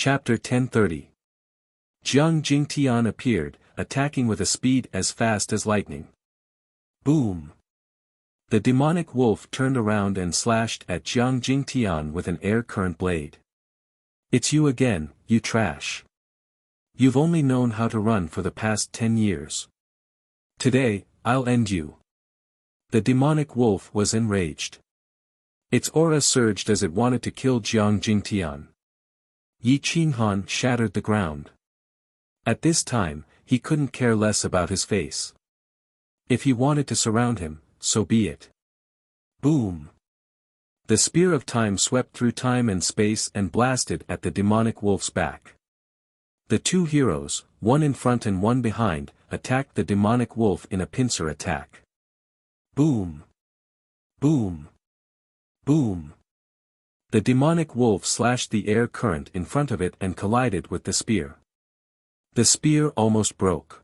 Chapter 1030. Jiang Jingtian appeared, attacking with a speed as fast as lightning. Boom! The demonic wolf turned around and slashed at Jiang Jingtian with an air current blade. "It's you again, you trash. You've only known how to run for the past 10 years. Today, I'll end you." The demonic wolf was enraged. Its aura surged as it wanted to kill Jiang Jingtian. Yi Qinghan shattered the ground. At this time, he couldn't care less about his face. If he wanted to surround him, so be it. Boom! The spear of time swept through time and space and blasted at the demonic wolf's back. The two heroes, one in front and one behind, attacked the demonic wolf in a pincer attack. Boom! Boom! Boom! The demonic wolf slashed the air current in front of it and collided with the spear. The spear almost broke.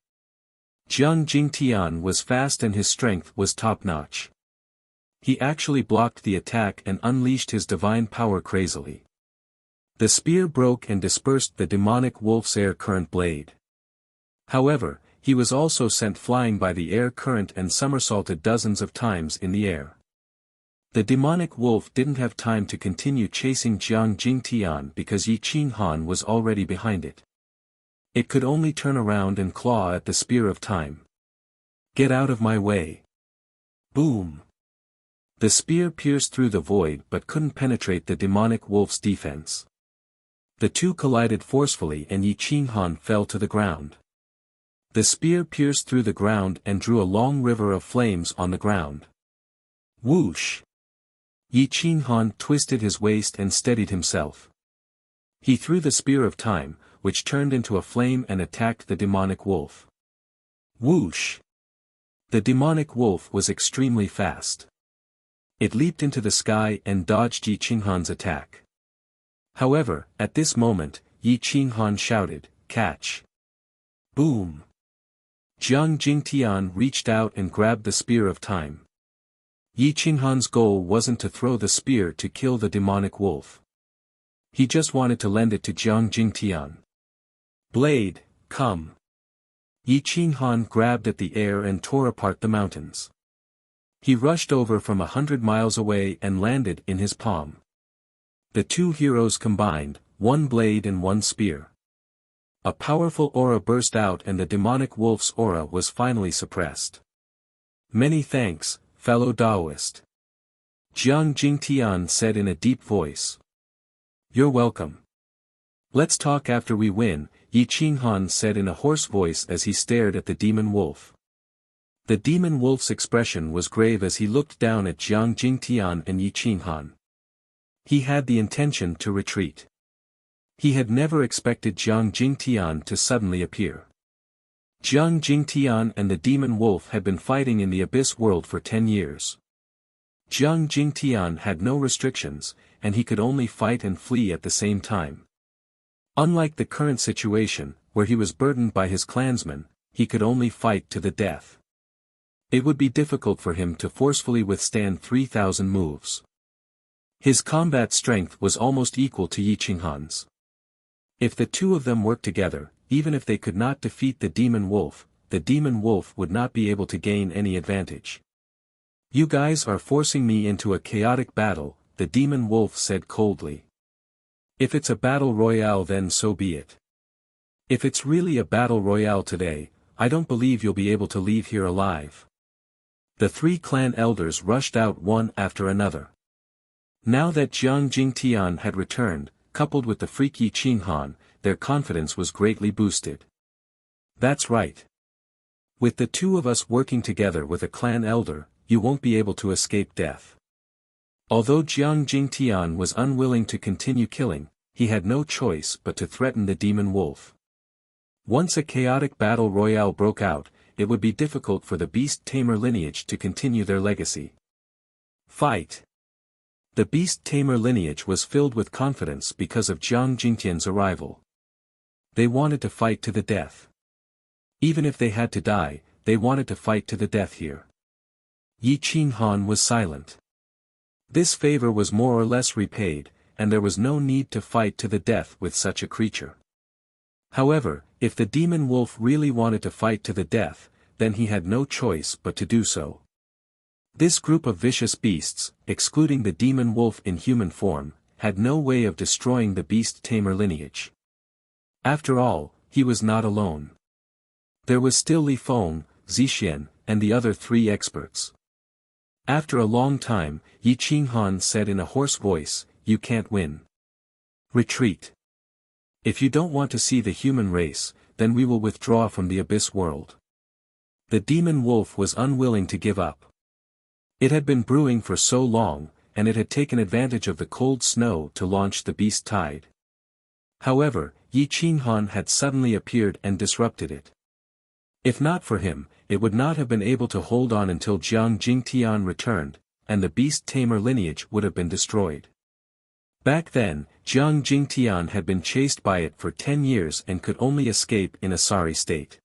Jiang Jingtian was fast and his strength was top-notch. He actually blocked the attack and unleashed his divine power crazily. The spear broke and dispersed the demonic wolf's air current blade. However, he was also sent flying by the air current and somersaulted dozens of times in the air. The demonic wolf didn't have time to continue chasing Jiang Jingtian because Yi Qinghan was already behind it. It could only turn around and claw at the spear of time. "Get out of my way!" Boom! The spear pierced through the void but couldn't penetrate the demonic wolf's defense. The two collided forcefully and Yi Qinghan fell to the ground. The spear pierced through the ground and drew a long river of flames on the ground. Whoosh! Yi Qinghan twisted his waist and steadied himself. He threw the spear of time, which turned into a flame and attacked the demonic wolf. Whoosh! The demonic wolf was extremely fast. It leaped into the sky and dodged Yi Qinghan's attack. However, at this moment, Yi Qinghan shouted, "Catch!" Boom! Jiang Jingtian reached out and grabbed the spear of time. Yi Qinghan's goal wasn't to throw the spear to kill the demonic wolf. He just wanted to lend it to Jiang Jingtian. "Blade, come!" Yi Qinghan grabbed at the air and tore apart the mountains. He rushed over from 100 miles away and landed in his palm. The two heroes combined, one blade and one spear. A powerful aura burst out and the demonic wolf's aura was finally suppressed. "Many thanks, fellow Taoist," Jiang Jingtian said in a deep voice. "You're welcome. Let's talk after we win," Yi Qinghan said in a hoarse voice as he stared at the demon wolf. The demon wolf's expression was grave as he looked down at Jiang Jingtian and Yi Qinghan. He had the intention to retreat. He had never expected Jiang Jingtian to suddenly appear. Jiang Jingtian and the demon wolf had been fighting in the abyss world for 10 years. Jiang Jingtian had no restrictions, and he could only fight and flee at the same time. Unlike the current situation, where he was burdened by his clansmen, he could only fight to the death. It would be difficult for him to forcefully withstand 3,000 moves. His combat strength was almost equal to Yi Qinghan's. If the two of them worked together, even if they could not defeat the demon wolf would not be able to gain any advantage. "You guys are forcing me into a chaotic battle," the demon wolf said coldly. "If it's a battle royale then so be it. If it's really a battle royale today, I don't believe you'll be able to leave here alive." The three clan elders rushed out one after another. Now that Jiang Jingtian had returned, coupled with the freak Yi Qinghan, their confidence was greatly boosted. "That's right. With the two of us working together with a clan elder, you won't be able to escape death." Although Jiang Jingtian was unwilling to continue killing, he had no choice but to threaten the demon wolf. Once a chaotic battle royale broke out, it would be difficult for the beast tamer lineage to continue their legacy. Fight! The beast tamer lineage was filled with confidence because of Jiang Jingtian's arrival. They wanted to fight to the death. Even if they had to die, they wanted to fight to the death here. Yi Qinghan was silent. This favor was more or less repaid, and there was no need to fight to the death with such a creature. However, if the demon wolf really wanted to fight to the death, then he had no choice but to do so. This group of vicious beasts, excluding the demon wolf in human form, had no way of destroying the beast-tamer lineage. After all, he was not alone. There was still Li Feng, Zixian, and the other 3 experts. After a long time, Yi Qinghan said in a hoarse voice, "You can't win. Retreat. If you don't want to see the human race, then we will withdraw from the abyss world." The demon wolf was unwilling to give up. It had been brewing for so long, and it had taken advantage of the cold snow to launch the beast tide. However, Yi Qinghan had suddenly appeared and disrupted it. If not for him, it would not have been able to hold on until Jiang Jingtian returned, and the beast-tamer lineage would have been destroyed. Back then, Jiang Jingtian had been chased by it for 10 years and could only escape in a sorry state.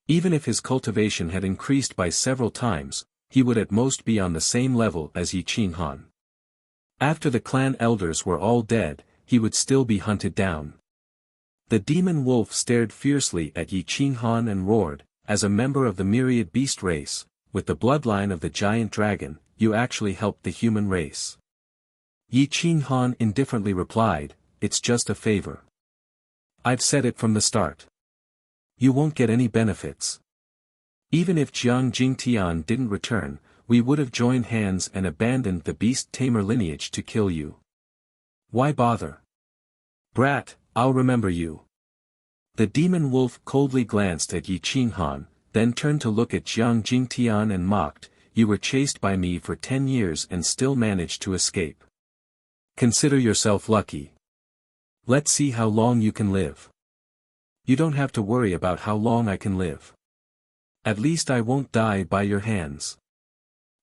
Even if his cultivation had increased by several times, he would at most be on the same level as Yi Qinghan. After the clan elders were all dead, he would still be hunted down. The demon wolf stared fiercely at Yi Qinghan and roared, "As a member of the myriad beast race, with the bloodline of the giant dragon, you actually helped the human race." Yi Qinghan indifferently replied, "It's just a favor. I've said it from the start. You won't get any benefits. Even if Jiang Jingtian didn't return, we would have joined hands and abandoned the beast-tamer lineage to kill you. Why bother? Brat, I'll remember you." The demon wolf coldly glanced at Yi Qinghan, then turned to look at Jiang Jingtian and mocked, "You were chased by me for 10 years and still managed to escape. Consider yourself lucky. Let's see how long you can live." "You don't have to worry about how long I can live. At least I won't die by your hands."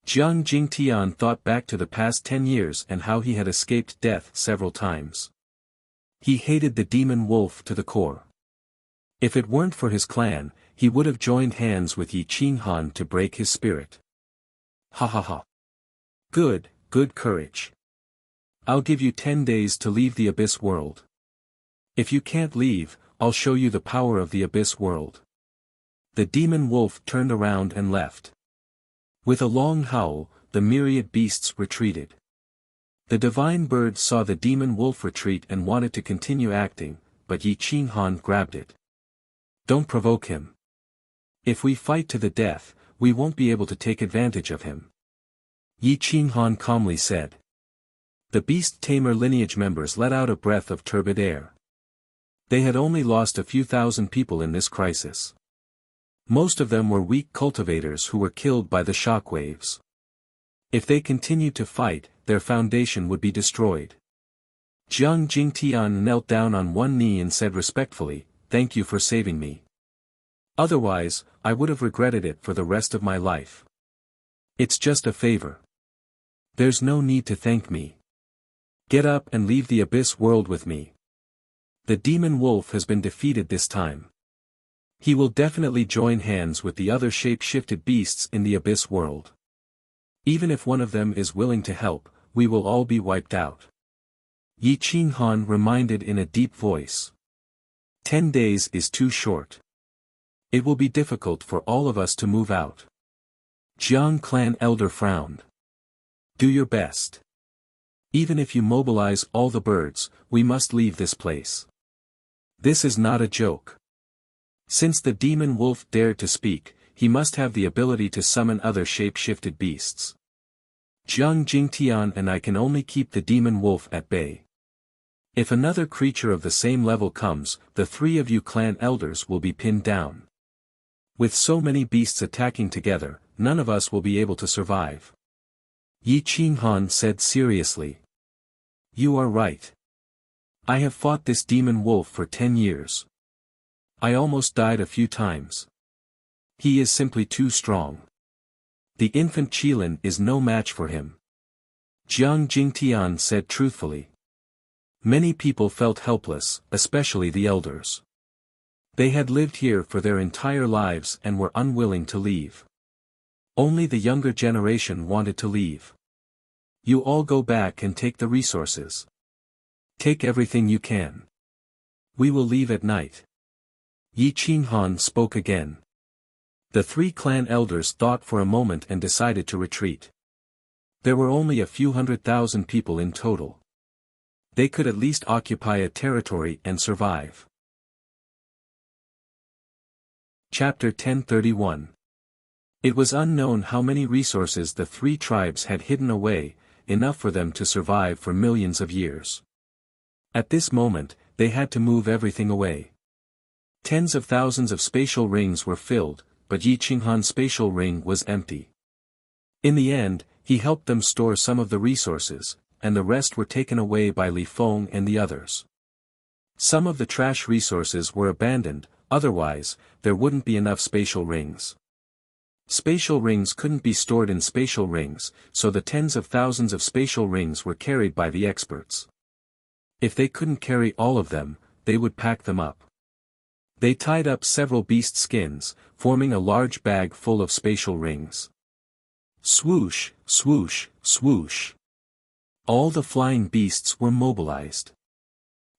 Jiang Jingtian thought back to the past 10 years and how he had escaped death several times. He hated the demon wolf to the core. If it weren't for his clan, he would have joined hands with Yi Qinghan to break his spirit. "Ha ha ha. Good courage. I'll give you 10 days to leave the abyss world. If you can't leave, I'll show you the power of the abyss world." The demon wolf turned around and left. With a long howl, the myriad beasts retreated. The divine bird saw the demon wolf retreat and wanted to continue acting, but Yi Qinghan grabbed it. "Don't provoke him. If we fight to the death, we won't be able to take advantage of him," Yi Qinghan calmly said. The beast-tamer lineage members let out a breath of turbid air. They had only lost a few thousand people in this crisis. Most of them were weak cultivators who were killed by the shockwaves. If they continued to fight, their foundation would be destroyed. Jiang Jingtian knelt down on one knee and said respectfully, "Thank you for saving me. Otherwise, I would have regretted it for the rest of my life. It's just a favor. There's no need to thank me. Get up and leave the abyss world with me. The demon wolf has been defeated this time. He will definitely join hands with the other shape-shifted beasts in the abyss world. Even if one of them is willing to help, we will all be wiped out." Yi Qinghan reminded in a deep voice. 10 days is too short. It will be difficult for all of us to move out. Jiang clan elder frowned. "Do your best. Even if you mobilize all the birds, we must leave this place. This is not a joke." Since the demon wolf dared to speak, he must have the ability to summon other shape-shifted beasts. Jiang Jingtian and I can only keep the demon wolf at bay. If another creature of the same level comes, the 3 of you clan elders will be pinned down. With so many beasts attacking together, none of us will be able to survive. Yi Qinghan said seriously. "You are right. I have fought this demon wolf for 10 years. I almost died a few times. He is simply too strong. The infant Qilin is no match for him." Jiang Jingtian said truthfully. Many people felt helpless, especially the elders. They had lived here for their entire lives and were unwilling to leave. Only the younger generation wanted to leave. "You all go back and take the resources. Take everything you can. We will leave at night. Yi Qinghan spoke again. The three clan elders thought for a moment and decided to retreat. There were only a few 100,000 people in total. They could at least occupy a territory and survive. Chapter 1031. It was unknown how many resources the three tribes had hidden away, enough for them to survive for millions of years. At this moment, they had to move everything away. Tens of thousands of spatial rings were filled, but Yi Qinghan's spatial ring was empty. In the end, he helped them store some of the resources, and the rest were taken away by Li Feng and the others. Some of the trash resources were abandoned, otherwise, there wouldn't be enough spatial rings. Spatial rings couldn't be stored in spatial rings, so the tens of thousands of spatial rings were carried by the experts. If they couldn't carry all of them, they would pack them up. They tied up several beast skins, forming a large bag full of spatial rings. Swoosh, swoosh, swoosh. All the flying beasts were mobilized.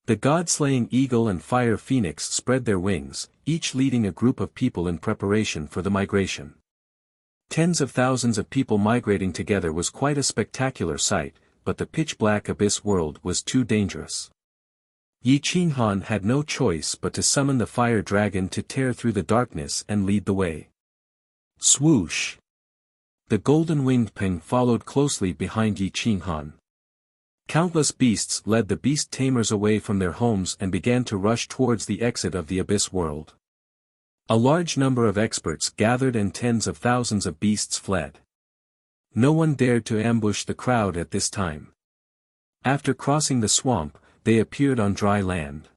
The god-slaying eagle and fire phoenix spread their wings, each leading a group of people in preparation for the migration. Tens of thousands of people migrating together was quite a spectacular sight, but the pitch-black abyss world was too dangerous. Yi Qinghan had no choice but to summon the fire dragon to tear through the darkness and lead the way. Swoosh! The golden-winged Peng followed closely behind Yi Qinghan. Countless beasts led the beast tamers away from their homes and began to rush towards the exit of the abyss world. A large number of experts gathered and tens of thousands of beasts fled. No one dared to ambush the crowd at this time. After crossing the swamp, they appeared on dry land.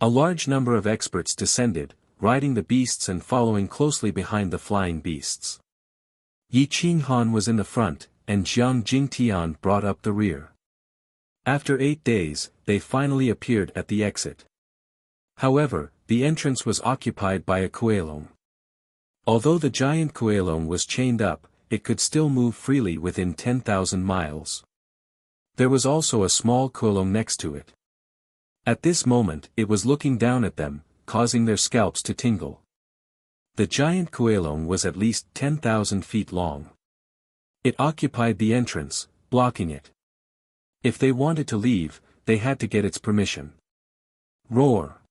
A large number of experts descended, riding the beasts and following closely behind the flying beasts. Yi Qinghan was in the front, and Jiang Jingtian brought up the rear. After 8 days, they finally appeared at the exit. However, the entrance was occupied by a Kuelong. Although the giant Kuelong was chained up, it could still move freely within 10,000 miles. There was also a small Kuelong next to it. At this moment, it was looking down at them, causing their scalps to tingle. The giant Kuelong was at least 10,000 feet long. It occupied the entrance, blocking it. If they wanted to leave, they had to get its permission. Roar!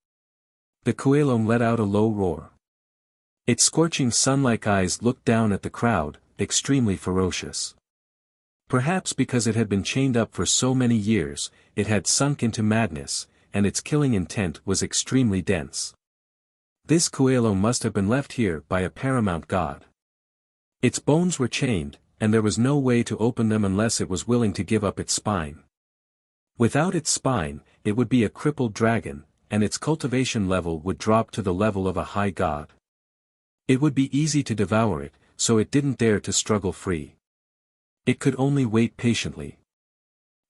The Kuelong let out a low roar. Its scorching sun-like eyes looked down at the crowd, extremely ferocious. Perhaps because it had been chained up for so many years, it had sunk into madness, and its killing intent was extremely dense. This Kuelong must have been left here by a paramount god. Its bones were chained, and there was no way to open them unless it was willing to give up its spine. Without its spine, it would be a crippled dragon, and its cultivation level would drop to the level of a high god. It would be easy to devour it, so it didn't dare to struggle free. It could only wait patiently.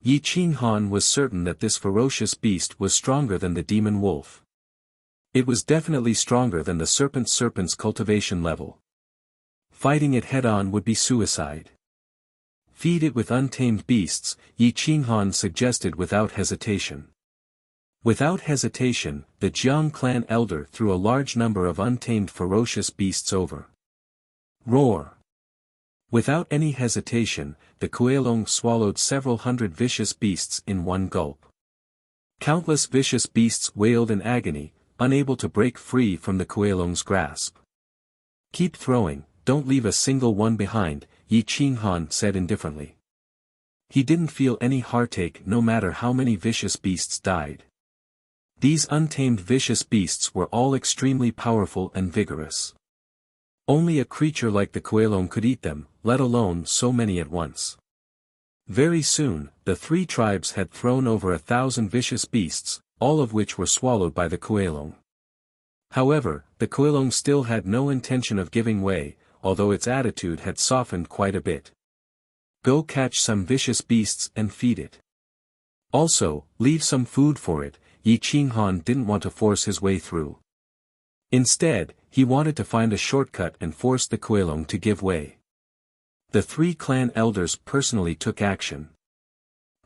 Yi Qinghan was certain that this ferocious beast was stronger than the demon wolf. It was definitely stronger than the serpent's cultivation level. Fighting it head-on would be suicide. Feed it with untamed beasts, Yi Qinghan suggested without hesitation. Without hesitation, the Jiang clan elder threw a large number of untamed ferocious beasts over. Roar! Without any hesitation, the Kuelong swallowed several hundred vicious beasts in one gulp. Countless vicious beasts wailed in agony, unable to break free from the Kuelong's grasp. Keep throwing, don't leave a single one behind, Yi Qinghan said indifferently. He didn't feel any heartache no matter how many vicious beasts died. These untamed vicious beasts were all extremely powerful and vigorous. Only a creature like the Kuelong could eat them, let alone so many at once. Very soon, the three tribes had thrown over 1,000 vicious beasts, all of which were swallowed by the Kuelong. However, the Kuelong still had no intention of giving way, although its attitude had softened quite a bit. Go catch some vicious beasts and feed it. Also, leave some food for it. Yi Qinghan didn't want to force his way through. Instead, he wanted to find a shortcut and force the Kuelong to give way. The three clan elders personally took action.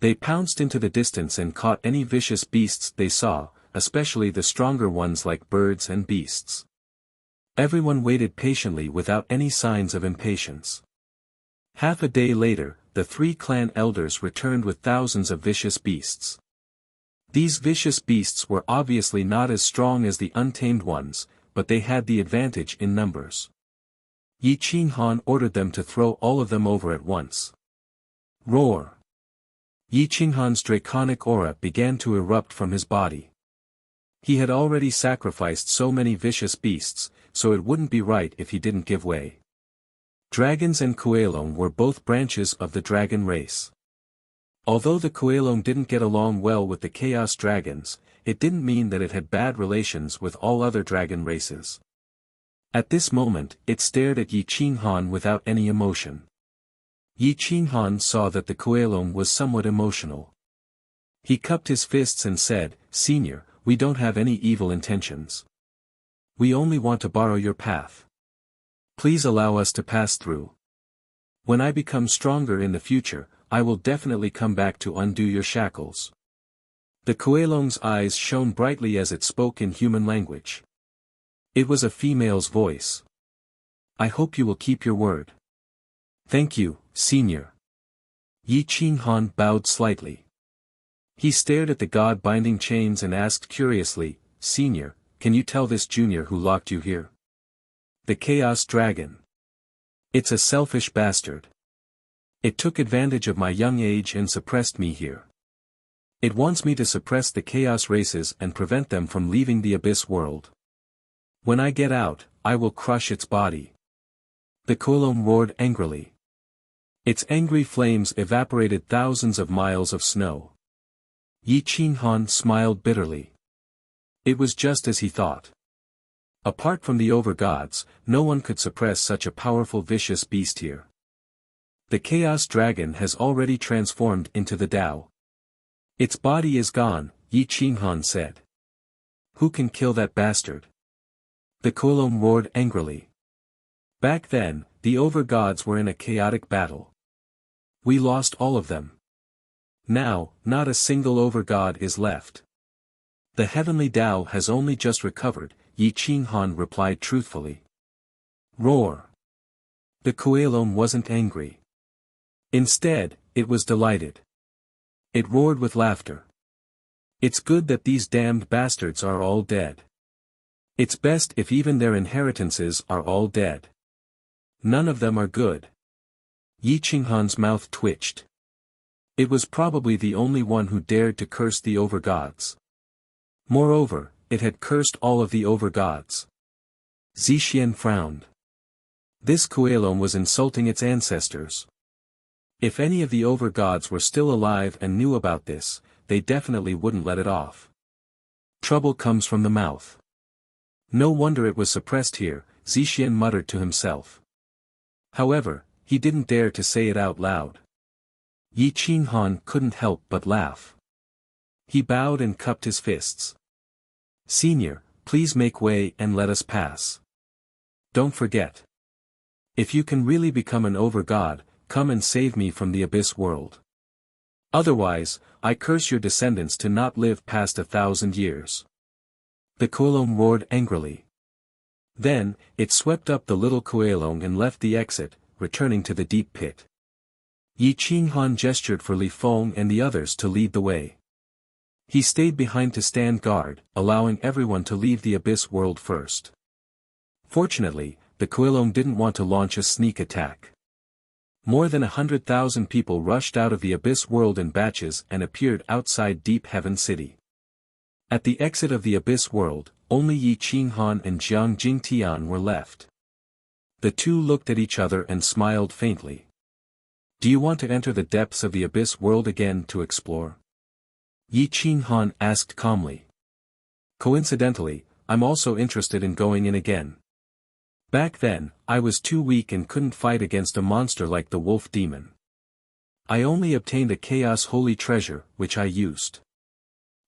They pounced into the distance and caught any vicious beasts they saw, especially the stronger ones like birds and beasts. Everyone waited patiently without any signs of impatience. Half a day later, the 3 clan elders returned with thousands of vicious beasts. These vicious beasts were obviously not as strong as the untamed ones, but they had the advantage in numbers. Yi Qinghan ordered them to throw all of them over at once. Roar! Yi Qinghan's draconic aura began to erupt from his body. He had already sacrificed so many vicious beasts, so it wouldn't be right if he didn't give way. Dragons and Kuelong were both branches of the dragon race. Although the Kuelong didn't get along well with the Chaos Dragons, it didn't mean that it had bad relations with all other dragon races. At this moment, it stared at Yi Qinghan without any emotion. Yi Qinghan saw that the Kuelong was somewhat emotional. He cupped his fists and said, "Senior, we don't have any evil intentions. We only want to borrow your path. Please allow us to pass through. When I become stronger in the future, I will definitely come back to undo your shackles." The Kuelong's eyes shone brightly as it spoke in human language. It was a female's voice. "I hope you will keep your word." "Thank you, Senior." Yi Qinghan bowed slightly. He stared at the god-binding chains and asked curiously, "Senior, can you tell this junior who locked you here?" "The Chaos Dragon. It's a selfish bastard. It took advantage of my young age and suppressed me here. It wants me to suppress the Chaos races and prevent them from leaving the Abyss world. When I get out, I will crush its body." The Kuelong roared angrily. Its angry flames evaporated thousands of miles of snow. Yi Qinghan smiled bitterly. It was just as he thought. Apart from the overgods, no one could suppress such a powerful vicious beast here. The Chaos Dragon has already transformed into the Tao. Its body is gone, Yi Qinghan said. "Who can kill that bastard?" The Kuelong roared angrily. Back then, the overgods were in a chaotic battle. We lost all of them. Now, not a single overgod is left. The heavenly Tao has only just recovered, Yi Qinghan replied truthfully. Roar! The Kuelong wasn't angry. Instead, it was delighted. It roared with laughter. "It's good that these damned bastards are all dead. It's best if even their inheritances are all dead. None of them are good." Yi Qinghan's mouth twitched. It was probably the only one who dared to curse the overgods. Moreover, it had cursed all of the overgods. Zixian frowned. This Kuelong was insulting its ancestors. If any of the overgods were still alive and knew about this, they definitely wouldn't let it off. Trouble comes from the mouth. No wonder it was suppressed here, Zixian muttered to himself. However, he didn't dare to say it out loud. Yi Qinghan couldn't help but laugh. He bowed and cupped his fists. "Senior, please make way and let us pass. Don't forget. If you can really become an overgod, come and save me from the Abyss world. Otherwise, I curse your descendants to not live past 1,000 years." The Kuelong roared angrily. Then, it swept up the little Kuelong and left the exit, returning to the deep pit. Yi Qinghan gestured for Li Feng and the others to lead the way. He stayed behind to stand guard, allowing everyone to leave the Abyss world first. Fortunately, the Kuelong didn't want to launch a sneak attack. More than 100,000 people rushed out of the Abyss world in batches and appeared outside Deep Heaven City. At the exit of the Abyss world, only Yi Qinghan and Jiang Jingtian were left. The two looked at each other and smiled faintly. "Do you want to enter the depths of the Abyss world again to explore?" Yi Qinghan asked calmly. "Coincidentally, I'm also interested in going in again. Back then, I was too weak and couldn't fight against a monster like the wolf demon. I only obtained a chaos holy treasure, which I used."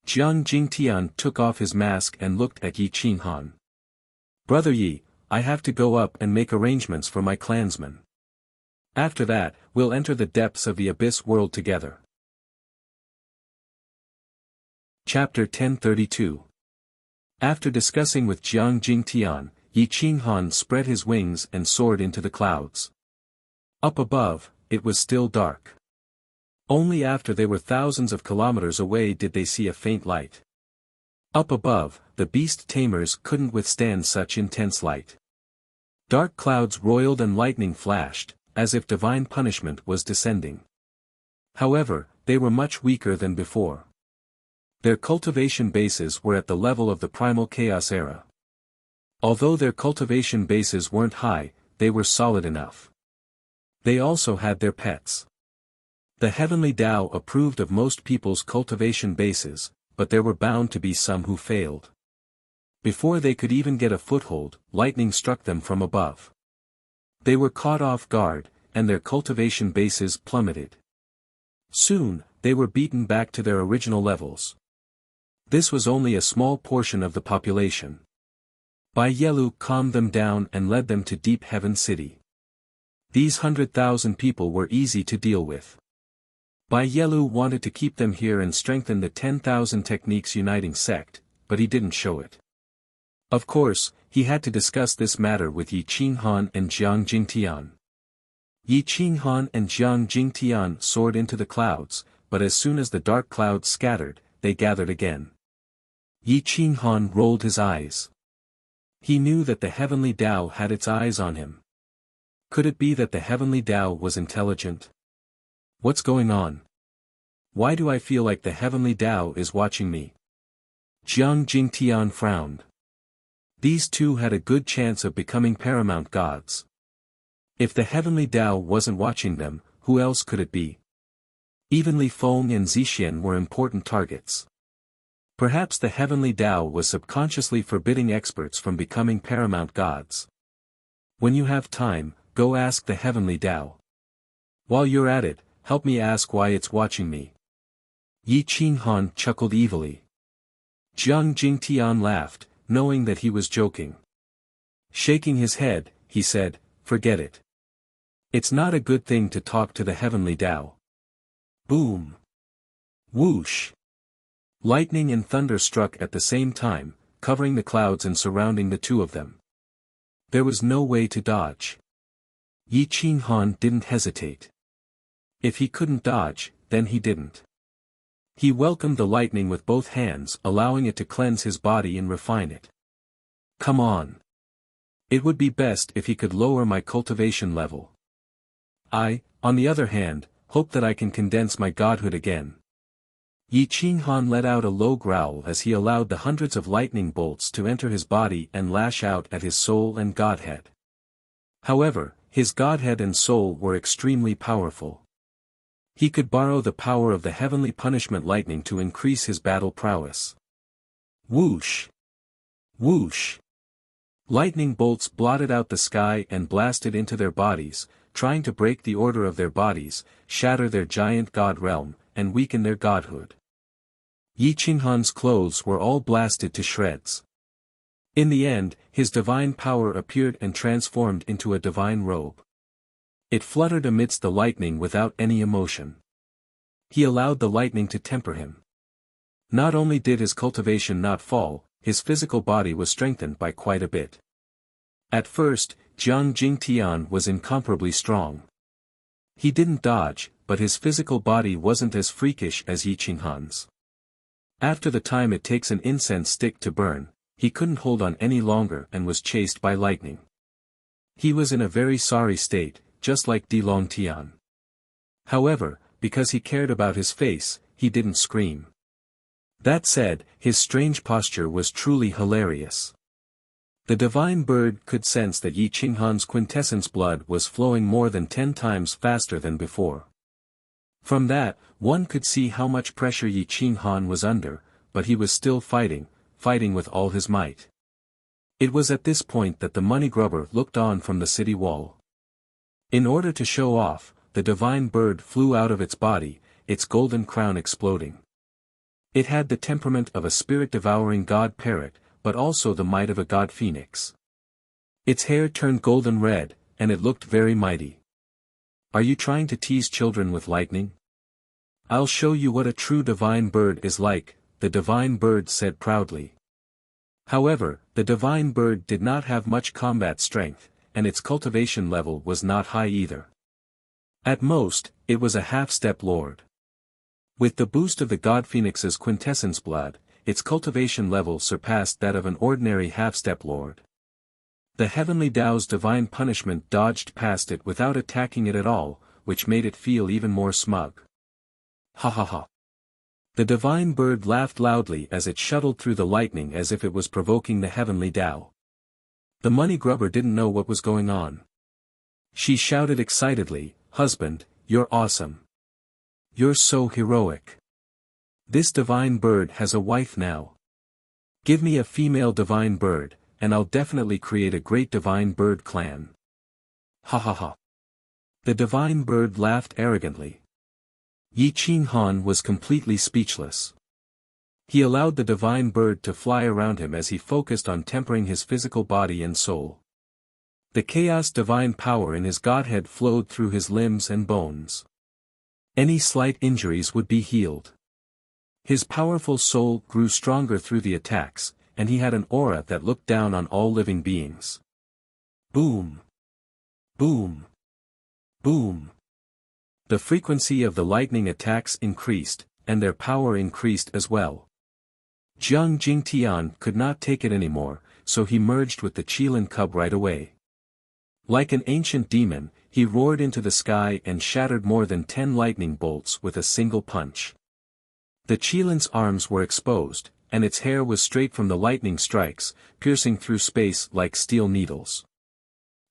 Jiang Jingtian took off his mask and looked at Yi Qinghan. "Brother Yi, I have to go up and make arrangements for my clansmen. After that, we'll enter the depths of the Abyss world together." Chapter 1032. After discussing with Jiang Jingtian, Yi Qinghan spread his wings and soared into the clouds. Up above, it was still dark. Only after they were thousands of kilometers away did they see a faint light. Up above, the beast tamers couldn't withstand such intense light. Dark clouds roiled and lightning flashed, as if divine punishment was descending. However, they were much weaker than before. Their cultivation bases were at the level of the primal chaos era. Although their cultivation bases weren't high, they were solid enough. They also had their pets. The heavenly Tao approved of most people's cultivation bases, but there were bound to be some who failed. Before they could even get a foothold, lightning struck them from above. They were caught off guard, and their cultivation bases plummeted. Soon, they were beaten back to their original levels. This was only a small portion of the population. Bai Yelu calmed them down and led them to Deep Heaven City. These 100,000 people were easy to deal with. Bai Yelu wanted to keep them here and strengthen the 10,000 techniques uniting sect, but he didn't show it. Of course, he had to discuss this matter with Yi Qinghan and Jiang Jingtian. Yi Qinghan and Jiang Jingtian soared into the clouds, but as soon as the dark clouds scattered, they gathered again. Yi Qinghan rolled his eyes. He knew that the heavenly Tao had its eyes on him. Could it be that the heavenly Tao was intelligent? What's going on? Why do I feel like the heavenly Tao is watching me? Jiang Jingtian frowned. These two had a good chance of becoming paramount gods. If the heavenly Tao wasn't watching them, who else could it be? Even Li Feng and Zixian were important targets. Perhaps the heavenly Tao was subconsciously forbidding experts from becoming paramount gods. When you have time, go ask the heavenly Tao. While you're at it, help me ask why it's watching me. Yi Qinghan chuckled evilly. Jiang Jingtian laughed, knowing that he was joking. Shaking his head, he said, "Forget it. It's not a good thing to talk to the heavenly Tao." Boom! Whoosh! Lightning and thunder struck at the same time, covering the clouds and surrounding the two of them. There was no way to dodge. Yi Qinghan didn't hesitate. If he couldn't dodge, then he didn't. He welcomed the lightning with both hands, allowing it to cleanse his body and refine it. Come on. It would be best if he could lower my cultivation level. I, on the other hand, hope that I can condense my godhood again. Yi Qinghan let out a low growl as he allowed the hundreds of lightning bolts to enter his body and lash out at his soul and godhead. However, his godhead and soul were extremely powerful. He could borrow the power of the heavenly punishment lightning to increase his battle prowess. Whoosh! Whoosh! Lightning bolts blotted out the sky and blasted into their bodies, trying to break the order of their bodies, shatter their giant god realm, and weaken their godhood. Yi Qinghan's clothes were all blasted to shreds. In the end, his divine power appeared and transformed into a divine robe. It fluttered amidst the lightning without any emotion. He allowed the lightning to temper him. Not only did his cultivation not fall, his physical body was strengthened by quite a bit. At first, Jiang Jingtian was incomparably strong. He didn't dodge, but his physical body wasn't as freakish as Yi Qinghan's. After the time it takes an incense stick to burn, he couldn't hold on any longer and was chased by lightning. He was in a very sorry state, just like Di Longtian. However, because he cared about his face, he didn't scream. That said, his strange posture was truly hilarious. The divine bird could sense that Yi Qinghan's quintessence blood was flowing more than 10 times faster than before. From that, one could see how much pressure Yi Qinghan was under, but he was still fighting with all his might. It was at this point that the money grubber looked on from the city wall. In order to show off, the divine bird flew out of its body, its golden crown exploding. It had the temperament of a spirit-devouring god parrot, but also the might of a god phoenix. Its hair turned golden red, and it looked very mighty. Are you trying to tease children with lightning? I'll show you what a true divine bird is like, the divine bird said proudly. However, the divine bird did not have much combat strength, and its cultivation level was not high either. At most, it was a half-step lord. With the boost of the god phoenix's quintessence blood, its cultivation level surpassed that of an ordinary half-step lord. The heavenly Tao's divine punishment dodged past it without attacking it at all, which made it feel even more smug. Ha ha ha. The divine bird laughed loudly as it shuttled through the lightning as if it was provoking the heavenly Tao. The money grubber didn't know what was going on. She shouted excitedly, "Husband, you're awesome. You're so heroic. This divine bird has a wife now. Give me a female divine bird, and I'll definitely create a great divine bird clan." Ha ha ha. The divine bird laughed arrogantly. Yi Qinghan was completely speechless. He allowed the divine bird to fly around him as he focused on tempering his physical body and soul. The chaos divine power in his godhead flowed through his limbs and bones. Any slight injuries would be healed. His powerful soul grew stronger through the attacks, and he had an aura that looked down on all living beings. Boom! Boom! Boom! The frequency of the lightning attacks increased, and their power increased as well. Jiang Jingtian could not take it anymore, so he merged with the Qilin cub right away. Like an ancient demon, he roared into the sky and shattered more than 10 lightning bolts with a single punch. The Qilin's arms were exposed, and its hair was straight from the lightning strikes, piercing through space like steel needles.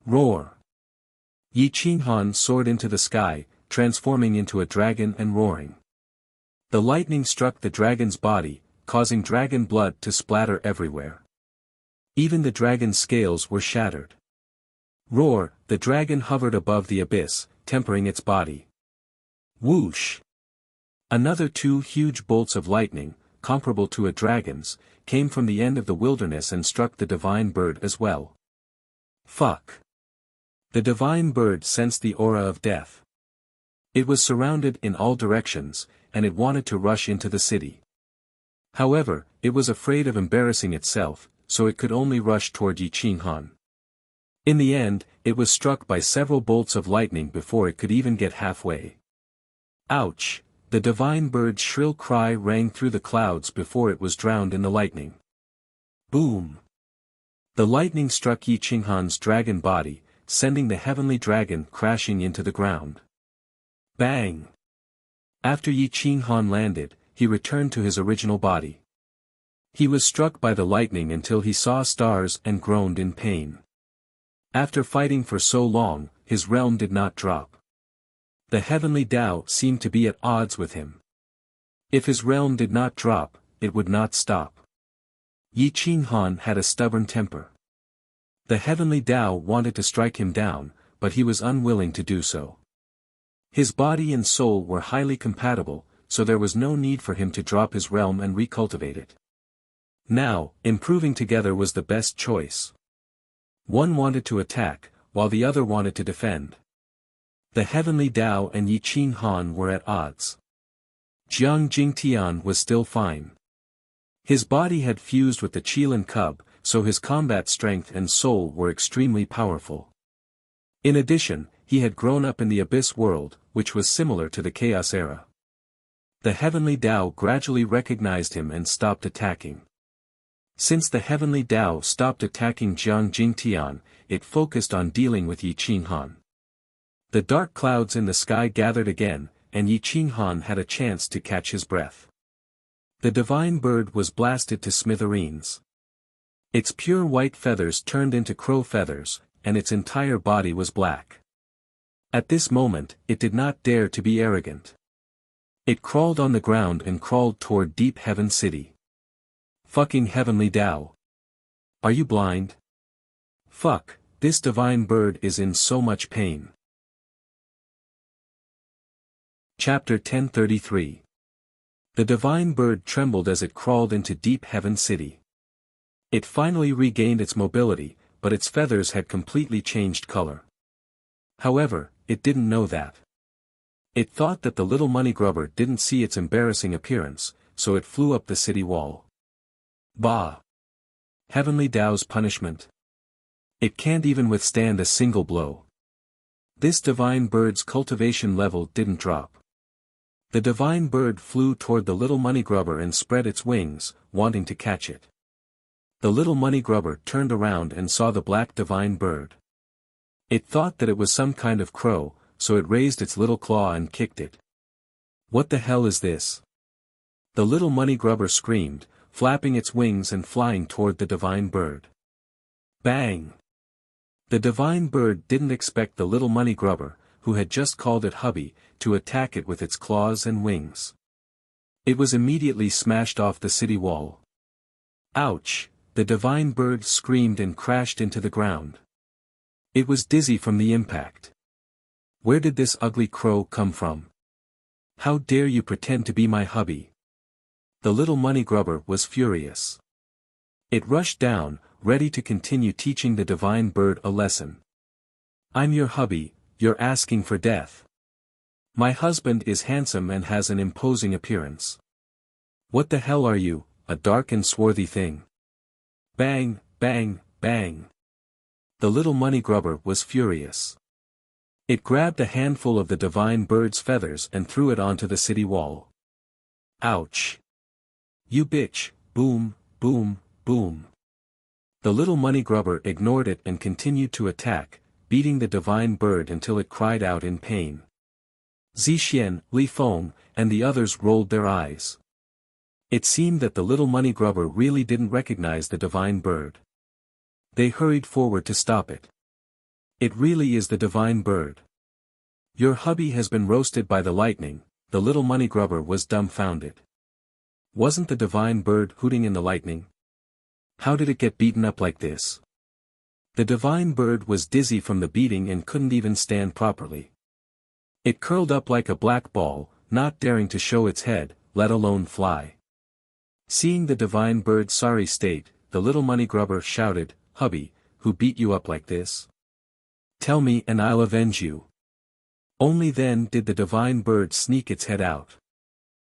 Roar! Yi Qinghan soared into the sky, transforming into a dragon and roaring. The lightning struck the dragon's body, causing dragon blood to splatter everywhere. Even the dragon's scales were shattered. Roar! The dragon hovered above the abyss, tempering its body. Whoosh! Another 2 huge bolts of lightning, comparable to a dragon's, came from the end of the wilderness and struck the divine bird as well. Fuck! The divine bird sensed the aura of death. It was surrounded in all directions, and it wanted to rush into the city. However, it was afraid of embarrassing itself, so it could only rush toward Yi Qinghan. In the end, it was struck by several bolts of lightning before it could even get halfway. Ouch! The divine bird's shrill cry rang through the clouds before it was drowned in the lightning. Boom! The lightning struck Yi Qinghan's dragon body, sending the heavenly dragon crashing into the ground. Bang! After Yi Qinghan landed, he returned to his original body. He was struck by the lightning until he saw stars and groaned in pain. After fighting for so long, his realm did not drop. The heavenly Tao seemed to be at odds with him. If his realm did not drop, it would not stop. Yi Qinghan had a stubborn temper. The heavenly Tao wanted to strike him down, but he was unwilling to do so. His body and soul were highly compatible, so there was no need for him to drop his realm and recultivate it. Now, improving together was the best choice. One wanted to attack, while the other wanted to defend. The heavenly Tao and Yi Qinghan were at odds. Jiang Jingtian was still fine. His body had fused with the Qilin cub, so his combat strength and soul were extremely powerful. In addition, he had grown up in the Abyss world, which was similar to the Chaos era. The heavenly Tao gradually recognized him and stopped attacking. Since the heavenly Tao stopped attacking Jiang Jingtian, it focused on dealing with Yi Qinghan. The dark clouds in the sky gathered again, and Yi Qinghan had a chance to catch his breath. The divine bird was blasted to smithereens. Its pure white feathers turned into crow feathers, and its entire body was black. At this moment, it did not dare to be arrogant. It crawled on the ground and crawled toward Deep Heaven City. Fucking heavenly Tao. Are you blind? Fuck, this divine bird is in so much pain. Chapter 1033. The divine bird trembled as it crawled into Deep Heaven City. It finally regained its mobility, but its feathers had completely changed color. However, it didn't know that. It thought that the little money grubber didn't see its embarrassing appearance, so it flew up the city wall. Bah! Heavenly Tao's punishment. It can't even withstand a single blow. This divine bird's cultivation level didn't drop. The divine bird flew toward the little money grubber and spread its wings, wanting to catch it. The little money grubber turned around and saw the black divine bird. It thought that it was some kind of crow, so it raised its little claw and kicked it. What the hell is this? The little money grubber screamed, flapping its wings and flying toward the divine bird. Bang! The divine bird didn't expect the little money grubber, who had just called it hubby, to attack it with its claws and wings. It was immediately smashed off the city wall. Ouch! The divine bird screamed and crashed into the ground. It was dizzy from the impact. Where did this ugly crow come from? How dare you pretend to be my hubby? The little money grubber was furious. It rushed down, ready to continue teaching the divine bird a lesson. I'm your hubby, you're asking for death. My husband is handsome and has an imposing appearance. What the hell are you, a dark and swarthy thing? Bang, bang, bang. The little money grubber was furious. It grabbed a handful of the divine bird's feathers and threw it onto the city wall. Ouch! You bitch, boom, boom, boom. The little money grubber ignored it and continued to attack, beating the divine bird until it cried out in pain. Zixian, Li Feng, and the others rolled their eyes. It seemed that the little money grubber really didn't recognize the divine bird. They hurried forward to stop it. It really is the divine bird. Your hubby has been roasted by the lightning. The little money grubber was dumbfounded. Wasn't the divine bird hooting in the lightning? How did it get beaten up like this? The divine bird was dizzy from the beating and couldn't even stand properly. It curled up like a black ball, not daring to show its head, let alone fly. Seeing the divine bird's sorry state, the little money grubber shouted, "Hubby, who beat you up like this? Tell me and I'll avenge you." Only then did the divine bird sneak its head out.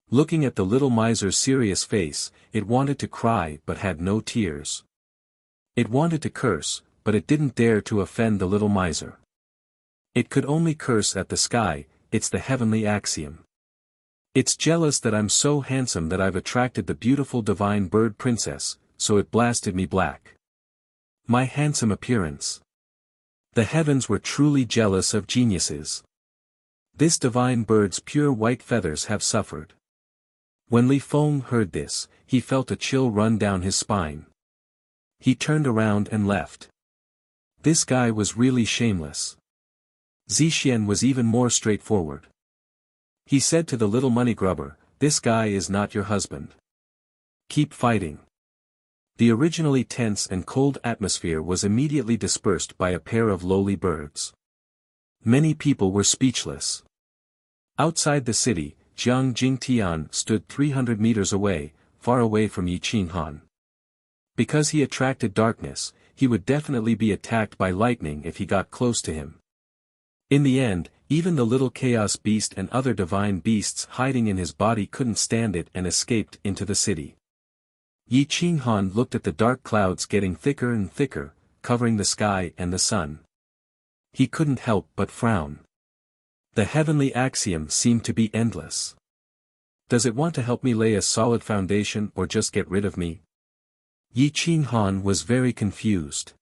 Looking at the little miser's serious face, it wanted to cry but had no tears. It wanted to curse, but it didn't dare to offend the little miser. It could only curse at the sky. It's the heavenly axiom. It's jealous that I'm so handsome that I've attracted the beautiful divine bird princess, so it blasted me black. My handsome appearance. The heavens were truly jealous of geniuses. This divine bird's pure white feathers have suffered. When Li Feng heard this, he felt a chill run down his spine. He turned around and left. This guy was really shameless. Zixian was even more straightforward. He said to the little money grubber, "This guy is not your husband. Keep fighting." The originally tense and cold atmosphere was immediately dispersed by a pair of lowly birds. Many people were speechless. Outside the city, Jiang Jingtian stood 300 meters away, far away from Yi Qinghan. Because he attracted darkness, he would definitely be attacked by lightning if he got close to him. In the end, even the little chaos beast and other divine beasts hiding in his body couldn't stand it and escaped into the city. Yi Qinghan looked at the dark clouds getting thicker and thicker, covering the sky and the sun. He couldn't help but frown. The heavenly axiom seemed to be endless. Does it want to help me lay a solid foundation or just get rid of me? Yi Qinghan was very confused.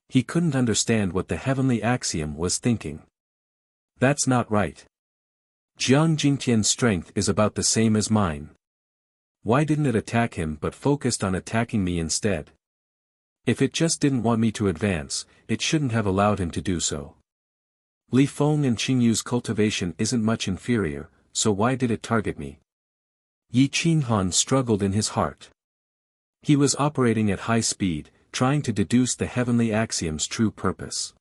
He couldn't understand what the heavenly axiom was thinking. That's not right. Jiang Jingtian's strength is about the same as mine. Why didn't it attack him but focused on attacking me instead? If it just didn't want me to advance, it shouldn't have allowed him to do so. Li Feng and Qingyu's cultivation isn't much inferior, so why did it target me? Yi Qinghan struggled in his heart. He was operating at high speed, trying to deduce the heavenly axiom's true purpose.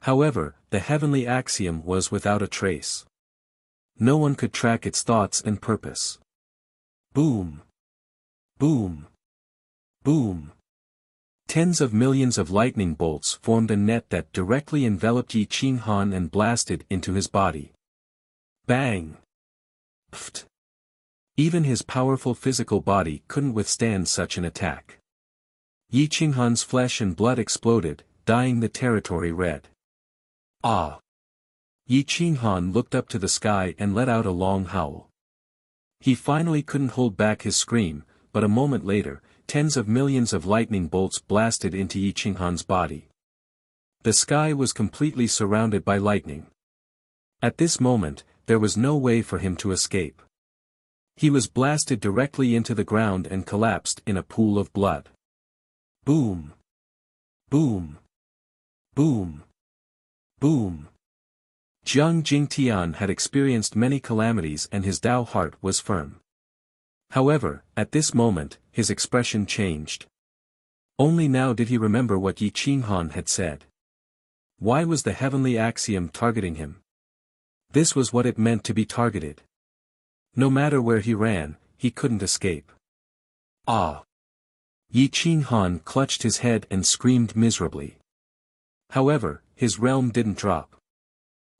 However, the heavenly axiom was without a trace. No one could track its thoughts and purpose. Boom! Boom! Boom! Tens of millions of lightning bolts formed a net that directly enveloped Yi Qinghan and blasted into his body. Bang! Pft! Even his powerful physical body couldn't withstand such an attack. Yi Qinghan's flesh and blood exploded, dyeing the territory red. Ah! Yi Qinghan looked up to the sky and let out a long howl. He finally couldn't hold back his scream, but a moment later, tens of millions of lightning bolts blasted into Yi Qinghan's body. The sky was completely surrounded by lightning. At this moment, there was no way for him to escape. He was blasted directly into the ground and collapsed in a pool of blood. Boom! Boom! Boom! Boom! Jiang Jingtian had experienced many calamities and his Tao heart was firm. However, at this moment, his expression changed. Only now did he remember what Yi Qinghan had said. Why was the heavenly axiom targeting him? This was what it meant to be targeted. No matter where he ran, he couldn't escape. Ah! Yi Qinghan clutched his head and screamed miserably. However, his realm didn't drop.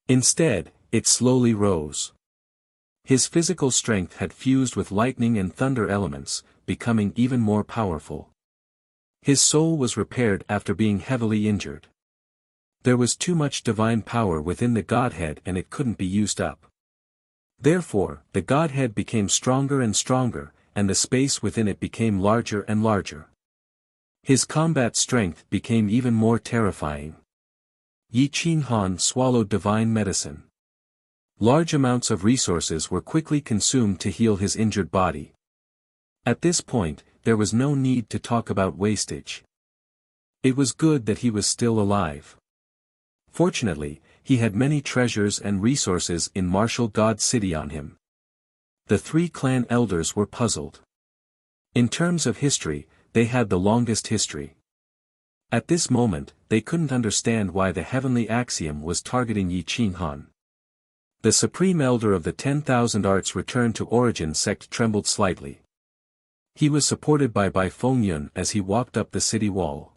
Instead, it slowly rose. His physical strength had fused with lightning and thunder elements, becoming even more powerful. His soul was repaired after being heavily injured. There was too much divine power within the Godhead and it couldn't be used up. Therefore, the Godhead became stronger and stronger, and the space within it became larger and larger. His combat strength became even more terrifying. Yi Qinghan swallowed divine medicine. Large amounts of resources were quickly consumed to heal his injured body. At this point, there was no need to talk about wastage. It was good that he was still alive. Fortunately, he had many treasures and resources in Martial God City on him. The three clan elders were puzzled. In terms of history, they had the longest history. At this moment, they couldn't understand why the heavenly axiom was targeting Yi Qinghan. The supreme elder of the 10,000 arts returned to origin sect trembled slightly. He was supported by Bai Fengyun as he walked up the city wall.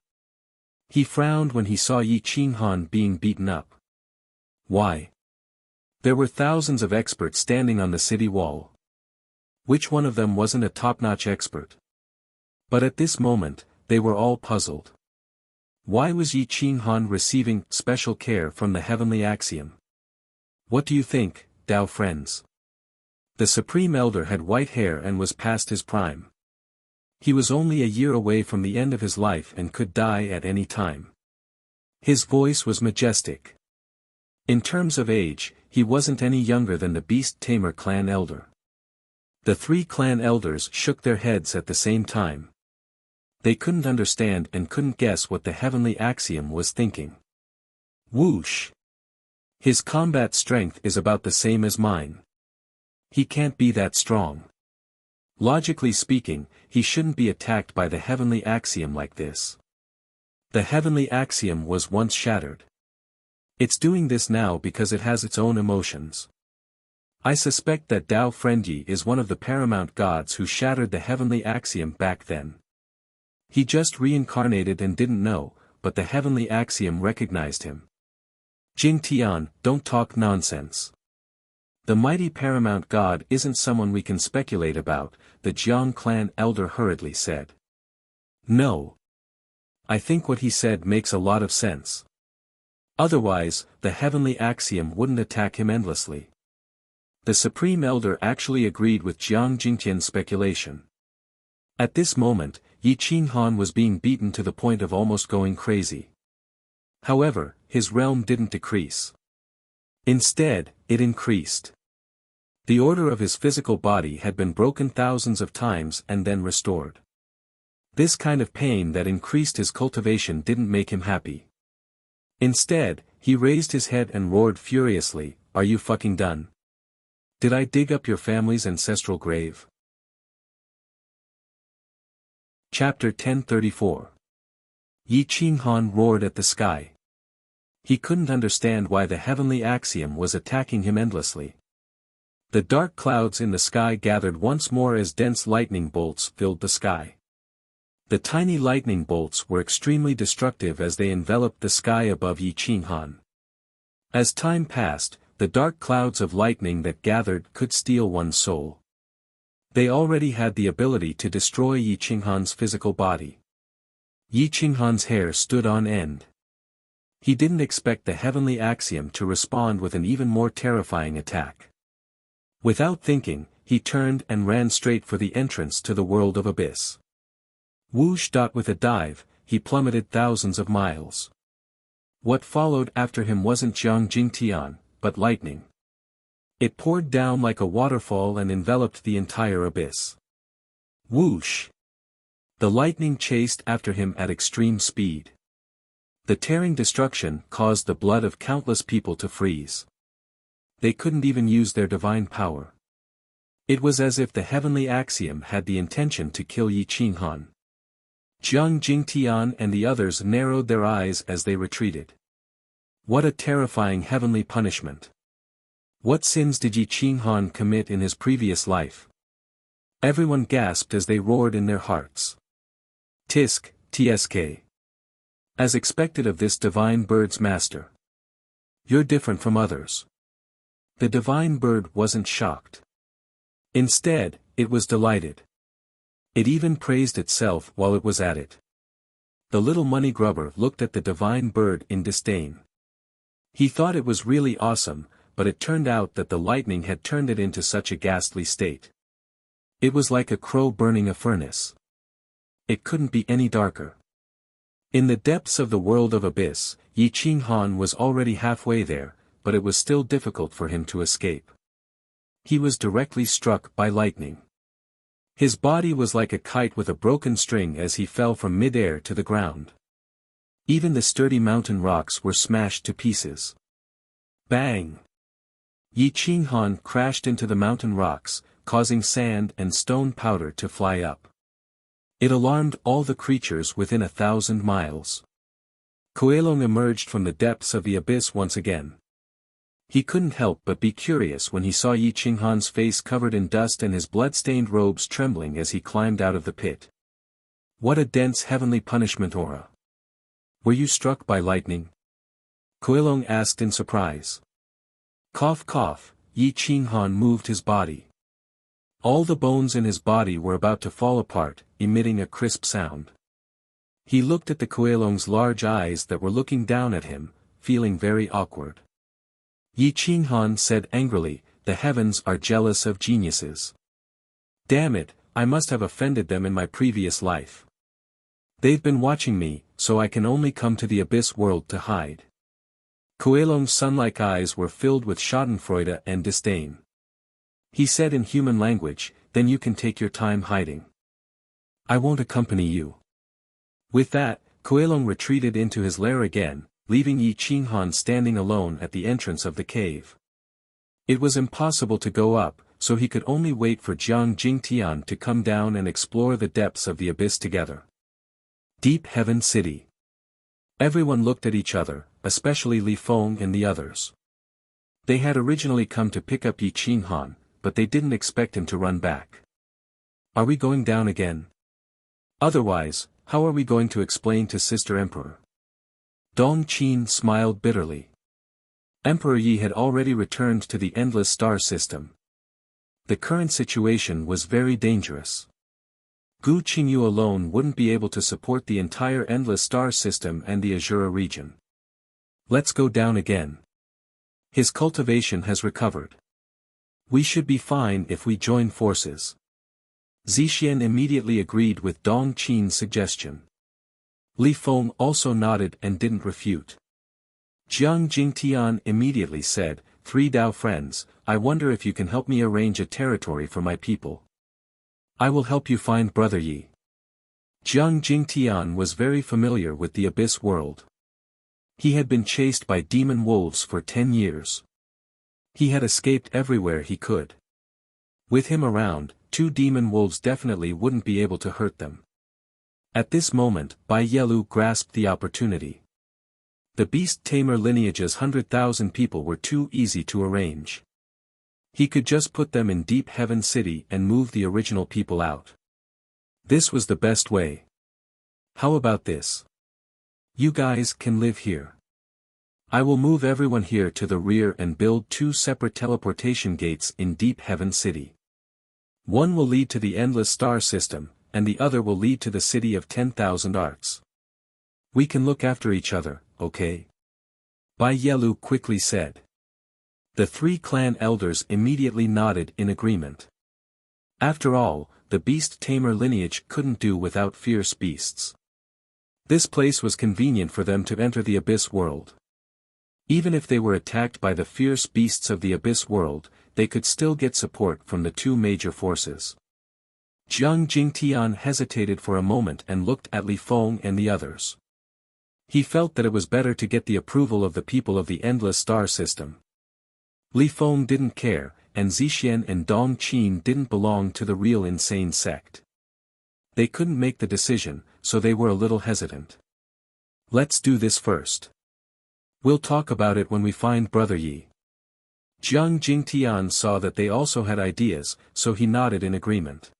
He frowned when he saw Yi Qinghan being beaten up. Why? There were thousands of experts standing on the city wall. Which one of them wasn't a top-notch expert? But at this moment, they were all puzzled. Why was Yi Qinghan receiving special care from the heavenly axiom? What do you think, Tao friends? The supreme elder had white hair and was past his prime. He was only a year away from the end of his life and could die at any time. His voice was majestic. In terms of age, he wasn't any younger than the Beast Tamer clan elder. The three clan elders shook their heads at the same time. They couldn't understand and couldn't guess what the heavenly axiom was thinking. Whoosh! His combat strength is about the same as mine. He can't be that strong. Logically speaking, he shouldn't be attacked by the heavenly axiom like this. The heavenly axiom was once shattered. It's doing this now because it has its own emotions. I suspect that Tao Friendyi is one of the paramount gods who shattered the heavenly axiom back then. He just reincarnated and didn't know, but the heavenly axiom recognized him. Jingtian, don't talk nonsense. The mighty paramount god isn't someone we can speculate about, the Jiang clan elder hurriedly said. No. I think what he said makes a lot of sense. Otherwise, the heavenly axiom wouldn't attack him endlessly. The supreme elder actually agreed with Jiang Jingtian's speculation. At this moment, Yi Qinghan was being beaten to the point of almost going crazy. However, his realm didn't decrease. Instead, it increased. The order of his physical body had been broken thousands of times and then restored. This kind of pain that increased his cultivation didn't make him happy. Instead, he raised his head and roared furiously, "Are you fucking done? Did I dig up your family's ancestral grave?" Chapter 1034. Yi Qinghan roared at the sky. He couldn't understand why the heavenly axiom was attacking him endlessly. The dark clouds in the sky gathered once more as dense lightning bolts filled the sky. The tiny lightning bolts were extremely destructive as they enveloped the sky above Yi Qinghan. As time passed, the dark clouds of lightning that gathered could steal one's soul. They already had the ability to destroy Yi Qinghan's physical body. Yi Qinghan's hair stood on end. He didn't expect the heavenly axiom to respond with an even more terrifying attack. Without thinking, he turned and ran straight for the entrance to the world of abyss. Whoosh! With a dive, he plummeted thousands of miles. What followed after him wasn't Jiang Jingtian, but lightning. It poured down like a waterfall and enveloped the entire abyss. Whoosh! The lightning chased after him at extreme speed. The tearing destruction caused the blood of countless people to freeze. They couldn't even use their divine power. It was as if the heavenly axiom had the intention to kill Yi Qinghan. Jiang Jingtian and the others narrowed their eyes as they retreated. What a terrifying heavenly punishment! What sins did Yi Qinghan commit in his previous life? Everyone gasped as they roared in their hearts. Tisk, tsk. As expected of this divine bird's master. You're different from others. The divine bird wasn't shocked. Instead, it was delighted. It even praised itself while it was at it. The little money grubber looked at the divine bird in disdain. He thought it was really awesome, but it turned out that the lightning had turned it into such a ghastly state. It was like a crow burning a furnace. It couldn't be any darker. In the depths of the world of abyss, Yi Qinghan was already halfway there, but it was still difficult for him to escape. He was directly struck by lightning. His body was like a kite with a broken string as he fell from mid-air to the ground. Even the sturdy mountain rocks were smashed to pieces. Bang! Yi Qinghan crashed into the mountain rocks, causing sand and stone powder to fly up. It alarmed all the creatures within 1,000 miles. Kuelong emerged from the depths of the abyss once again. He couldn't help but be curious when he saw Yi Qinghan's face covered in dust and his blood-stained robes trembling as he climbed out of the pit. What a dense heavenly punishment aura. Were you struck by lightning? Kuelong asked in surprise. Cough cough, Yi Qinghan moved his body. All the bones in his body were about to fall apart, emitting a crisp sound. He looked at the Kuelong's large eyes that were looking down at him, feeling very awkward. Yi Qinghan said angrily, "The heavens are jealous of geniuses. Damn it, I must have offended them in my previous life. They've been watching me, so I can only come to the abyss world to hide." Kuelong's sun-like eyes were filled with schadenfreude and disdain. He said in human language, "Then you can take your time hiding. I won't accompany you." With that, Kuelong retreated into his lair again, leaving Yi Qinghan standing alone at the entrance of the cave. It was impossible to go up, so he could only wait for Jiang Jingtian to come down and explore the depths of the abyss together. Deep Heaven City. Everyone looked at each other, especially Li Feng and the others. They had originally come to pick up Yi Qinghan, but they didn't expect him to run back. Are we going down again? Otherwise, how are we going to explain to Sister Emperor? Dong Qin smiled bitterly. Emperor Yi had already returned to the endless star system. The current situation was very dangerous. Gu Qingyu alone wouldn't be able to support the entire endless star system and the Azura region. Let's go down again. His cultivation has recovered. We should be fine if we join forces. Zixian immediately agreed with Dong Qin's suggestion. Li Feng also nodded and didn't refute. Jiang Jingtian immediately said, "Three Dao friends, I wonder if you can help me arrange a territory for my people. I will help you find Brother Yi." Jiang Jingtian was very familiar with the abyss world. He had been chased by demon wolves for 10 years. He had escaped everywhere he could. With him around, 2 demon wolves definitely wouldn't be able to hurt them. At this moment, Bai Yelu grasped the opportunity. The beast tamer lineage's 100,000 people were too easy to arrange. He could just put them in Deep Heaven City and move the original people out. This was the best way. How about this? You guys can live here. I will move everyone here to the rear and build 2 separate teleportation gates in Deep Heaven City. One will lead to the endless star system, and the other will lead to the city of 10,000 arts. We can look after each other, okay? Bai Yelu quickly said. The three clan elders immediately nodded in agreement. After all, the beast tamer lineage couldn't do without fierce beasts. This place was convenient for them to enter the Abyss world. Even if they were attacked by the fierce beasts of the Abyss world, they could still get support from the two major forces. Jiang Jingtian hesitated for a moment and looked at Li Feng and the others. He felt that it was better to get the approval of the people of the endless star system. Li Feng didn't care, and Zixian and Dong Qin didn't belong to the real insane sect. They couldn't make the decision, so they were a little hesitant. Let's do this first. We'll talk about it when we find Brother Yi. Jiang Jingtian saw that they also had ideas, so he nodded in agreement.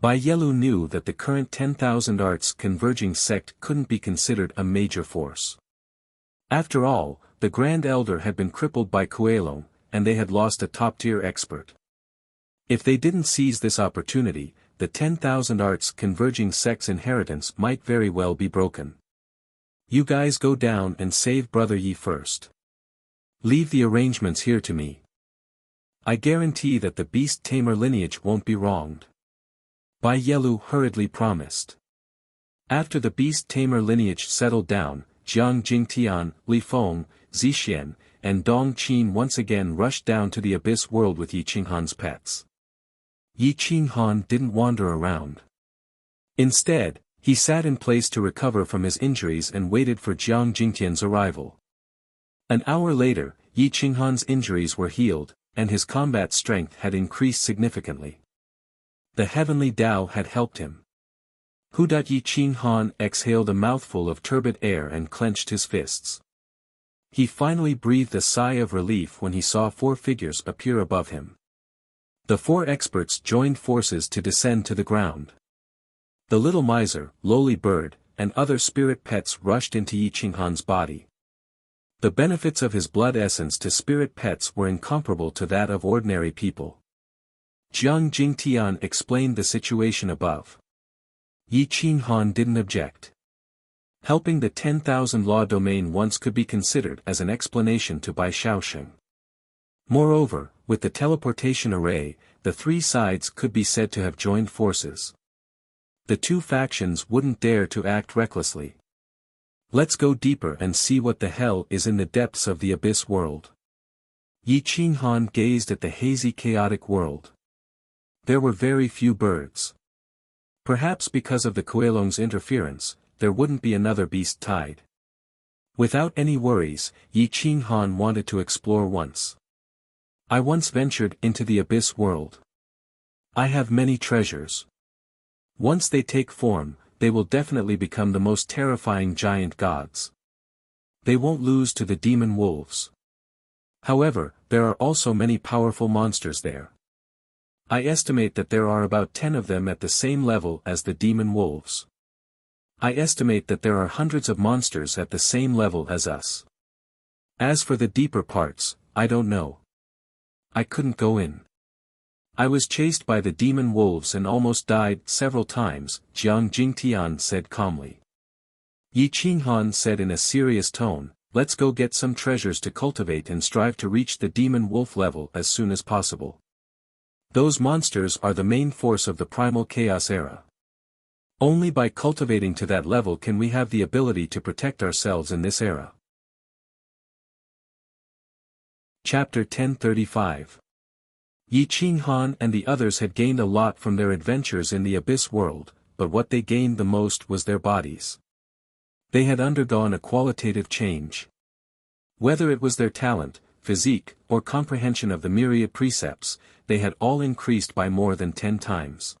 Bai Yelu knew that the current 10,000 arts converging sect couldn't be considered a major force. After all, the Grand Elder had been crippled by Kuelong, and they had lost a top-tier expert. If they didn't seize this opportunity, the 10,000 arts converging sect's inheritance might very well be broken. You guys go down and save Brother Yi first. Leave the arrangements here to me. I guarantee that the beast tamer lineage won't be wronged. Bai Yelu hurriedly promised. After the beast tamer lineage settled down, Jiang Jingtian, Li Feng, Zixian, and Dong Qin once again rushed down to the Abyss world with Yi Qinghan's pets. Yi Qinghan didn't wander around. Instead, he sat in place to recover from his injuries and waited for Jiang Jingtian's arrival. An hour later, Yi Qinghan's injuries were healed, and his combat strength had increased significantly. The heavenly Tao had helped him. Yi Qinghan exhaled a mouthful of turbid air and clenched his fists. He finally breathed a sigh of relief when he saw four figures appear above him. The four experts joined forces to descend to the ground. The little miser, lowly bird, and other spirit pets rushed into Yi Qinghan's body. The benefits of his blood essence to spirit pets were incomparable to that of ordinary people. Jiang Jingtian explained the situation above. Yi Qinghan didn't object. Helping the 10,000 law domain once could be considered as an explanation to Bai Shaosheng. Moreover, with the teleportation array, the three sides could be said to have joined forces. The two factions wouldn't dare to act recklessly. Let's go deeper and see what the hell is in the depths of the Abyss world. Yi Qinghan gazed at the hazy chaotic world. There were very few birds. Perhaps because of the Kuelong's interference, there wouldn't be another beast tide. Without any worries, Yi Qinghan wanted to explore once. I once ventured into the Abyss world. I have many treasures. Once they take form, they will definitely become the most terrifying giant gods. They won't lose to the demon wolves. However, there are also many powerful monsters there. I estimate that there are about 10 of them at the same level as the demon wolves. I estimate that there are hundreds of monsters at the same level as us. As for the deeper parts, I don't know. I couldn't go in. I was chased by the demon wolves and almost died several times, Jiang Jingtian said calmly. Yi Qinghan said in a serious tone, let's go get some treasures to cultivate and strive to reach the demon wolf level as soon as possible. Those monsters are the main force of the primal chaos era. Only by cultivating to that level can we have the ability to protect ourselves in this era. Chapter 1035. Yi Qinghan and the others had gained a lot from their adventures in the Abyss world, but what they gained the most was their bodies. They had undergone a qualitative change. Whether it was their talent, physique, or comprehension of the myriad precepts, they had all increased by more than 10 times.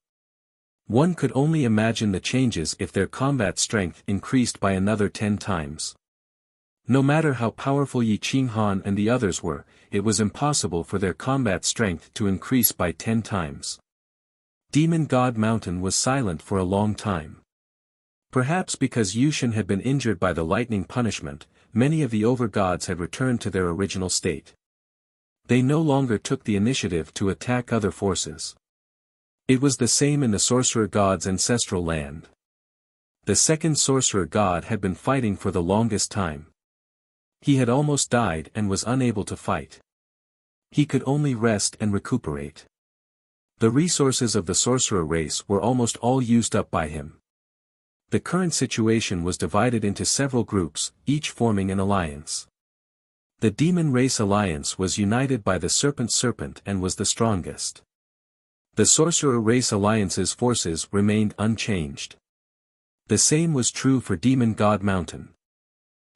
One could only imagine the changes if their combat strength increased by another 10 times. No matter how powerful Yi Qinghan and the others were, it was impossible for their combat strength to increase by 10 times. Demon God Mountain was silent for a long time. Perhaps because Yushin had been injured by the lightning punishment, many of the over-gods had returned to their original state. They no longer took the initiative to attack other forces. It was the same in the sorcerer god's ancestral land. The second sorcerer god had been fighting for the longest time. He had almost died and was unable to fight. He could only rest and recuperate. The resources of the sorcerer race were almost all used up by him. The current situation was divided into several groups, each forming an alliance. The demon race alliance was united by the serpent and was the strongest. The sorcerer race alliance's forces remained unchanged. The same was true for Demon God Mountain.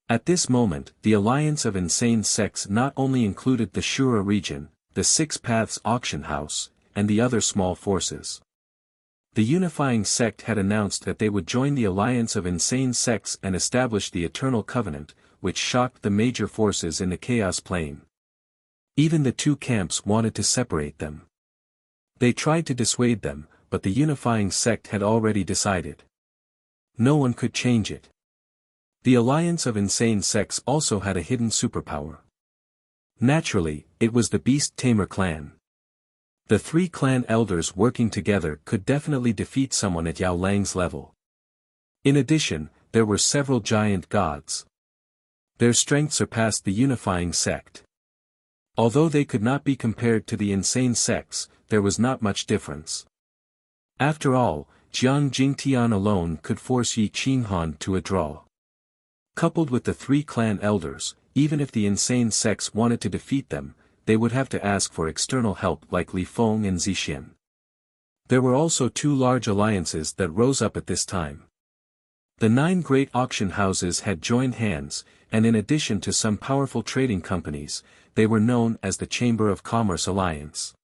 At this moment, the alliance of insane sects not only included the Shura region, the Six Paths auction house, and the other small forces. The unifying sect had announced that they would join the alliance of insane sects and establish the Eternal Covenant, which shocked the major forces in the Chaos Plane. Even the two camps wanted to separate them. They tried to dissuade them, but the unifying sect had already decided. No one could change it. The alliance of insane sects also had a hidden superpower. Naturally, it was the Beast Tamer clan. The three clan elders working together could definitely defeat someone at Yao Lang's level. In addition, there were several giant gods. Their strength surpassed the unifying sect. Although they could not be compared to the insane sects, there was not much difference. After all, Jiang Jingtian alone could force Yi Qinghan to a draw. Coupled with the three clan elders, even if the insane sects wanted to defeat them, they would have to ask for external help like Li Feng and Zixin. There were also two large alliances that rose up at this time. The 9 great auction houses had joined hands, and in addition to some powerful trading companies, they were known as the Chamber of Commerce Alliance.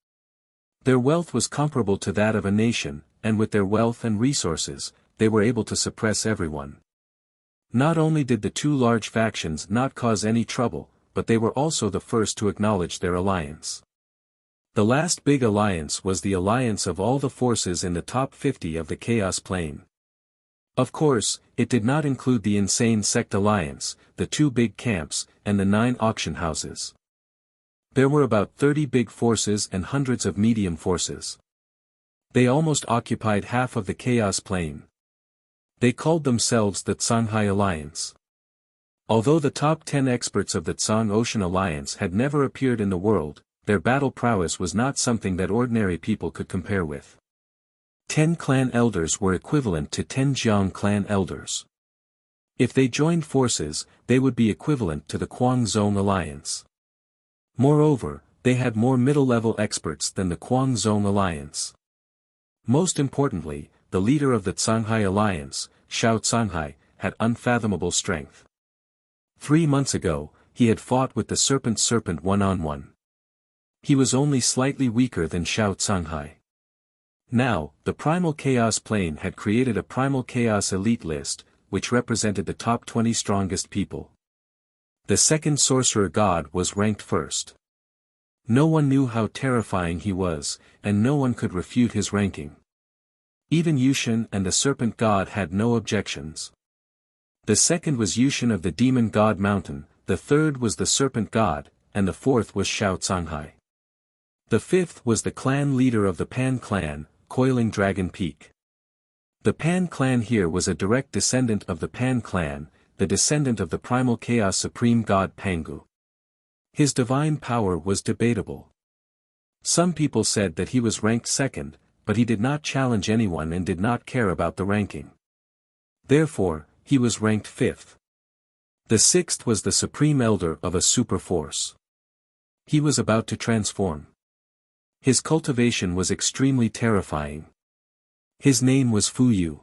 Their wealth was comparable to that of a nation, and with their wealth and resources, they were able to suppress everyone. Not only did the two large factions not cause any trouble, but they were also the first to acknowledge their alliance. The last big alliance was the alliance of all the forces in the top 50 of the Chaos Plane. Of course, it did not include the Insane Sect Alliance, the 2 big camps, and the 9 auction houses. There were about 30 big forces and hundreds of medium forces. They almost occupied half of the Chaos Plane. They called themselves the Tsanghai Alliance. Although the top 10 experts of the Tsang Ocean Alliance had never appeared in the world, their battle prowess was not something that ordinary people could compare with. 10 clan elders were equivalent to 10 Jiang clan elders. If they joined forces, they would be equivalent to the Guangzhong Alliance. Moreover, they had more middle-level experts than the Guangzhong Alliance. Most importantly, the leader of the Tsanghai Alliance, Xiao Tsanghai, had unfathomable strength. 3 months ago, he had fought with the serpent one-on-one. He was only slightly weaker than Xiao Tsanghai. Now, the Primal Chaos Plane had created a Primal Chaos Elite list, which represented the top 20 strongest people. The second sorcerer god was ranked first. No one knew how terrifying he was, and no one could refute his ranking. Even Yushin and the serpent god had no objections. The second was Yushin of the Demon God Mountain, the third was the serpent god, and the fourth was Xiao Tsanghai. The fifth was the clan leader of the Pan clan, Coiling Dragon Peak. The Pan clan here was a direct descendant of the Pan clan, the descendant of the primal chaos supreme god Pangu. His divine power was debatable. Some people said that he was ranked second, but he did not challenge anyone and did not care about the ranking. Therefore, he was ranked fifth. The sixth was the supreme elder of a super force. He was about to transform. His cultivation was extremely terrifying. His name was Fu Yu.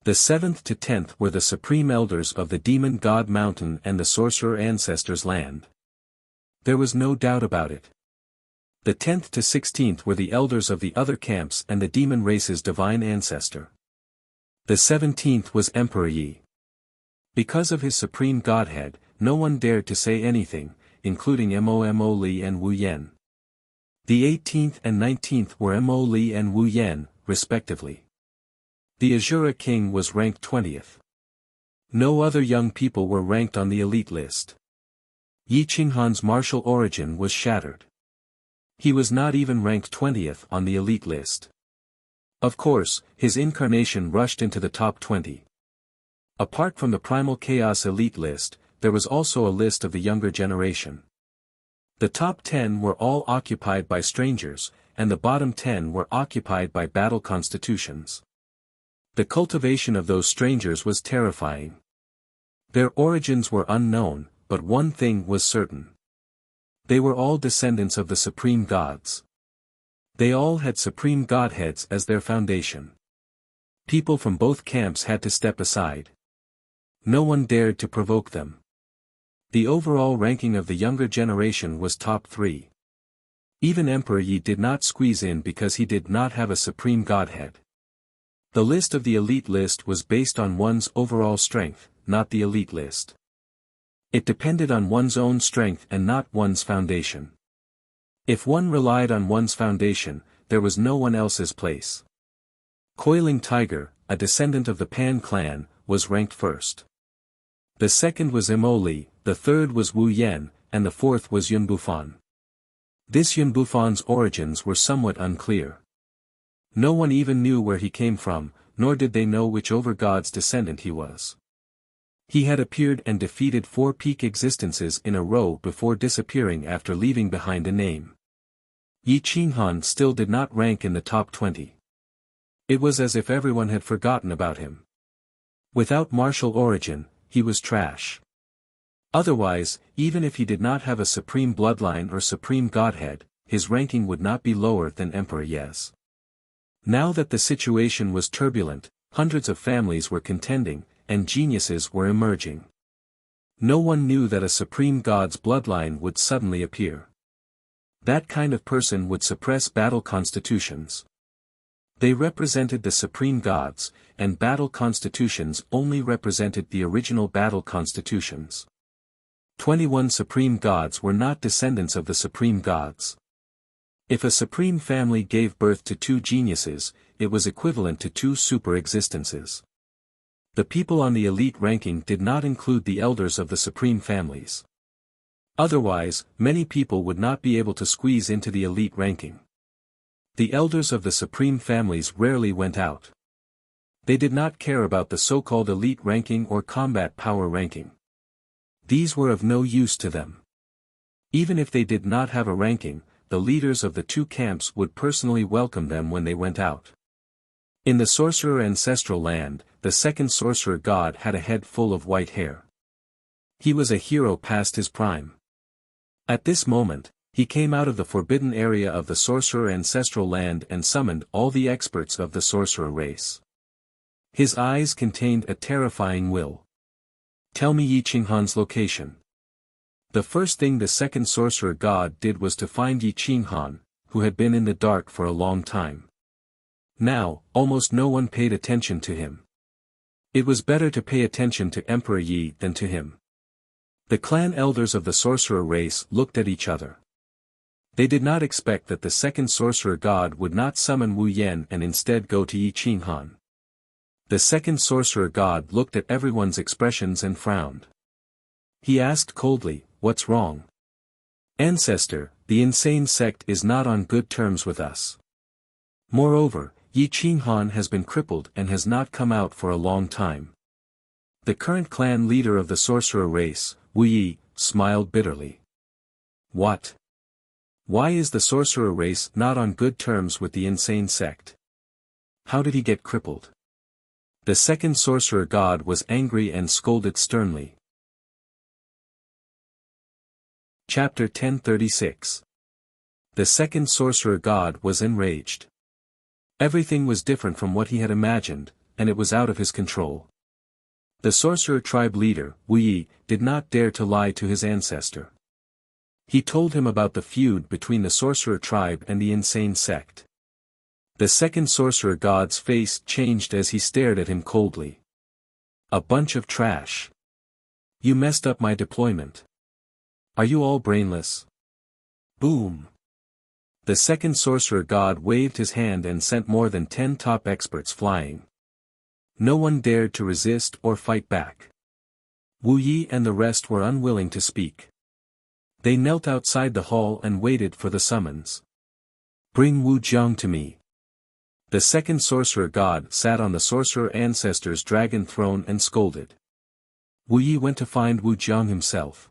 The 7th to 10th were the supreme elders of the Demon God Mountain and the Sorcerer Ancestors' land. There was no doubt about it. The 10th to 16th were the elders of the other camps and the demon race's divine ancestor. The 17th was Emperor Yi. Because of his supreme godhead, no one dared to say anything, including Mo Li and Wu Yan. The 18th and 19th were Mo Li and Wu Yan, respectively. The Azura King was ranked 20th. No other young people were ranked on the elite list. Yi Qinghan's martial origin was shattered. He was not even ranked 20th on the elite list. Of course, his incarnation rushed into the top 20. Apart from the Primal Chaos elite list, there was also a list of the younger generation. The top 10 were all occupied by strangers, and the bottom 10 were occupied by battle constitutions. The cultivation of those strangers was terrifying. Their origins were unknown, but one thing was certain. They were all descendants of the supreme gods. They all had supreme godheads as their foundation. People from both camps had to step aside. No one dared to provoke them. The overall ranking of the younger generation was top 3. Even Emperor Yi did not squeeze in because he did not have a supreme godhead. The list of the elite list was based on one's overall strength, not the elite list. It depended on one's own strength and not one's foundation. If one relied on one's foundation, there was no one else's place. Coiling Tiger, a descendant of the Pan clan, was ranked first. The second was Imoli, the third was Wu Yan, and the fourth was Yun Bufan. This Yun Bufan's origins were somewhat unclear. No one even knew where he came from, nor did they know which overgod's descendant he was. He had appeared and defeated 4 peak existences in a row before disappearing after leaving behind a name. Yi Qinghan still did not rank in the top 20. It was as if everyone had forgotten about him. Without martial origin, he was trash. Otherwise, even if he did not have a supreme bloodline or supreme godhead, his ranking would not be lower than Emperor Ye's. Now that the situation was turbulent, hundreds of families were contending, and geniuses were emerging. No one knew that a supreme god's bloodline would suddenly appear. That kind of person would suppress battle constitutions. They represented the supreme gods, and battle constitutions only represented the original battle constitutions. 21 supreme gods were not descendants of the supreme gods. If a supreme family gave birth to 2 geniuses, it was equivalent to 2 super existences. The people on the elite ranking did not include the elders of the supreme families. Otherwise, many people would not be able to squeeze into the elite ranking. The elders of the supreme families rarely went out. They did not care about the so-called elite ranking or combat power ranking. These were of no use to them. Even if they did not have a ranking, the leaders of the 2 camps would personally welcome them when they went out. In the sorcerer ancestral land, the second sorcerer god had a head full of white hair. He was a hero past his prime. At this moment, he came out of the forbidden area of the sorcerer ancestral land and summoned all the experts of the sorcerer race. His eyes contained a terrifying will. Tell me Yi Qinghan's location. The first thing the second sorcerer god did was to find Yi Qinghan, who had been in the dark for a long time. Now, almost no one paid attention to him. It was better to pay attention to Emperor Yi than to him. The clan elders of the sorcerer race looked at each other. They did not expect that the second sorcerer god would not summon Wu Yan and instead go to Yi Qinghan. The second sorcerer god looked at everyone's expressions and frowned. He asked coldly, "What's wrong?" "Ancestor, the insane sect is not on good terms with us. Moreover, Yi Qinghan has been crippled and has not come out for a long time." The current clan leader of the sorcerer race, Wu Yi, smiled bitterly. "What? Why is the sorcerer race not on good terms with the insane sect? How did he get crippled?" The second sorcerer god was angry and scolded sternly. Chapter 1036. The second sorcerer god was enraged. Everything was different from what he had imagined, and it was out of his control. The sorcerer tribe leader, Wu Yi, did not dare to lie to his ancestor. He told him about the feud between the sorcerer tribe and the insane sect. The second sorcerer god's face changed as he stared at him coldly. "A bunch of trash. You messed up my deployment. Are you all brainless?" Boom! The second sorcerer god waved his hand and sent more than 10 top experts flying. No one dared to resist or fight back. Wu Yi and the rest were unwilling to speak. They knelt outside the hall and waited for the summons. "Bring Wu Jiang to me." The second sorcerer god sat on the sorcerer ancestor's dragon throne and scolded. Wu Yi went to find Wu Jiang himself.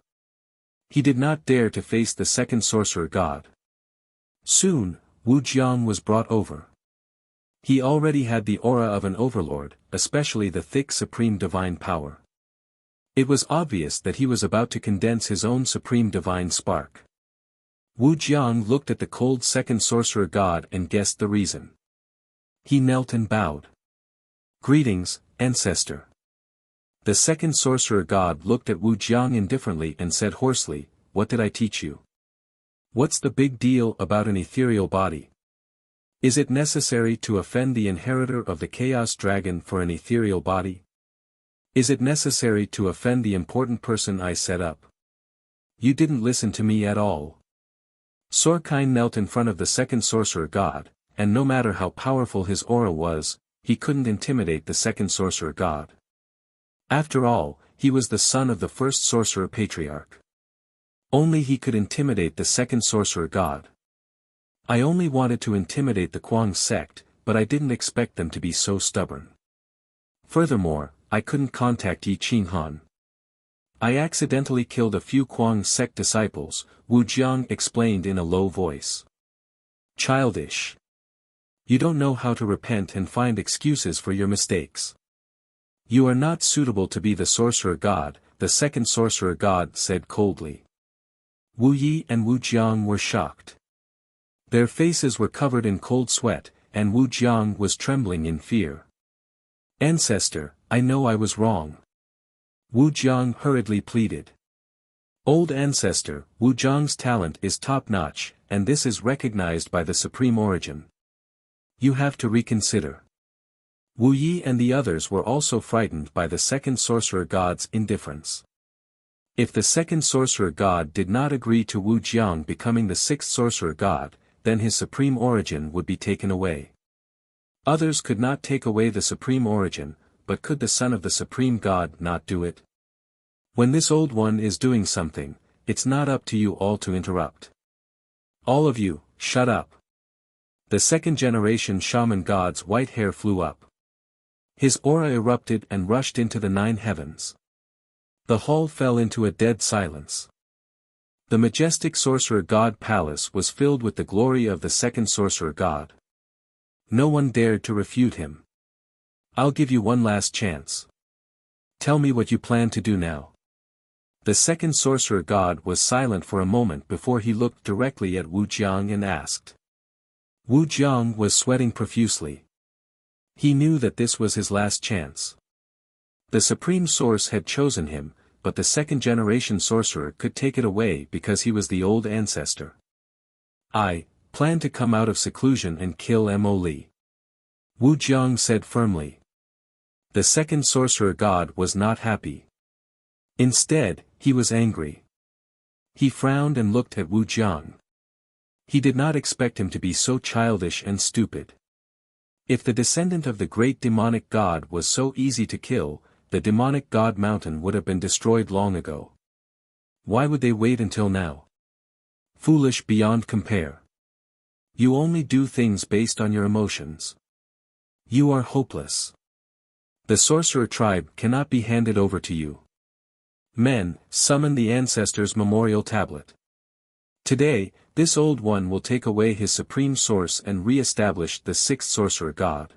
He did not dare to face the second sorcerer god. Soon, Wu Jiang was brought over. He already had the aura of an overlord, especially the thick supreme divine power. It was obvious that he was about to condense his own supreme divine spark. Wu Jiang looked at the cold second sorcerer god and guessed the reason. He knelt and bowed. "Greetings, ancestor." The second sorcerer god looked at Wu Jiang indifferently and said hoarsely, "What did I teach you? What's the big deal about an ethereal body? Is it necessary to offend the inheritor of the Chaos Dragon for an ethereal body? Is it necessary to offend the important person I set up? You didn't listen to me at all." Sorkine knelt in front of the second sorcerer god, and no matter how powerful his aura was, he couldn't intimidate the second sorcerer god. After all, he was the son of the first sorcerer patriarch. Only he could intimidate the second sorcerer god. "I only wanted to intimidate the Kuang sect, but I didn't expect them to be so stubborn. Furthermore, I couldn't contact Yi Qinghan. I accidentally killed a few Kuang sect disciples," Wu Jiang explained in a low voice. "Childish. You don't know how to repent and find excuses for your mistakes. You are not suitable to be the sorcerer god," the second sorcerer god said coldly. Wu Yi and Wu Jiang were shocked. Their faces were covered in cold sweat, and Wu Jiang was trembling in fear. "Ancestor, I know I was wrong." Wu Jiang hurriedly pleaded. "Old ancestor, Wu Jiang's talent is top-notch, and this is recognized by the Supreme Origin. You have to reconsider." Wu Yi and the others were also frightened by the second sorcerer god's indifference. If the second sorcerer god did not agree to Wu Jiang becoming the sixth sorcerer god, then his supreme origin would be taken away. Others could not take away the supreme origin, but could the son of the supreme god not do it? When this old one is doing something, it's not up to you all to interrupt. All of you, shut up. The second generation shaman god's white hair flew up. His aura erupted and rushed into the 9 heavens. The hall fell into a dead silence. The majestic sorcerer god palace was filled with the glory of the second sorcerer god. No one dared to refute him. "I'll give you one last chance. Tell me what you plan to do now." The second sorcerer god was silent for a moment before he looked directly at Wu Jiang and asked. Wu Jiang was sweating profusely. He knew that this was his last chance. The Supreme Source had chosen him, but the second-generation sorcerer could take it away because he was the old ancestor. "I plan to come out of seclusion and kill Mo Li," Wu Jiang said firmly. The second sorcerer god was not happy. Instead, he was angry. He frowned and looked at Wu Jiang. He did not expect him to be so childish and stupid. If the descendant of the great demonic god was so easy to kill, the demonic god mountain would have been destroyed long ago. Why would they wait until now? Foolish beyond compare. You only do things based on your emotions. You are hopeless. The sorcerer tribe cannot be handed over to you. Men, summon the ancestors' memorial tablet. Today, this old one will take away his supreme source and re-establish the sixth sorcerer god.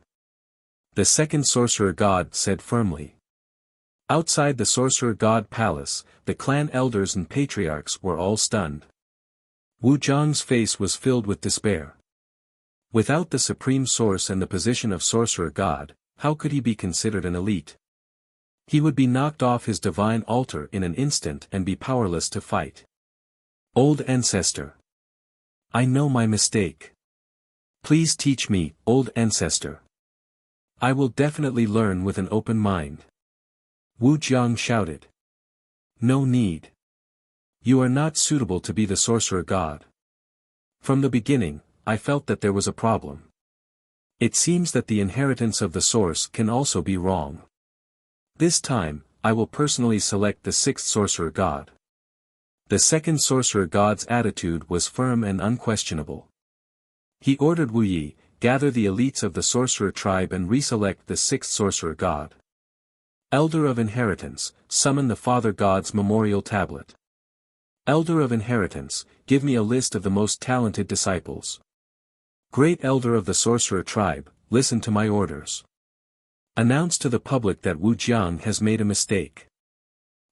The second sorcerer god said firmly. Outside the sorcerer god palace, the clan elders and patriarchs were all stunned. Wu Jiang's face was filled with despair. Without the supreme source and the position of sorcerer god, how could he be considered an elite? He would be knocked off his divine altar in an instant and be powerless to fight. Old ancestor. I know my mistake. Please teach me, old ancestor. I will definitely learn with an open mind. Wu Jiang shouted. No need. You are not suitable to be the sorcerer god. From the beginning, I felt that there was a problem. It seems that the inheritance of the source can also be wrong. This time, I will personally select the sixth sorcerer god. The second sorcerer god's attitude was firm and unquestionable. He ordered Wu Yi, gather the elites of the sorcerer tribe and reselect the sixth sorcerer god. Elder of Inheritance, summon the Father God's memorial tablet. Elder of Inheritance, give me a list of the most talented disciples. Great Elder of the Sorcerer Tribe, listen to my orders. Announce to the public that Wuxiang has made a mistake.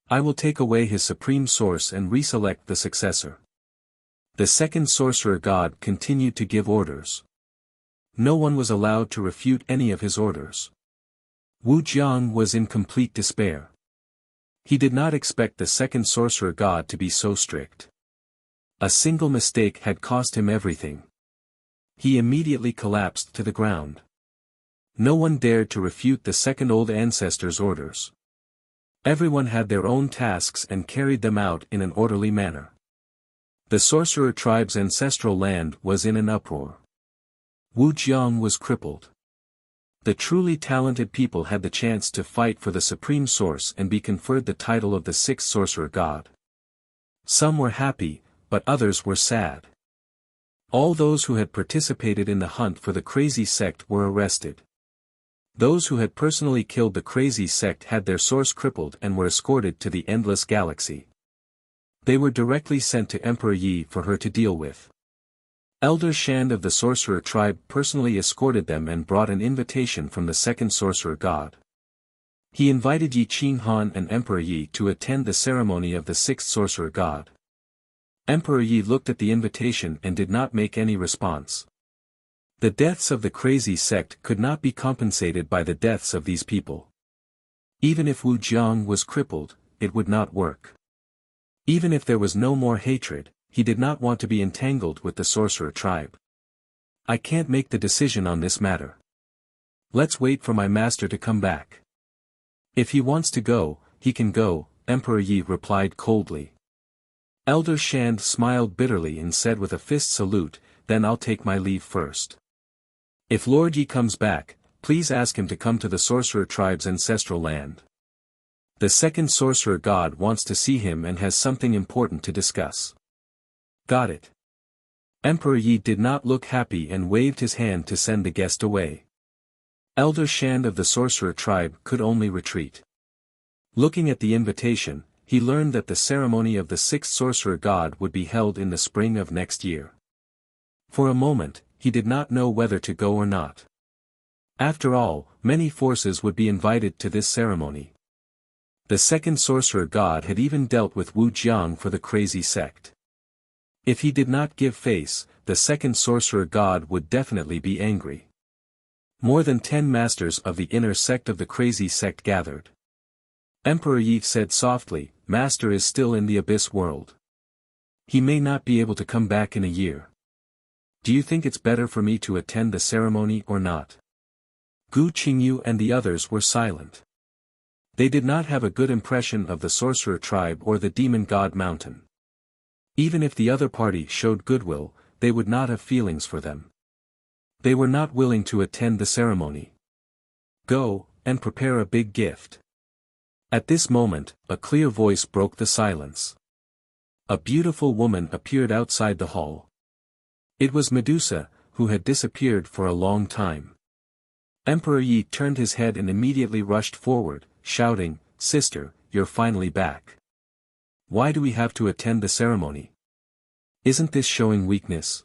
I will take away his supreme source and reselect the successor. The second sorcerer god continued to give orders. No one was allowed to refute any of his orders. Wuxiang was in complete despair. He did not expect the second sorcerer god to be so strict. A single mistake had cost him everything. He immediately collapsed to the ground. No one dared to refute the second old ancestor's orders. Everyone had their own tasks and carried them out in an orderly manner. The sorcerer tribe's ancestral land was in an uproar. Wuxiang was crippled. The truly talented people had the chance to fight for the supreme source and be conferred the title of the sixth sorcerer god. Some were happy, but others were sad. All those who had participated in the hunt for the crazy sect were arrested. Those who had personally killed the crazy sect had their source crippled and were escorted to the endless galaxy. They were directly sent to Emperor Yi for her to deal with. Elder Shand of the sorcerer tribe personally escorted them and brought an invitation from the second sorcerer god. He invited Yi Qinghan and Emperor Yi to attend the ceremony of the sixth sorcerer god. Emperor Yi looked at the invitation and did not make any response. The deaths of the crazy sect could not be compensated by the deaths of these people. Even if Wuxiang was crippled, it would not work. Even if there was no more hatred, he did not want to be entangled with the sorcerer tribe. I can't make the decision on this matter. Let's wait for my master to come back. If he wants to go, he can go, Emperor Yi replied coldly. Elder Shand smiled bitterly and said with a fist salute, then I'll take my leave first. If Lord Yi comes back, please ask him to come to the sorcerer tribe's ancestral land. The second sorcerer god wants to see him and has something important to discuss. Got it. Emperor Yi did not look happy and waved his hand to send the guest away. Elder Shand of the sorcerer tribe could only retreat. Looking at the invitation, he learned that the ceremony of the sixth sorcerer god would be held in the spring of next year. For a moment, he did not know whether to go or not. After all, many forces would be invited to this ceremony. The second sorcerer god had even dealt with Wuxiang for the crazy sect. If he did not give face, the second sorcerer god would definitely be angry. More than 10 masters of the inner sect of the crazy sect gathered. Emperor Yi said softly, Master is still in the abyss world. He may not be able to come back in a year. Do you think it's better for me to attend the ceremony or not? Gu Qingyu and the others were silent. They did not have a good impression of the sorcerer tribe or the demon god mountain. Even if the other party showed goodwill, they would not have feelings for them. They were not willing to attend the ceremony. Go, and prepare a big gift. At this moment, a clear voice broke the silence. A beautiful woman appeared outside the hall. It was Medusa, who had disappeared for a long time. Emperor Yi turned his head and immediately rushed forward, shouting, Sister, you're finally back. Why do we have to attend the ceremony? Isn't this showing weakness?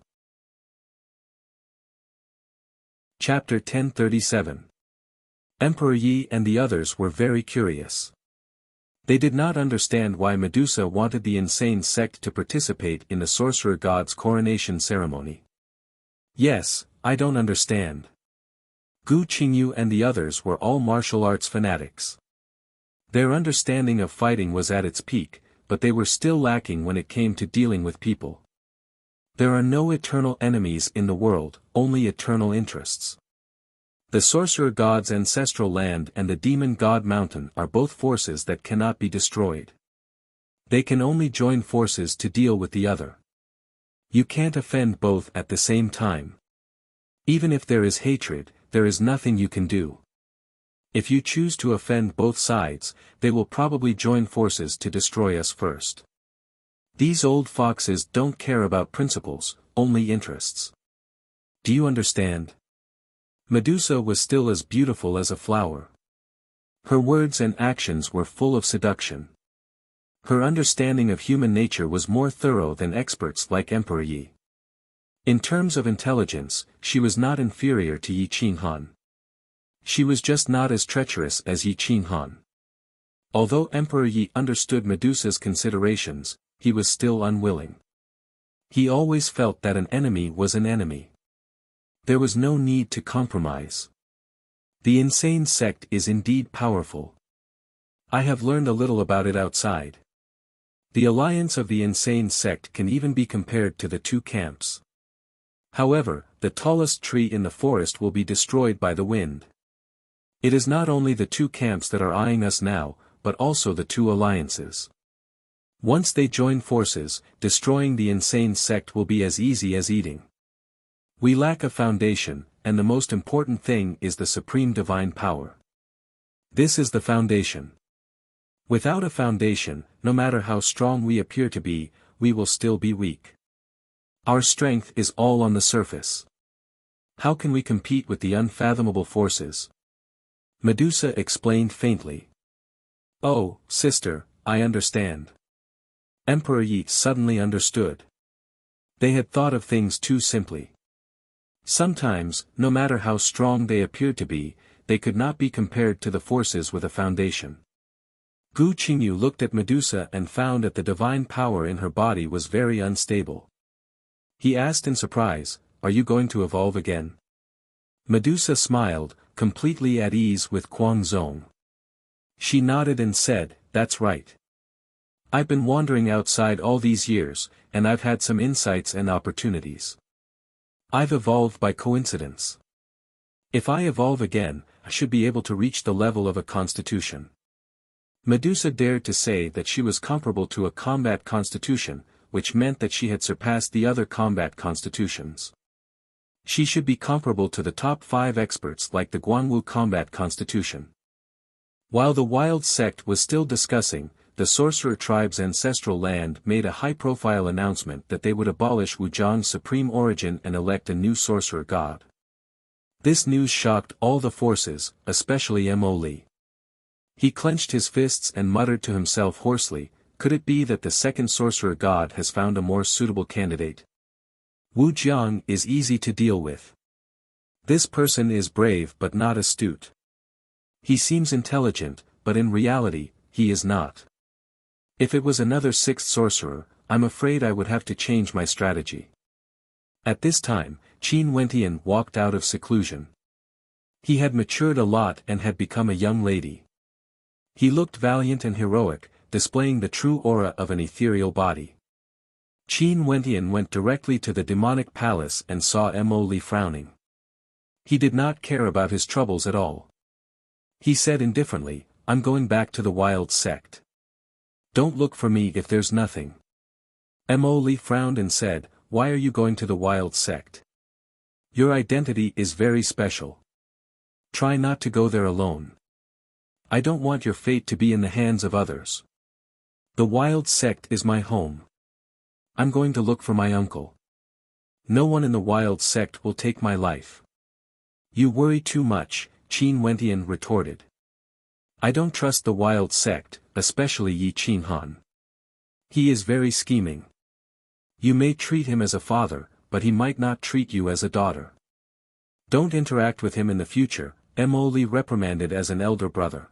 Chapter 1037. Emperor Yi and the others were very curious. They did not understand why Medusa wanted the insane sect to participate in the sorcerer god's coronation ceremony. Yes, I don't understand. Gu Qingyu and the others were all martial arts fanatics. Their understanding of fighting was at its peak, but they were still lacking when it came to dealing with people. There are no eternal enemies in the world, only eternal interests. The sorcerer god's ancestral land and the demon god mountain are both forces that cannot be destroyed. They can only join forces to deal with the other. You can't offend both at the same time. Even if there is hatred, there is nothing you can do. If you choose to offend both sides, they will probably join forces to destroy us first. These old foxes don't care about principles, only interests. Do you understand? Medusa was still as beautiful as a flower. Her words and actions were full of seduction. Her understanding of human nature was more thorough than experts like Emperor Yi. In terms of intelligence, she was not inferior to Yi Qinghan. She was just not as treacherous as Yi Qinghan. Although Emperor Yi understood Medusa's considerations, he was still unwilling. He always felt that an enemy was an enemy. There was no need to compromise. The insane sect is indeed powerful. I have learned a little about it outside. The alliance of the insane sect can even be compared to the two camps. However, the tallest tree in the forest will be destroyed by the wind. It is not only the two camps that are eyeing us now, but also the two alliances. Once they join forces, destroying the insane sect will be as easy as eating. We lack a foundation, and the most important thing is the supreme divine power. This is the foundation. Without a foundation, no matter how strong we appear to be, we will still be weak. Our strength is all on the surface. How can we compete with the unfathomable forces? Medusa explained faintly. Oh, sister, I understand. Emperor Yi suddenly understood. They had thought of things too simply. Sometimes, no matter how strong they appeared to be, they could not be compared to the forces with a foundation. Gu Qingyu looked at Medusa and found that the divine power in her body was very unstable. He asked in surprise, "Are you going to evolve again?" Medusa smiled, completely at ease with Kuang Zong. She nodded and said, "That's right. I've been wandering outside all these years, and I've had some insights and opportunities. I've evolved by coincidence. If I evolve again, I should be able to reach the level of a constitution." Medusa dared to say that she was comparable to a combat constitution, which meant that she had surpassed the other combat constitutions. She should be comparable to the top 5 experts like the Guanwu combat constitution. While the wild sect was still discussing, the sorcerer tribe's ancestral land made a high-profile announcement that they would abolish Wujiang's supreme origin and elect a new sorcerer god. This news shocked all the forces, especially Mo Li. He clenched his fists and muttered to himself hoarsely, could it be that the second sorcerer god has found a more suitable candidate? Wujiang is easy to deal with. This person is brave but not astute. He seems intelligent, but in reality, he is not. If it was another 6th sorcerer, I'm afraid I would have to change my strategy. At this time, Qin Wentian walked out of seclusion. He had matured a lot and had become a young lady. He looked valiant and heroic, displaying the true aura of an ethereal body. Qin Wentian went directly to the demonic palace and saw Mo Li frowning. He did not care about his troubles at all. He said indifferently, "I'm going back to the wild sect. Don't look for me if there's nothing." Mo Li frowned and said, "Why are you going to the wild sect? Your identity is very special. Try not to go there alone. I don't want your fate to be in the hands of others. The wild sect is my home. I'm going to look for my uncle. No one in the wild sect will take my life." "You worry too much," Qin Wentian retorted. "I don't trust the wild sect, especially Yi Qinghan. He is very scheming. You may treat him as a father, but he might not treat you as a daughter. Don't interact with him in the future," Mo Li reprimanded as an elder brother.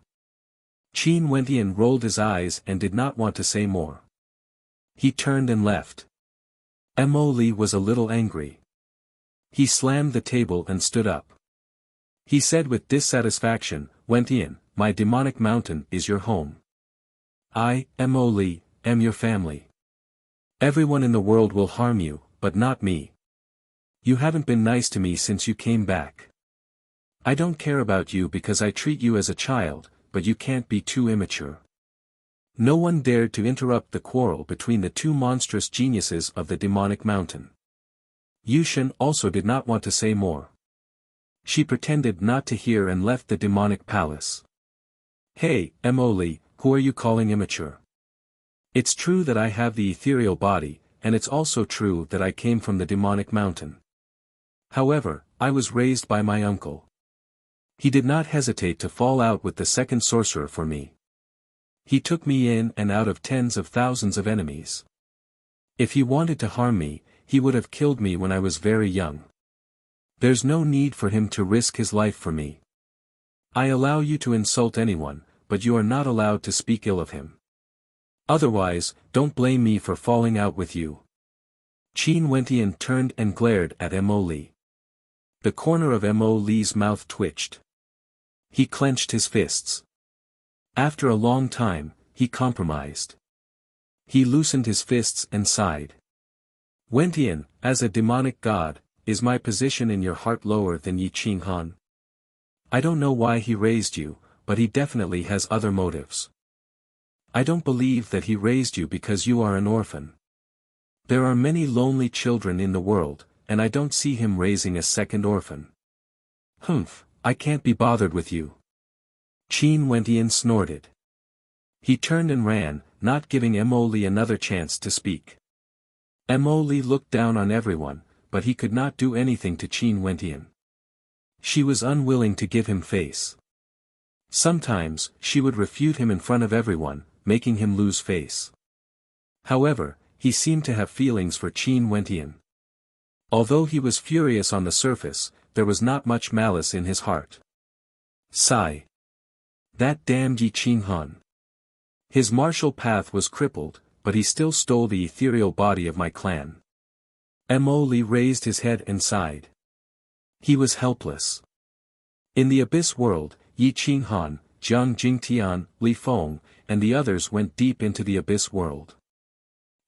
Qin Wentian rolled his eyes and did not want to say more. He turned and left. Mo Li was a little angry. He slammed the table and stood up. He said with dissatisfaction, "Wentian, my demonic mountain is your home. I, Mo Li, am your family. Everyone in the world will harm you, but not me. You haven't been nice to me since you came back. I don't care about you because I treat you as a child, but you can't be too immature." No one dared to interrupt the quarrel between the two monstrous geniuses of the demonic mountain. Yushin also did not want to say more. She pretended not to hear and left the demonic palace. "Hey, Mo Li, who are you calling immature? It's true that I have the ethereal body, and it's also true that I came from the demonic mountain. However, I was raised by my uncle. He did not hesitate to fall out with the second sorcerer for me. He took me in and out of tens of thousands of enemies. If he wanted to harm me, he would have killed me when I was very young. There's no need for him to risk his life for me. I allow you to insult anyone, but you are not allowed to speak ill of him. Otherwise, don't blame me for falling out with you. Qin Wentian turned and glared at Mo Li. The corner of Mo Li's mouth twitched. He clenched his fists. After a long time, he compromised. He loosened his fists and sighed. Wentian, as a demonic god, is my position in your heart lower than Yi Qinghan? I don't know why he raised you, but he definitely has other motives. I don't believe that he raised you because you are an orphan. There are many lonely children in the world, and I don't see him raising a second orphan. Humph, I can't be bothered with you. Qin Wentian snorted. He turned and ran, not giving Mo Li another chance to speak. Mo Li looked down on everyone, but he could not do anything to Qin Wentian. She was unwilling to give him face. Sometimes, she would refute him in front of everyone, making him lose face. However, he seemed to have feelings for Qin Wentian. Although he was furious on the surface, there was not much malice in his heart. Sigh. That damned Yi Qinghan. His martial path was crippled, but he still stole the ethereal body of my clan. Mo Li raised his head and sighed. He was helpless. In the Abyss world, Yi Qinghan, Jiang Jingtian, Li Feng, and the others went deep into the Abyss world.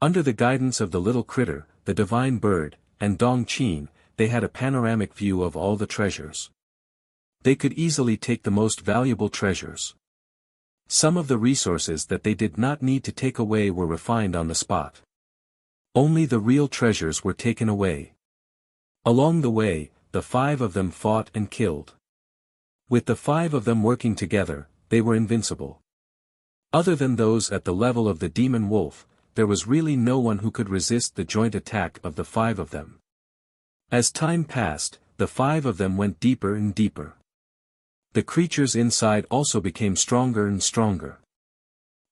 Under the guidance of the little critter, the divine bird, and Dong Qin, they had a panoramic view of all the treasures. They could easily take the most valuable treasures. Some of the resources that they did not need to take away were refined on the spot. Only the real treasures were taken away. Along the way, the 5 of them fought and killed. With the 5 of them working together, they were invincible. Other than those at the level of the demon wolf, there was really no one who could resist the joint attack of the 5 of them. As time passed, the 5 of them went deeper and deeper. The creatures inside also became stronger and stronger.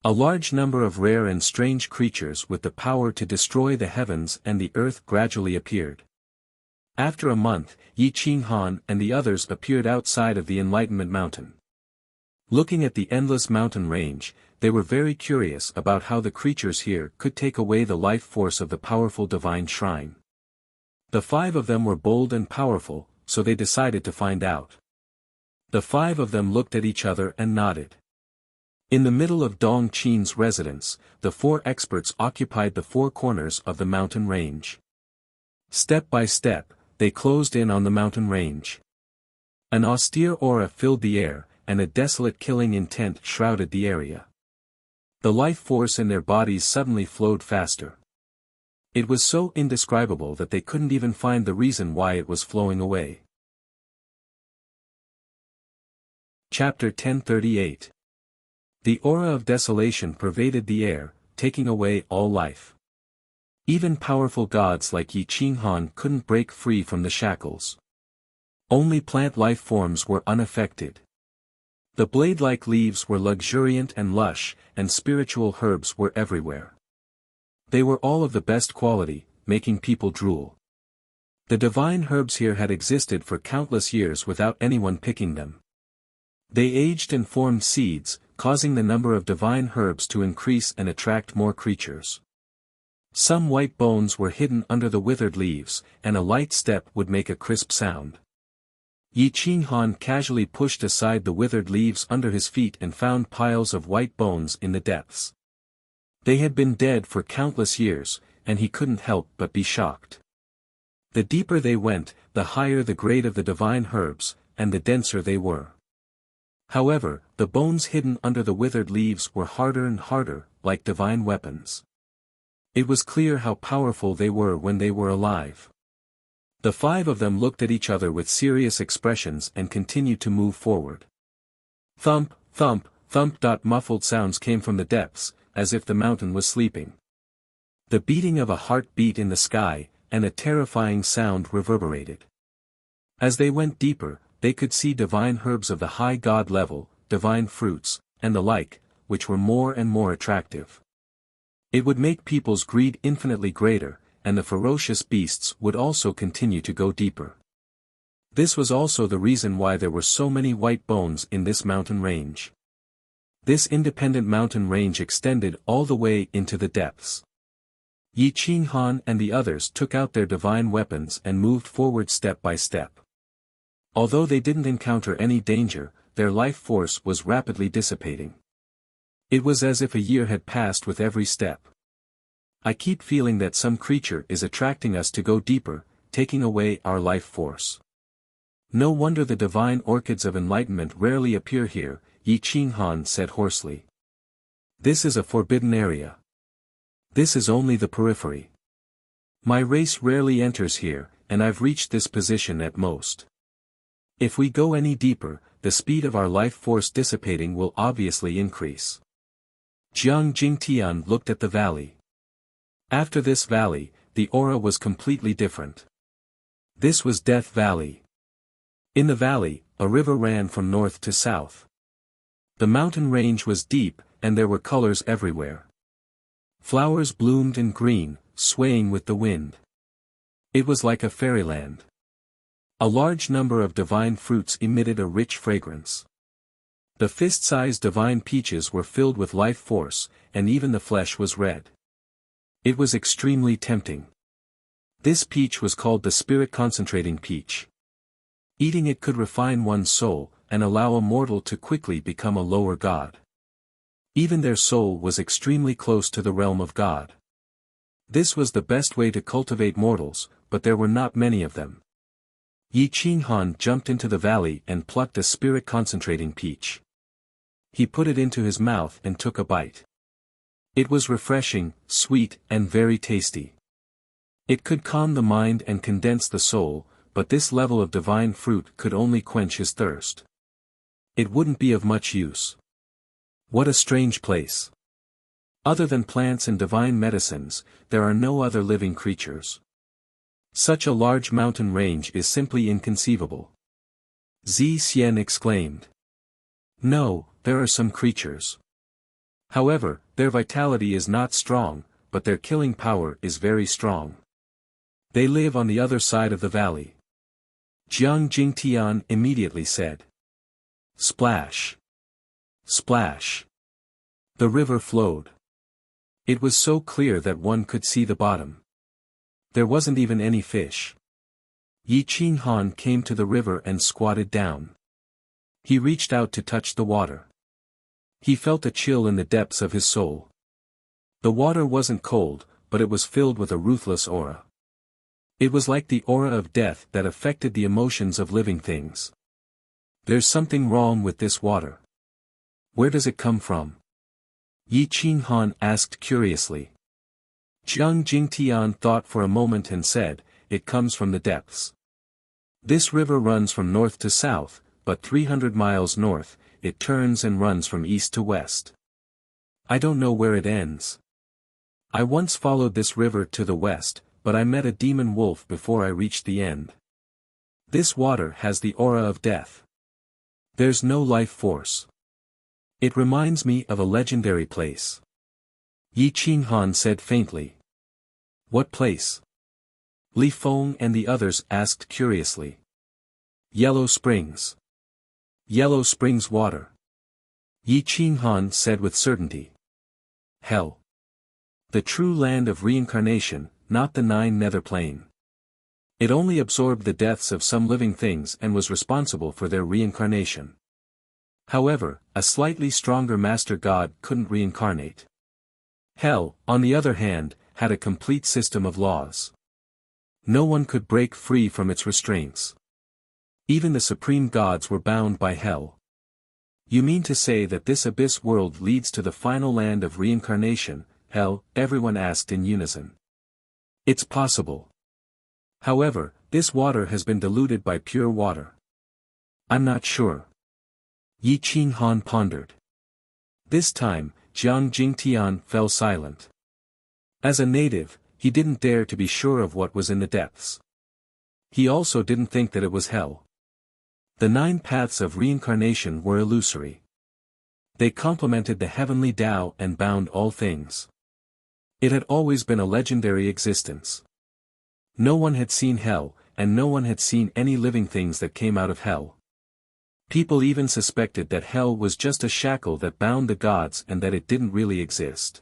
A large number of rare and strange creatures with the power to destroy the heavens and the earth gradually appeared. After a month, Yi Qinghan and the others appeared outside of the Enlightenment Mountain. Looking at the endless mountain range, they were very curious about how the creatures here could take away the life force of the powerful divine shrine. The 5 of them were bold and powerful, so they decided to find out. The 5 of them looked at each other and nodded. In the middle of Dong Qin's residence, the 4 experts occupied the 4 corners of the mountain range. Step by step, they closed in on the mountain range. An austere aura filled the air, and a desolate killing intent shrouded the area. The life force in their bodies suddenly flowed faster. It was so indescribable that they couldn't even find the reason why it was flowing away. Chapter 1038. The aura of desolation pervaded the air, taking away all life. Even powerful gods like Yi Qinghan couldn't break free from the shackles. Only plant life forms were unaffected. The blade-like leaves were luxuriant and lush, and spiritual herbs were everywhere. They were all of the best quality, making people drool. The divine herbs here had existed for countless years without anyone picking them. They aged and formed seeds, causing the number of divine herbs to increase and attract more creatures. Some white bones were hidden under the withered leaves, and a light step would make a crisp sound. Yi Qinghan casually pushed aside the withered leaves under his feet and found piles of white bones in the depths. They had been dead for countless years, and he couldn't help but be shocked. The deeper they went, the higher the grade of the divine herbs, and the denser they were. However, the bones hidden under the withered leaves were harder and harder, like divine weapons. It was clear how powerful they were when they were alive. The 5 of them looked at each other with serious expressions and continued to move forward. Thump, thump, thump. Muffled sounds came from the depths, as if the mountain was sleeping. The beating of a heart beat in the sky, and a terrifying sound reverberated. As they went deeper, they could see divine herbs of the high god level, divine fruits, and the like, which were more and more attractive. It would make people's greed infinitely greater, and the ferocious beasts would also continue to go deeper. This was also the reason why there were so many white bones in this mountain range. This independent mountain range extended all the way into the depths. Yi Qinghan and the others took out their divine weapons and moved forward step by step. Although they didn't encounter any danger, their life force was rapidly dissipating. It was as if a year had passed with every step. I keep feeling that some creature is attracting us to go deeper, taking away our life force. No wonder the divine orchids of enlightenment rarely appear here, Yi Qinghan said hoarsely. This is a forbidden area. This is only the periphery. My race rarely enters here, and I've reached this position at most. If we go any deeper, the speed of our life force dissipating will obviously increase. Jiang Jingtian looked at the valley. After this valley, the aura was completely different. This was Death Valley. In the valley, a river ran from north to south. The mountain range was deep, and there were colors everywhere. Flowers bloomed in green, swaying with the wind. It was like a fairyland. A large number of divine fruits emitted a rich fragrance. The fist-sized divine peaches were filled with life force, and even the flesh was red. It was extremely tempting. This peach was called the spirit concentrating peach. Eating it could refine one's soul, and allow a mortal to quickly become a lower god. Even their soul was extremely close to the realm of God. This was the best way to cultivate mortals, but there were not many of them. Yi Qinghan jumped into the valley and plucked a spirit concentrating peach. He put it into his mouth and took a bite. It was refreshing, sweet, and very tasty. It could calm the mind and condense the soul, but this level of divine fruit could only quench his thirst. It wouldn't be of much use. What a strange place. Other than plants and divine medicines, there are no other living creatures. Such a large mountain range is simply inconceivable. Zi Xian exclaimed. No, there are some creatures. However, their vitality is not strong, but their killing power is very strong. They live on the other side of the valley. Jiang Jingtian immediately said. Splash. Splash. The river flowed. It was so clear that one could see the bottom. There wasn't even any fish. Yi Qinghan came to the river and squatted down. He reached out to touch the water. He felt a chill in the depths of his soul. The water wasn't cold, but it was filled with a ruthless aura. It was like the aura of death that affected the emotions of living things. There's something wrong with this water. Where does it come from? Yi Qinghan asked curiously. Jiang Jingtian thought for a moment and said, it comes from the depths. This river runs from north to south, but 300 miles north, it turns and runs from east to west. I don't know where it ends. I once followed this river to the west, but I met a demon wolf before I reached the end. This water has the aura of death. There's no life force. It reminds me of a legendary place. Yi Qinghan said faintly. What place? Li Feng and the others asked curiously. Yellow Springs. Yellow Springs water. Yi Qinghan said with certainty. Hell. The true land of reincarnation, not the Nine Nether Plane. It only absorbed the deaths of some living things and was responsible for their reincarnation. However, a slightly stronger master god couldn't reincarnate. Hell, on the other hand, had a complete system of laws. No one could break free from its restraints. Even the supreme gods were bound by hell. You mean to say that this abyss world leads to the final land of reincarnation, hell? Everyone asked in unison. It's possible. However, this water has been diluted by pure water. I'm not sure. Yi Qinghan pondered. This time, Jiang Jingtian fell silent. As a native, he didn't dare to be sure of what was in the depths. He also didn't think that it was hell. The 9 paths of reincarnation were illusory. They complemented the heavenly Tao and bound all things. It had always been a legendary existence. No one had seen hell, and no one had seen any living things that came out of hell. People even suspected that hell was just a shackle that bound the gods and that it didn't really exist.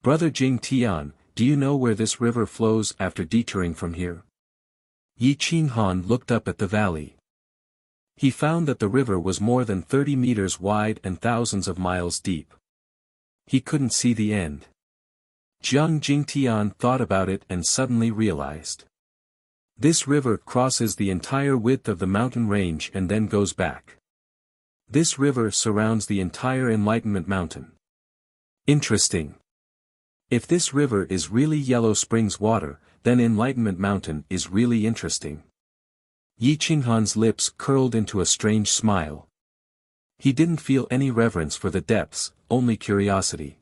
Brother Jing Tian, do you know where this river flows after detouring from here? Yi Qinghan looked up at the valley. He found that the river was more than 30 meters wide and thousands of miles deep. He couldn't see the end. Jiang Jingtian thought about it and suddenly realized. This river crosses the entire width of the mountain range and then goes back. This river surrounds the entire Enlightenment Mountain. Interesting. If this river is really Yellow Springs water, then Enlightenment Mountain is really interesting. Yi Qinghan's lips curled into a strange smile. He didn't feel any reverence for the depths, only curiosity.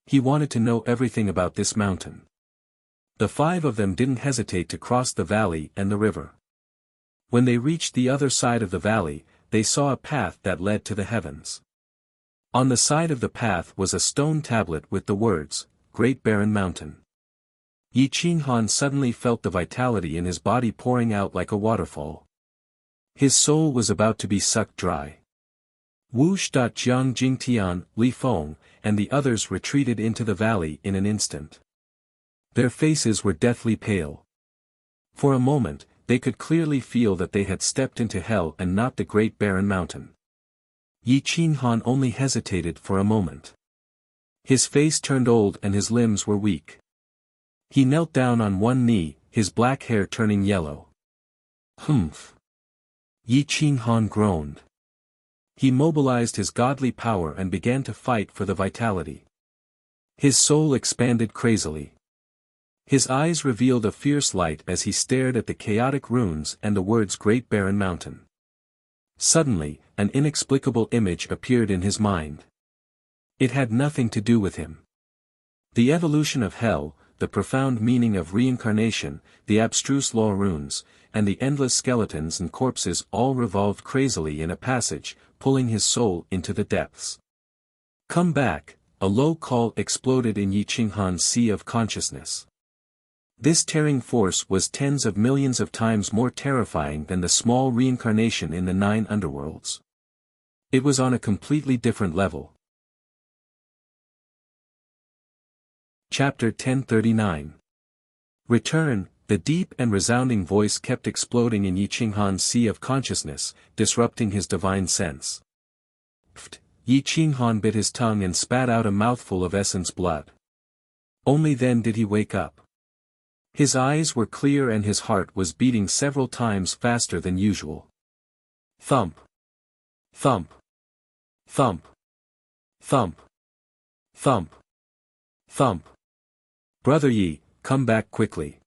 He wanted to know everything about this mountain. The 5 of them didn't hesitate to cross the valley and the river. When they reached the other side of the valley, they saw a path that led to the heavens. On the side of the path was a stone tablet with the words, Great Barren Mountain. Yi Qinghan suddenly felt the vitality in his body pouring out like a waterfall. His soul was about to be sucked dry. Wu Shdat Jiang Jingtian, Li Feng, and the others retreated into the valley in an instant. Their faces were deathly pale. For a moment, they could clearly feel that they had stepped into hell and not the Great Barren Mountain. Yi Qinghan only hesitated for a moment. His face turned old and his limbs were weak. He knelt down on one knee, his black hair turning yellow. Humph! Yi Qinghan groaned. He mobilized his godly power and began to fight for the vitality. His soul expanded crazily. His eyes revealed a fierce light as he stared at the chaotic runes and the words Great Barren Mountain. Suddenly, an inexplicable image appeared in his mind. It had nothing to do with him. The evolution of hell, the profound meaning of reincarnation, the abstruse law runes, and the endless skeletons and corpses all revolved crazily in a passage, pulling his soul into the depths. Come back, a low call exploded in Yi Qinghan's sea of consciousness. This tearing force was tens of millions of times more terrifying than the small reincarnation in the 9 underworlds. It was on a completely different level. Chapter 1039. Return. The deep and resounding voice kept exploding in Yi Qinghan's sea of consciousness, disrupting his divine sense. Pfft! Yi Qinghan bit his tongue and spat out a mouthful of essence blood. Only then did he wake up. His eyes were clear and his heart was beating several times faster than usual. Thump! Thump! Thump! Thump! Thump! Thump! Brother Yi, come back quickly.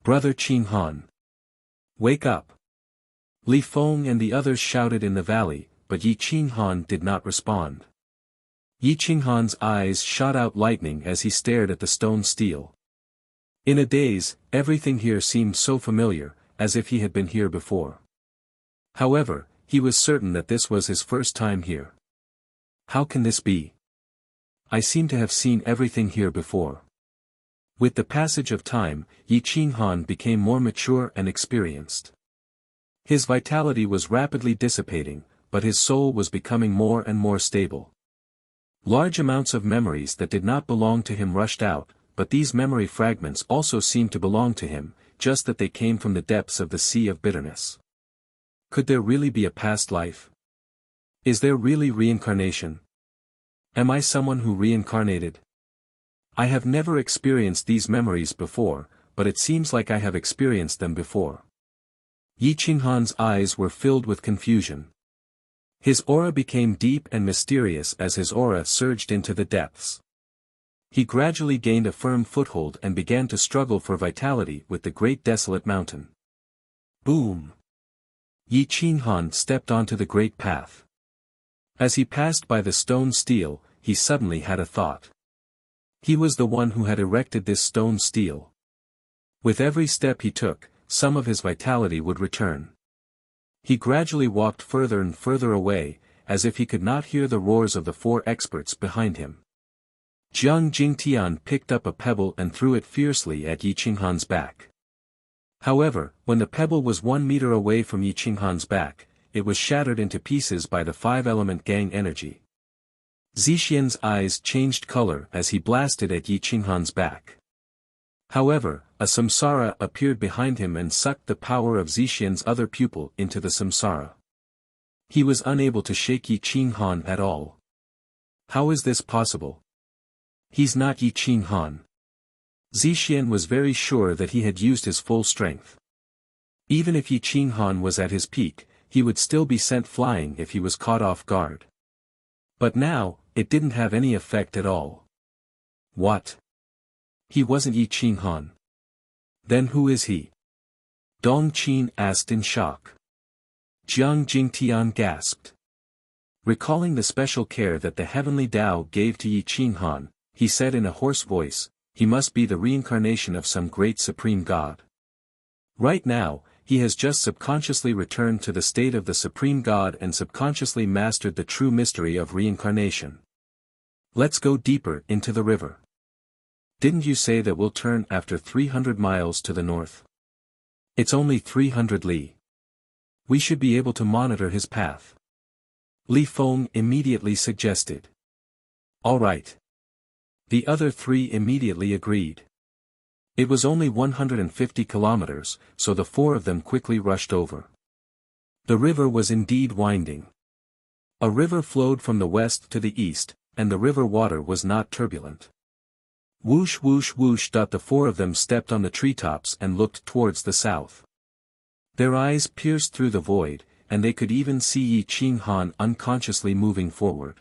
Brother Qinghan. Wake up. Li Feng and the others shouted in the valley, but Yi Qinghan did not respond. Yi Qinghan's eyes shot out lightning as he stared at the stone stele. In a daze, everything here seemed so familiar, as if he had been here before. However, he was certain that this was his first time here. How can this be? I seem to have seen everything here before. With the passage of time, Yi Qinghan became more mature and experienced. His vitality was rapidly dissipating, but his soul was becoming more and more stable. Large amounts of memories that did not belong to him rushed out, but these memory fragments also seemed to belong to him, just that they came from the depths of the sea of bitterness. Could there really be a past life? Is there really reincarnation? Am I someone who reincarnated? I have never experienced these memories before, but it seems like I have experienced them before. Yi Qinghan's eyes were filled with confusion. His aura became deep and mysterious as his aura surged into the depths. He gradually gained a firm foothold and began to struggle for vitality with the great desolate mountain. Boom! Yi Qinghan stepped onto the great path. As he passed by the stone stele, he suddenly had a thought. He was the one who had erected this stone stele. With every step he took, some of his vitality would return. He gradually walked further and further away, as if he could not hear the roars of the 4 experts behind him. Jiang Jingtian picked up a pebble and threw it fiercely at Yi Qinghan's back. However, when the pebble was 1 meter away from Yi Qinghan's back, it was shattered into pieces by the 5-element gang energy. Zixian's eyes changed color as he blasted at Yi Qinghan's back. However, a samsara appeared behind him and sucked the power of Zixian's other pupil into the samsara. He was unable to shake Yi Qinghan at all. How is this possible? He's not Yi Qinghan. Zixian was very sure that he had used his full strength. Even if Yi Qinghan was at his peak, he would still be sent flying if he was caught off guard. But now, it didn't have any effect at all. What? He wasn't Yi Qinghan. Then who is he? Dong Qin asked in shock. Jiang Jingtian gasped. Recalling the special care that the heavenly Tao gave to Yi Qinghan, he said in a hoarse voice, he must be the reincarnation of some great supreme god. Right now, he has just subconsciously returned to the state of the supreme god and subconsciously mastered the true mystery of reincarnation. Let's go deeper into the river. Didn't you say that we'll turn after 300 miles to the north? It's only 300 li. We should be able to monitor his path. Li Feng immediately suggested. All right. The other 3 immediately agreed. It was only 150 kilometers, so the 4 of them quickly rushed over. The river was indeed winding. A river flowed from the west to the east, and the river water was not turbulent. Whoosh whoosh whoosh. The 4 of them stepped on the treetops and looked towards the south. Their eyes pierced through the void, and they could even see Yi Qinghan unconsciously moving forward.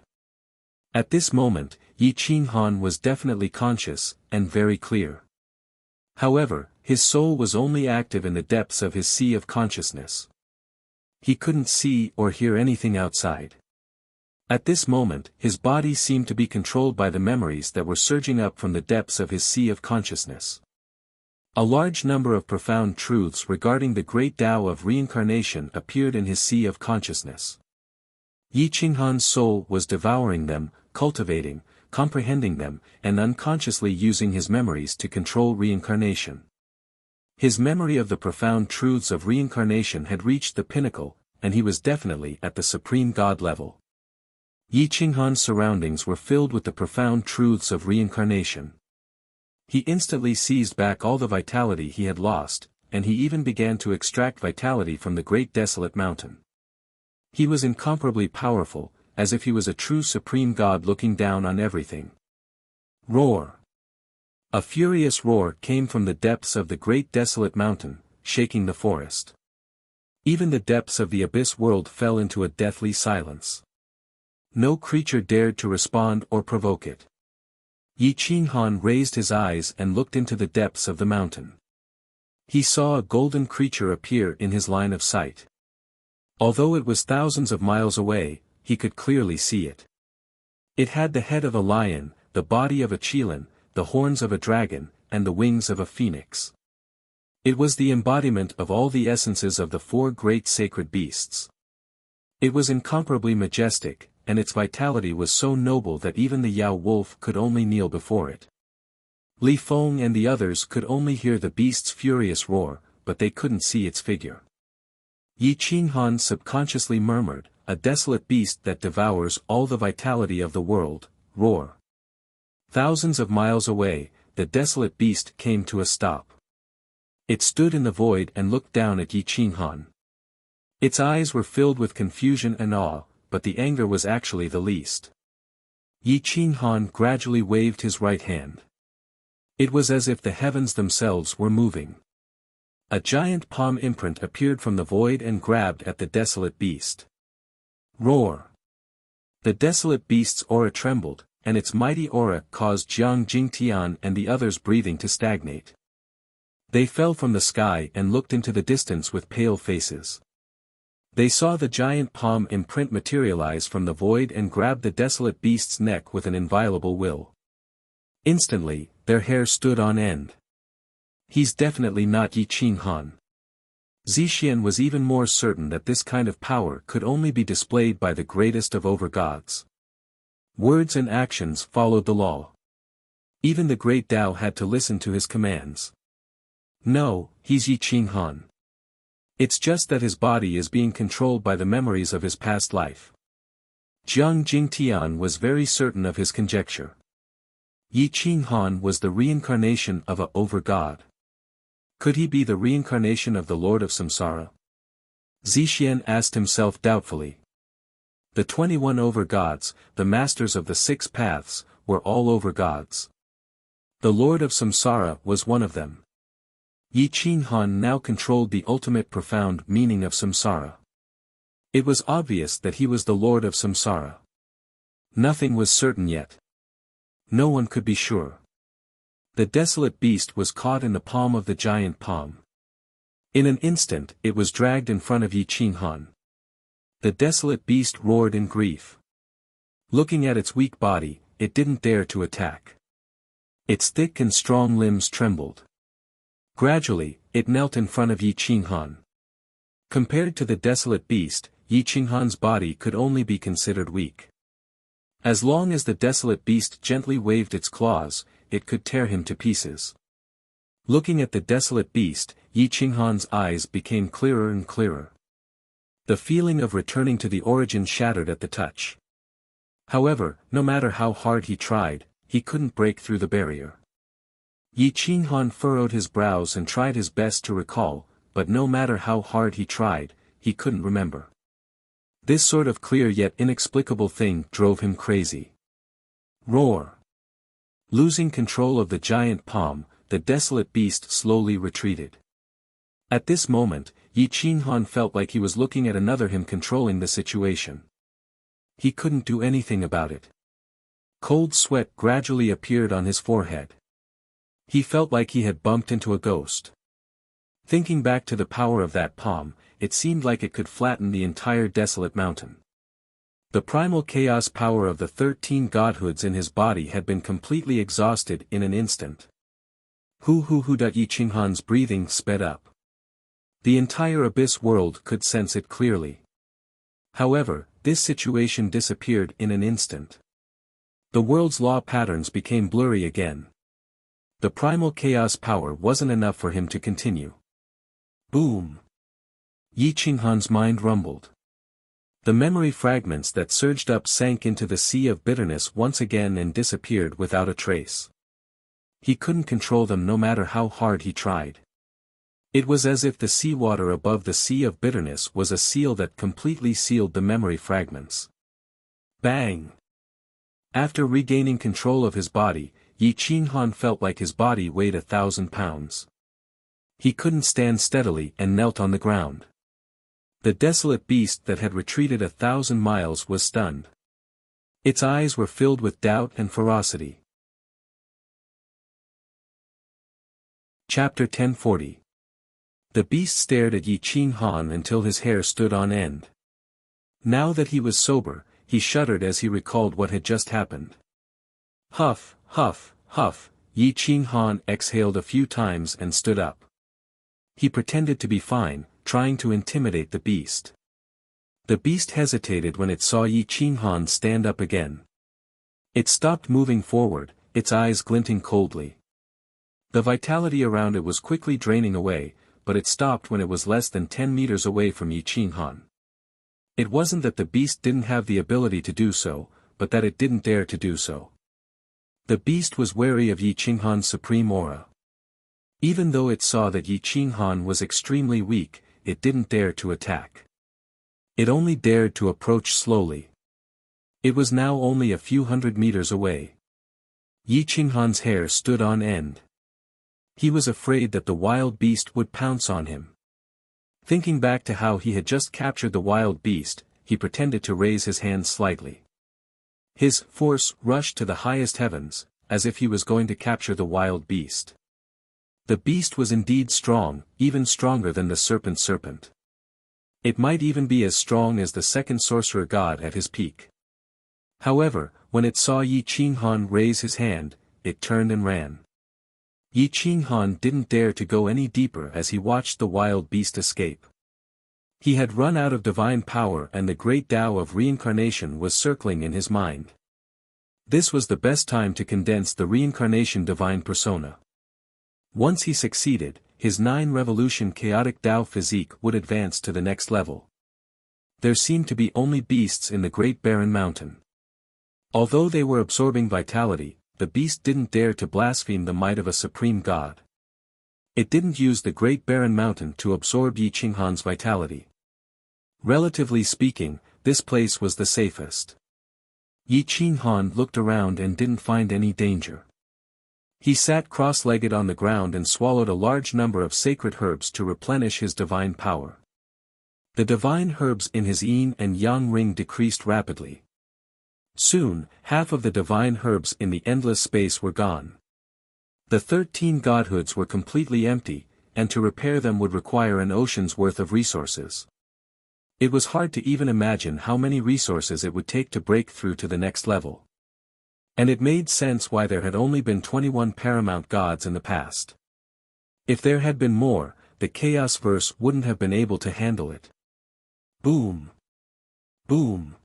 At this moment, Yi Qinghan was definitely conscious, and very clear. However, his soul was only active in the depths of his sea of consciousness. He couldn't see or hear anything outside. At this moment, his body seemed to be controlled by the memories that were surging up from the depths of his sea of consciousness. A large number of profound truths regarding the great Tao of reincarnation appeared in his sea of consciousness. Yi Qinghan's soul was devouring them, cultivating, comprehending them, and unconsciously using his memories to control reincarnation. His memory of the profound truths of reincarnation had reached the pinnacle, and he was definitely at the supreme God level. Yi Qinghan's surroundings were filled with the profound truths of reincarnation. He instantly seized back all the vitality he had lost, and he even began to extract vitality from the great desolate mountain. He was incomparably powerful, as if he was a true supreme God looking down on everything. Roar! A furious roar came from the depths of the great desolate mountain, shaking the forest. Even the depths of the abyss world fell into a deathly silence. No creature dared to respond or provoke it. Yi Qinghan raised his eyes and looked into the depths of the mountain. He saw a golden creature appear in his line of sight. Although it was thousands of miles away, he could clearly see it. It had the head of a lion, the body of a qilin, the horns of a dragon, and the wings of a phoenix. It was the embodiment of all the essences of the 4 great sacred beasts. It was incomparably majestic, and its vitality was so noble that even the Yao wolf could only kneel before it. Li Feng and the others could only hear the beast's furious roar, but they couldn't see its figure. Yi Qinghan subconsciously murmured, a desolate beast that devours all the vitality of the world, roar. Thousands of miles away, the desolate beast came to a stop. It stood in the void and looked down at Yi Qinghan. Its eyes were filled with confusion and awe, but the anger was actually the least. Yi Qinghan gradually waved his right hand. It was as if the heavens themselves were moving. A giant palm imprint appeared from the void and grabbed at the desolate beast. Roar! The desolate beast's aura trembled, and its mighty aura caused Jiang Jingtian and the others' breathing to stagnate. They fell from the sky and looked into the distance with pale faces. They saw the giant palm imprint materialize from the void and grab the desolate beast's neck with an inviolable will. Instantly, their hair stood on end. He's definitely not Yi Qinghan. Zixian was even more certain that this kind of power could only be displayed by the greatest of overgods. Words and actions followed the law. Even the great Tao had to listen to his commands. No, he's Yi Qinghan. It's just that his body is being controlled by the memories of his past life. Jiang Jingtian was very certain of his conjecture. Yi Qinghan was the reincarnation of a overgod. Could he be the reincarnation of the Lord of Samsara? Zixian asked himself doubtfully. The 21 overgods, the masters of the 6 paths, were all overgods. The Lord of Samsara was one of them. Yi Qinghan now controlled the ultimate profound meaning of Samsara. It was obvious that he was the Lord of Samsara. Nothing was certain yet. No one could be sure. The desolate beast was caught in the palm of the giant palm. In an instant it was dragged in front of Yi Qinghan. The desolate beast roared in grief. Looking at its weak body, it didn't dare to attack. Its thick and strong limbs trembled. Gradually, it knelt in front of Yi Qinghan. Compared to the desolate beast, Yi Qinghan's body could only be considered weak. As long as the desolate beast gently waved its claws, it could tear him to pieces. Looking at the desolate beast, Yi Qinghan's eyes became clearer and clearer. The feeling of returning to the origin shattered at the touch. However, no matter how hard he tried, he couldn't break through the barrier. Yi Qinghan furrowed his brows and tried his best to recall, but no matter how hard he tried, he couldn't remember. This sort of clear yet inexplicable thing drove him crazy. Roar! Losing control of the giant palm, the desolate beast slowly retreated. At this moment, Yi Qinghan felt like he was looking at another him controlling the situation. He couldn't do anything about it. Cold sweat gradually appeared on his forehead. He felt like he had bumped into a ghost. Thinking back to the power of that palm, it seemed like it could flatten the entire desolate mountain. The primal chaos power of the 13 godhoods in his body had been completely exhausted in an instant. Yi Qinghan's breathing sped up. The entire abyss world could sense it clearly. However, this situation disappeared in an instant. The world's law patterns became blurry again. The primal chaos power wasn't enough for him to continue. Boom! Yi Qinghan's mind rumbled. The memory fragments that surged up sank into the sea of bitterness once again and disappeared without a trace. He couldn't control them no matter how hard he tried. It was as if the seawater above the sea of bitterness was a seal that completely sealed the memory fragments. Bang! After regaining control of his body, Yi Qinghan felt like his body weighed 1,000 pounds. He couldn't stand steadily and knelt on the ground. The desolate beast that had retreated 1,000 miles was stunned. Its eyes were filled with doubt and ferocity. Chapter 1040. The beast stared at Yi Qinghan until his hair stood on end. Now that he was sober, he shuddered as he recalled what had just happened. Huff, huff, huff, Yi Qinghan exhaled a few times and stood up. He pretended to be fine, trying to intimidate the beast. The beast hesitated when it saw Yi Qinghan stand up again. It stopped moving forward, its eyes glinting coldly. The vitality around it was quickly draining away, but it stopped when it was less than 10 meters away from Yi Qinghan. It wasn't that the beast didn't have the ability to do so, but that it didn't dare to do so. The beast was wary of Yi Qinghan's supreme aura. Even though it saw that Yi Qinghan was extremely weak, it didn't dare to attack. It only dared to approach slowly. It was now only a few hundred meters away. Yi Qinghan's hair stood on end. He was afraid that the wild beast would pounce on him. Thinking back to how he had just captured the wild beast, he pretended to raise his hand slightly. His force rushed to the highest heavens, as if he was going to capture the wild beast. The beast was indeed strong, even stronger than the serpent. It might even be as strong as the second sorcerer god at his peak. However, when it saw Yi Qinghan raise his hand, it turned and ran. Yi Qinghan didn't dare to go any deeper as he watched the wild beast escape. He had run out of divine power and the great Tao of reincarnation was circling in his mind. This was the best time to condense the reincarnation divine persona. Once he succeeded, his 9-revolution chaotic Tao physique would advance to the next level. There seemed to be only beasts in the Great Barren Mountain. Although they were absorbing vitality, the beast didn't dare to blaspheme the might of a supreme god. It didn't use the Great Barren Mountain to absorb Yi Qinghan's vitality. Relatively speaking, this place was the safest. Yi Qinghan looked around and didn't find any danger. He sat cross-legged on the ground and swallowed a large number of sacred herbs to replenish his divine power. The divine herbs in his yin and yang ring decreased rapidly. Soon, half of the divine herbs in the endless space were gone. The 13 godhoods were completely empty, and to repair them would require an ocean's worth of resources. It was hard to even imagine how many resources it would take to break through to the next level. And it made sense why there had only been 21 paramount gods in the past. If there had been more, the Chaos Verse wouldn't have been able to handle it. Boom! Boom!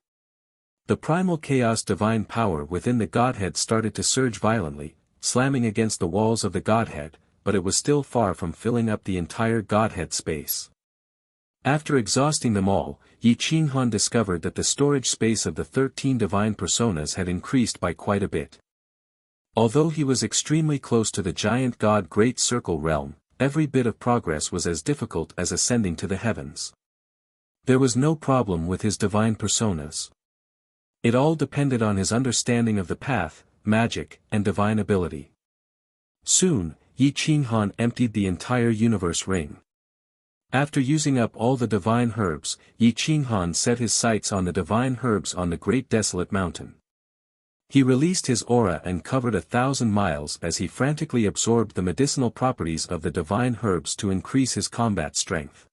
The primal chaos divine power within the Godhead started to surge violently, slamming against the walls of the Godhead, but it was still far from filling up the entire Godhead space. After exhausting them all, Yi Qinghan discovered that the storage space of the 13 divine personas had increased by quite a bit. Although he was extremely close to the giant god Great Circle Realm, every bit of progress was as difficult as ascending to the heavens. There was no problem with his divine personas. It all depended on his understanding of the path, magic, and divine ability. Soon, Yi Qinghan emptied the entire universe ring. After using up all the divine herbs, Yi Qinghan set his sights on the divine herbs on the Great Desolate Mountain. He released his aura and covered 1,000 miles as he frantically absorbed the medicinal properties of the divine herbs to increase his combat strength.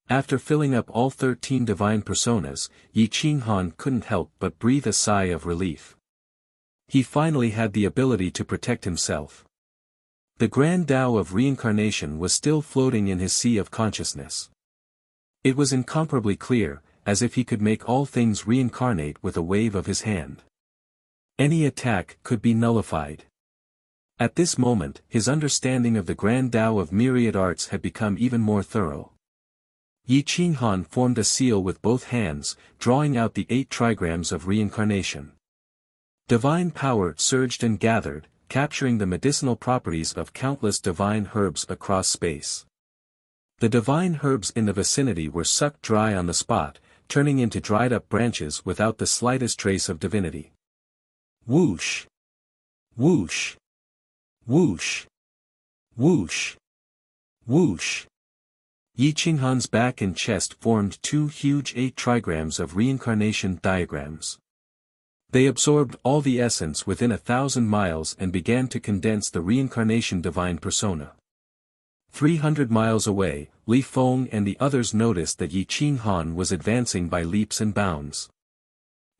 After filling up all 13 divine personas, Yi Qinghan couldn't help but breathe a sigh of relief. He finally had the ability to protect himself. The grand Tao of reincarnation was still floating in his sea of consciousness. It was incomparably clear, as if he could make all things reincarnate with a wave of his hand. Any attack could be nullified. At this moment, his understanding of the grand Tao of myriad arts had become even more thorough. Yi Qinghan formed a seal with both hands, drawing out the 8 trigrams of reincarnation. Divine power surged and gathered, capturing the medicinal properties of countless divine herbs across space. The divine herbs in the vicinity were sucked dry on the spot, turning into dried-up branches without the slightest trace of divinity. Whoosh! Whoosh! Whoosh! Whoosh! Whoosh! Yi Qinghan's back and chest formed 2 huge 8 trigrams of reincarnation diagrams. They absorbed all the essence within 1,000 miles and began to condense the reincarnation divine persona. 300 miles away, Li Feng and the others noticed that Yi Qinghan was advancing by leaps and bounds.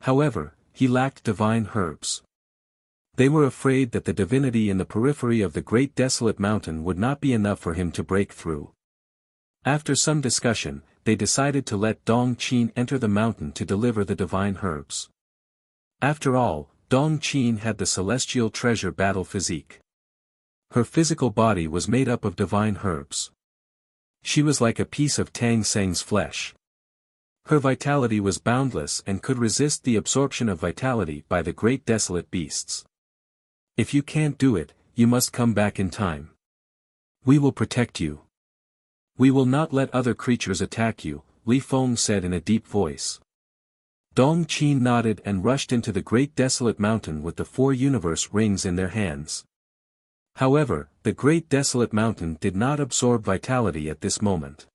However, he lacked divine herbs. They were afraid that the divinity in the periphery of the Great Desolate Mountain would not be enough for him to break through. After some discussion, they decided to let Dong Qin enter the mountain to deliver the divine herbs. After all, Dong Qin had the celestial treasure battle physique. Her physical body was made up of divine herbs. She was like a piece of Tang Seng's flesh. Her vitality was boundless and could resist the absorption of vitality by the great desolate beasts. If you can't do it, you must come back in time. We will protect you. We will not let other creatures attack you, Li Feng said in a deep voice. Dong Qin nodded and rushed into the Great Desolate Mountain with the 4 universe rings in their hands. However, the Great Desolate Mountain did not absorb vitality at this moment.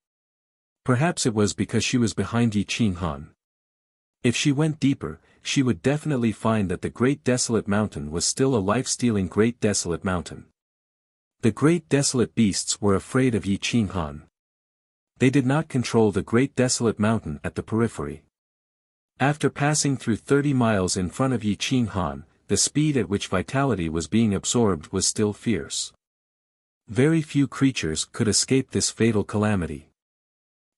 Perhaps it was because she was behind Yi Qinghan. If she went deeper, she would definitely find that the Great Desolate Mountain was still a life-stealing Great Desolate Mountain. The Great Desolate Beasts were afraid of Yi Qinghan. They did not control the Great Desolate Mountain at the periphery. After passing through 30 miles in front of Yi Qinghan, the speed at which vitality was being absorbed was still fierce. Very few creatures could escape this fatal calamity.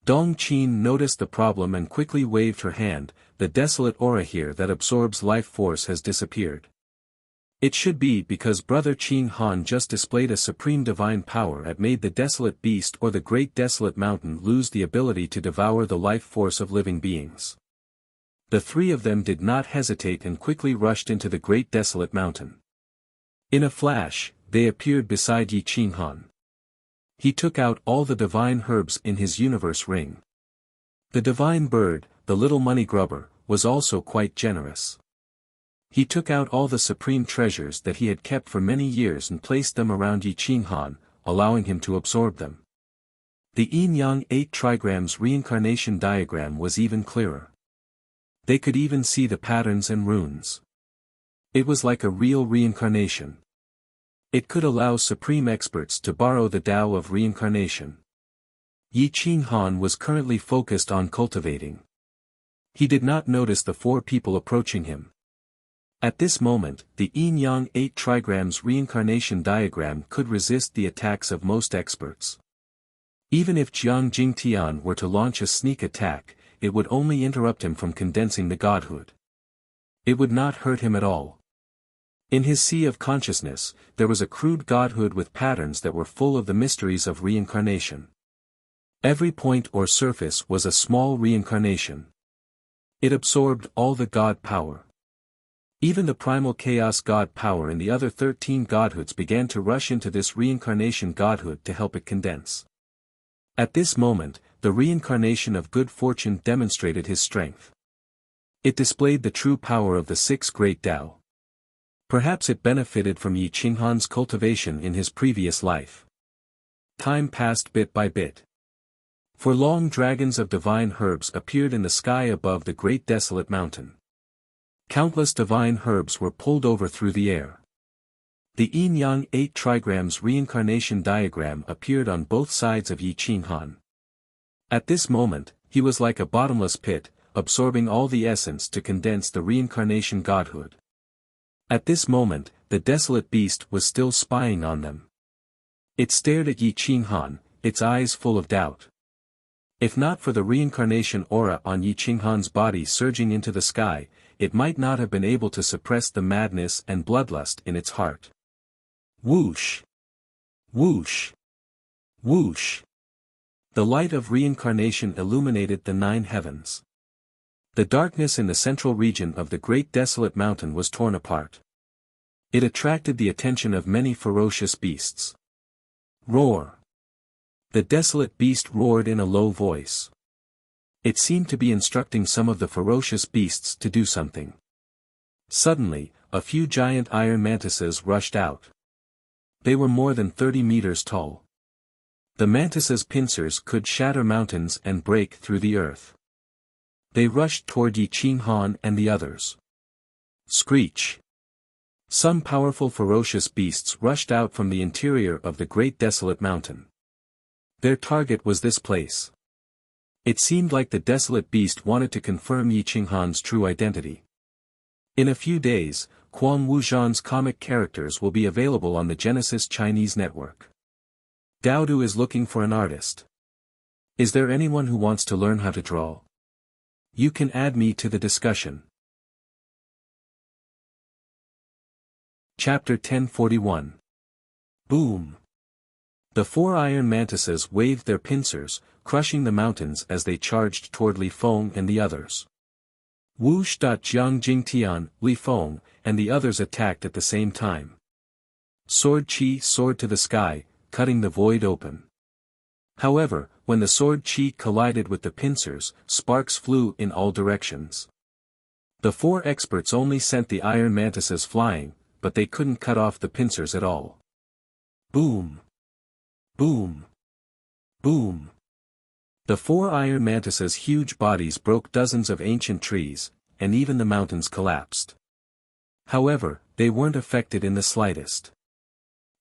Dong Qin noticed the problem and quickly waved her hand. The desolate aura here that absorbs life force has disappeared. It should be because Brother Qin Han just displayed a supreme divine power that made the desolate beast or the great desolate mountain lose the ability to devour the life force of living beings. The three of them did not hesitate and quickly rushed into the great desolate mountain. In a flash, they appeared beside Yi Qin Han. He took out all the divine herbs in his universe ring. The divine bird, the little money grubber, was also quite generous. He took out all the supreme treasures that he had kept for many years and placed them around Yi Qin Han, allowing him to absorb them. The Yin-Yang 8 trigrams reincarnation diagram was even clearer. They could even see the patterns and runes. It was like a real reincarnation. It could allow supreme experts to borrow the Tao of reincarnation. Yi Qin Han was currently focused on cultivating. He did not notice the four people approaching him. At this moment, the Yin-Yang 8 trigrams reincarnation diagram could resist the attacks of most experts. Even if Jiang Jingtian were to launch a sneak attack, it would only interrupt him from condensing the godhood. It would not hurt him at all. In his sea of consciousness, there was a crude godhood with patterns that were full of the mysteries of reincarnation. Every point or surface was a small reincarnation. It absorbed all the god power. Even the primal chaos god power and the other 13 godhoods began to rush into this reincarnation godhood to help it condense. At this moment, the reincarnation of good fortune demonstrated his strength. It displayed the true power of the six great Tao. Perhaps it benefited from Yi Qin Han's cultivation in his previous life. Time passed bit by bit. For long dragons of divine herbs appeared in the sky above the great desolate mountain. Countless divine herbs were pulled over through the air. The Yin-Yang 8 trigrams reincarnation diagram appeared on both sides of Yi Qin Han. At this moment, he was like a bottomless pit, absorbing all the essence to condense the reincarnation godhood. At this moment, the desolate beast was still spying on them. It stared at Yi Qin Han, its eyes full of doubt. If not for the reincarnation aura on Yi Qin Han's body surging into the sky, it might not have been able to suppress the madness and bloodlust in its heart. Whoosh! Whoosh! Whoosh! The light of reincarnation illuminated the 9 heavens. The darkness in the central region of the great desolate mountain was torn apart. It attracted the attention of many ferocious beasts. Roar! The desolate beast roared in a low voice. It seemed to be instructing some of the ferocious beasts to do something. Suddenly, a few giant iron mantises rushed out. They were more than 30 meters tall. The mantises' pincers could shatter mountains and break through the earth. They rushed toward Yi Qin Han and the others. Screech! Some powerful ferocious beasts rushed out from the interior of the great desolate mountain. Their target was this place. It seemed like the desolate beast wanted to confirm Yi Qin Han's true identity. In a few days, Quan Wuzhan's comic characters will be available on the Genesis Chinese network. Daodu is looking for an artist. Is there anyone who wants to learn how to draw? You can add me to the discussion. Chapter 1041. Boom! The 4 iron mantises waved their pincers, crushing the mountains as they charged toward Li Feng and the others. Whoosh! Jiang Jingtian, Li Feng, and the others attacked at the same time. Sword Qi soared to the sky, cutting the void open. However, when the sword Qi collided with the pincers, sparks flew in all directions. The 4 experts only sent the iron mantises flying, but they couldn't cut off the pincers at all. Boom! Boom! Boom! The 4 iron mantises' huge bodies broke dozens of ancient trees, and even the mountains collapsed. However, they weren't affected in the slightest.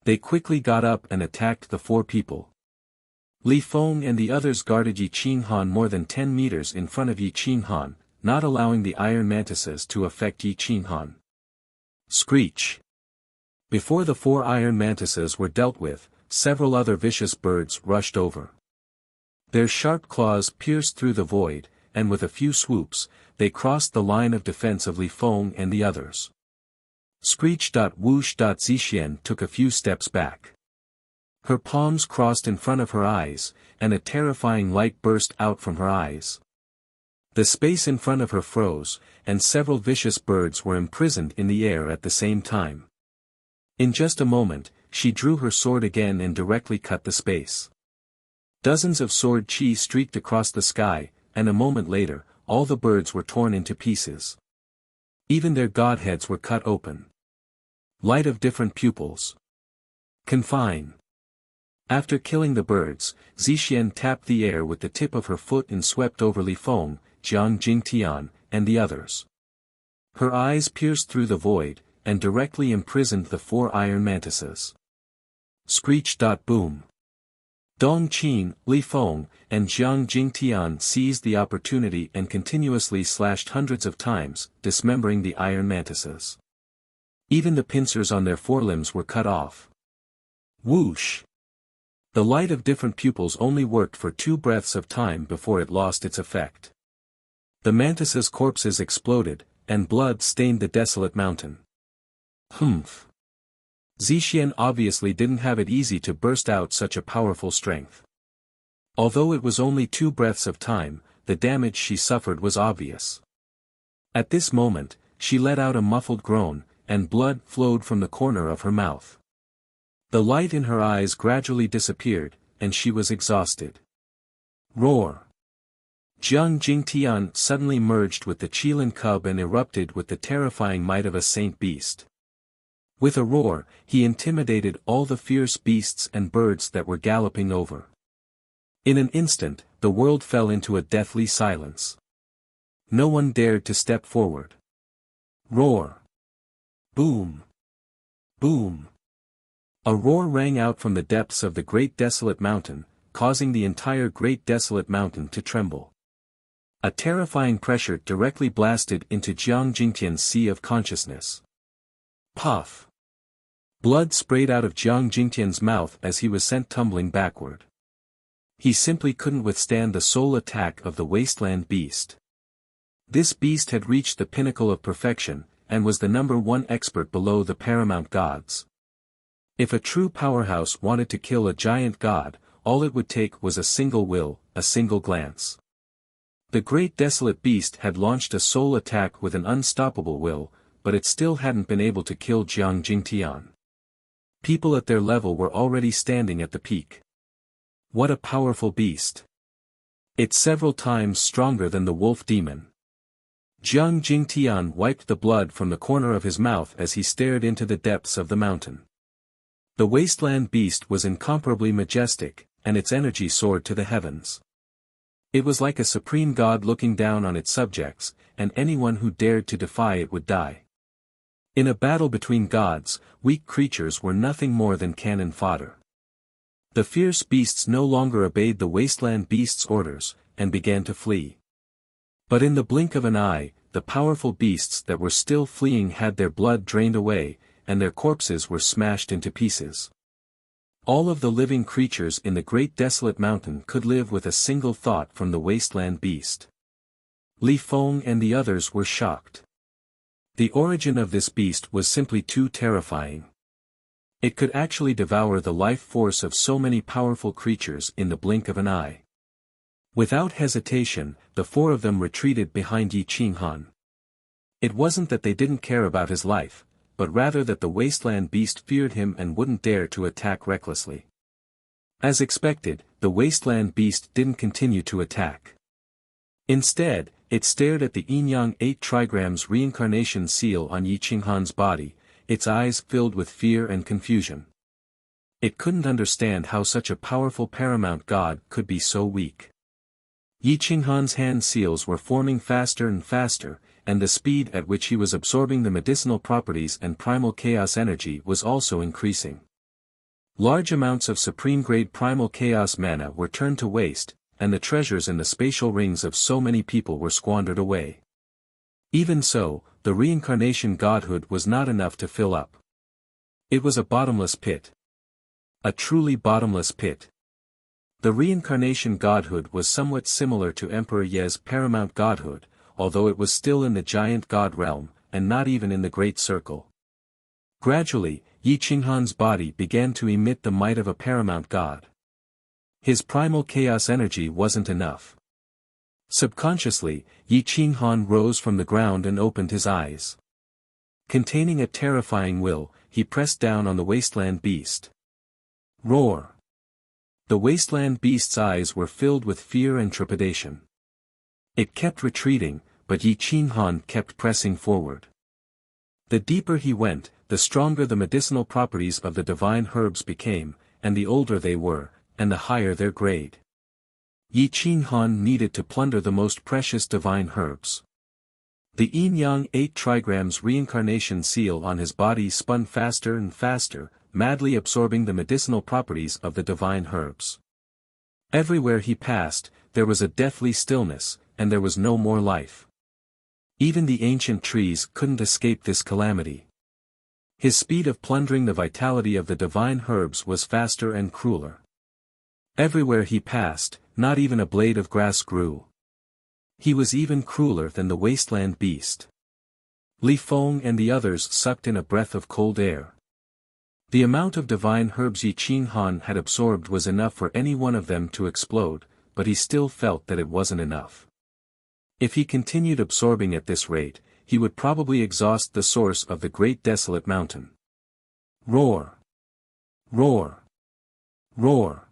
They quickly got up and attacked the 4 people. Li Feng and the others guarded Yi Qin Han more than 10 meters in front of Yi Qin Han, not allowing the iron mantises to affect Yi Qin Han. Screech! Before the 4 iron mantises were dealt with, several other vicious birds rushed over. Their sharp claws pierced through the void, and with a few swoops, they crossed the line of defense of Li Feng and the others. Screech. Whoosh. Zixian took a few steps back. Her palms crossed in front of her eyes, and a terrifying light burst out from her eyes. The space in front of her froze, and several vicious birds were imprisoned in the air at the same time. In just a moment, she drew her sword again and directly cut the space. Dozens of sword chi streaked across the sky, and a moment later, all the birds were torn into pieces. Even their godheads were cut open. Light of different pupils. Confine. After killing the birds, Zixian tapped the air with the tip of her foot and swept over Li Feng, Jiang Jingtian, and the others. Her eyes pierced through the void, and directly imprisoned the 4 iron mantises. Screech. Boom. Dong Qin, Li Feng, and Jiang Jingtian seized the opportunity and continuously slashed hundreds of times, dismembering the iron mantises. Even the pincers on their forelimbs were cut off. Whoosh! The light of different pupils only worked for 2 breaths of time before it lost its effect. The mantises' corpses exploded, and blood stained the desolate mountain. Humph! Zixian obviously didn't have it easy to burst out such a powerful strength. Although it was only 2 breaths of time, the damage she suffered was obvious. At this moment, she let out a muffled groan, and blood flowed from the corner of her mouth. The light in her eyes gradually disappeared, and she was exhausted. Roar! Jiang Jingtian suddenly merged with the Qilin cub and erupted with the terrifying might of a saint beast. With a roar, he intimidated all the fierce beasts and birds that were galloping over. In an instant, the world fell into a deathly silence. No one dared to step forward. Roar! Boom! Boom! A roar rang out from the depths of the Great Desolate Mountain, causing the entire Great Desolate Mountain to tremble. A terrifying pressure directly blasted into Jiang Jingtian's sea of consciousness. Puff! Blood sprayed out of Jiang Jingtian's mouth as he was sent tumbling backward. He simply couldn't withstand the soul attack of the wasteland beast. This beast had reached the pinnacle of perfection, and was the #1 expert below the paramount gods. If a true powerhouse wanted to kill a giant god, all it would take was a single will, a single glance. The great desolate beast had launched a soul attack with an unstoppable will, but it still hadn't been able to kill Jiang Jingtian. People at their level were already standing at the peak. What a powerful beast! It's several times stronger than the wolf demon. Jiang Jingtian wiped the blood from the corner of his mouth as he stared into the depths of the mountain. The wasteland beast was incomparably majestic, and its energy soared to the heavens. It was like a supreme god looking down on its subjects, and anyone who dared to defy it would die. In a battle between gods, weak creatures were nothing more than cannon fodder. The fierce beasts no longer obeyed the wasteland beast's orders, and began to flee. But in the blink of an eye, the powerful beasts that were still fleeing had their blood drained away, and their corpses were smashed into pieces. All of the living creatures in the Great Desolate Mountain could live with a single thought from the wasteland beast. Li Feng and the others were shocked. The origin of this beast was simply too terrifying. It could actually devour the life force of so many powerful creatures in the blink of an eye. Without hesitation, the 4 of them retreated behind Yi Qinghan. It wasn't that they didn't care about his life, but rather that the wasteland beast feared him and wouldn't dare to attack recklessly. As expected, the wasteland beast didn't continue to attack. Instead, it stared at the Yinyang 8 trigrams reincarnation seal on Yi Qinghan's body, its eyes filled with fear and confusion. It couldn't understand how such a powerful paramount god could be so weak. Yi Qinghan's hand seals were forming faster and faster, and the speed at which he was absorbing the medicinal properties and primal chaos energy was also increasing. Large amounts of supreme-grade primal chaos mana were turned to waste, and the treasures in the spatial rings of so many people were squandered away. Even so, the reincarnation godhood was not enough to fill up. It was a bottomless pit. A truly bottomless pit. The reincarnation godhood was somewhat similar to Emperor Ye's paramount godhood, although it was still in the giant god realm, and not even in the Great Circle. Gradually, Yi Qinghan's body began to emit the might of a paramount god. His primal chaos energy wasn't enough. Subconsciously, Yi Qinghan rose from the ground and opened his eyes. Containing a terrifying will, he pressed down on the wasteland beast. Roar! The wasteland beast's eyes were filled with fear and trepidation. It kept retreating, but Yi Qinghan kept pressing forward. The deeper he went, the stronger the medicinal properties of the divine herbs became, and the older they were, and the higher their grade. Yi Qinghan needed to plunder the most precious divine herbs. The yin-yang 8 trigrams reincarnation seal on his body spun faster and faster, madly absorbing the medicinal properties of the divine herbs. Everywhere he passed, there was a deathly stillness, and there was no more life. Even the ancient trees couldn't escape this calamity. His speed of plundering the vitality of the divine herbs was faster and crueler. Everywhere he passed, not even a blade of grass grew. He was even crueler than the wasteland beast. Li Feng and the others sucked in a breath of cold air. The amount of divine herbs Yi Qinghan had absorbed was enough for any one of them to explode, but he still felt that it wasn't enough. If he continued absorbing at this rate, he would probably exhaust the source of the great desolate mountain. Roar! Roar! Roar!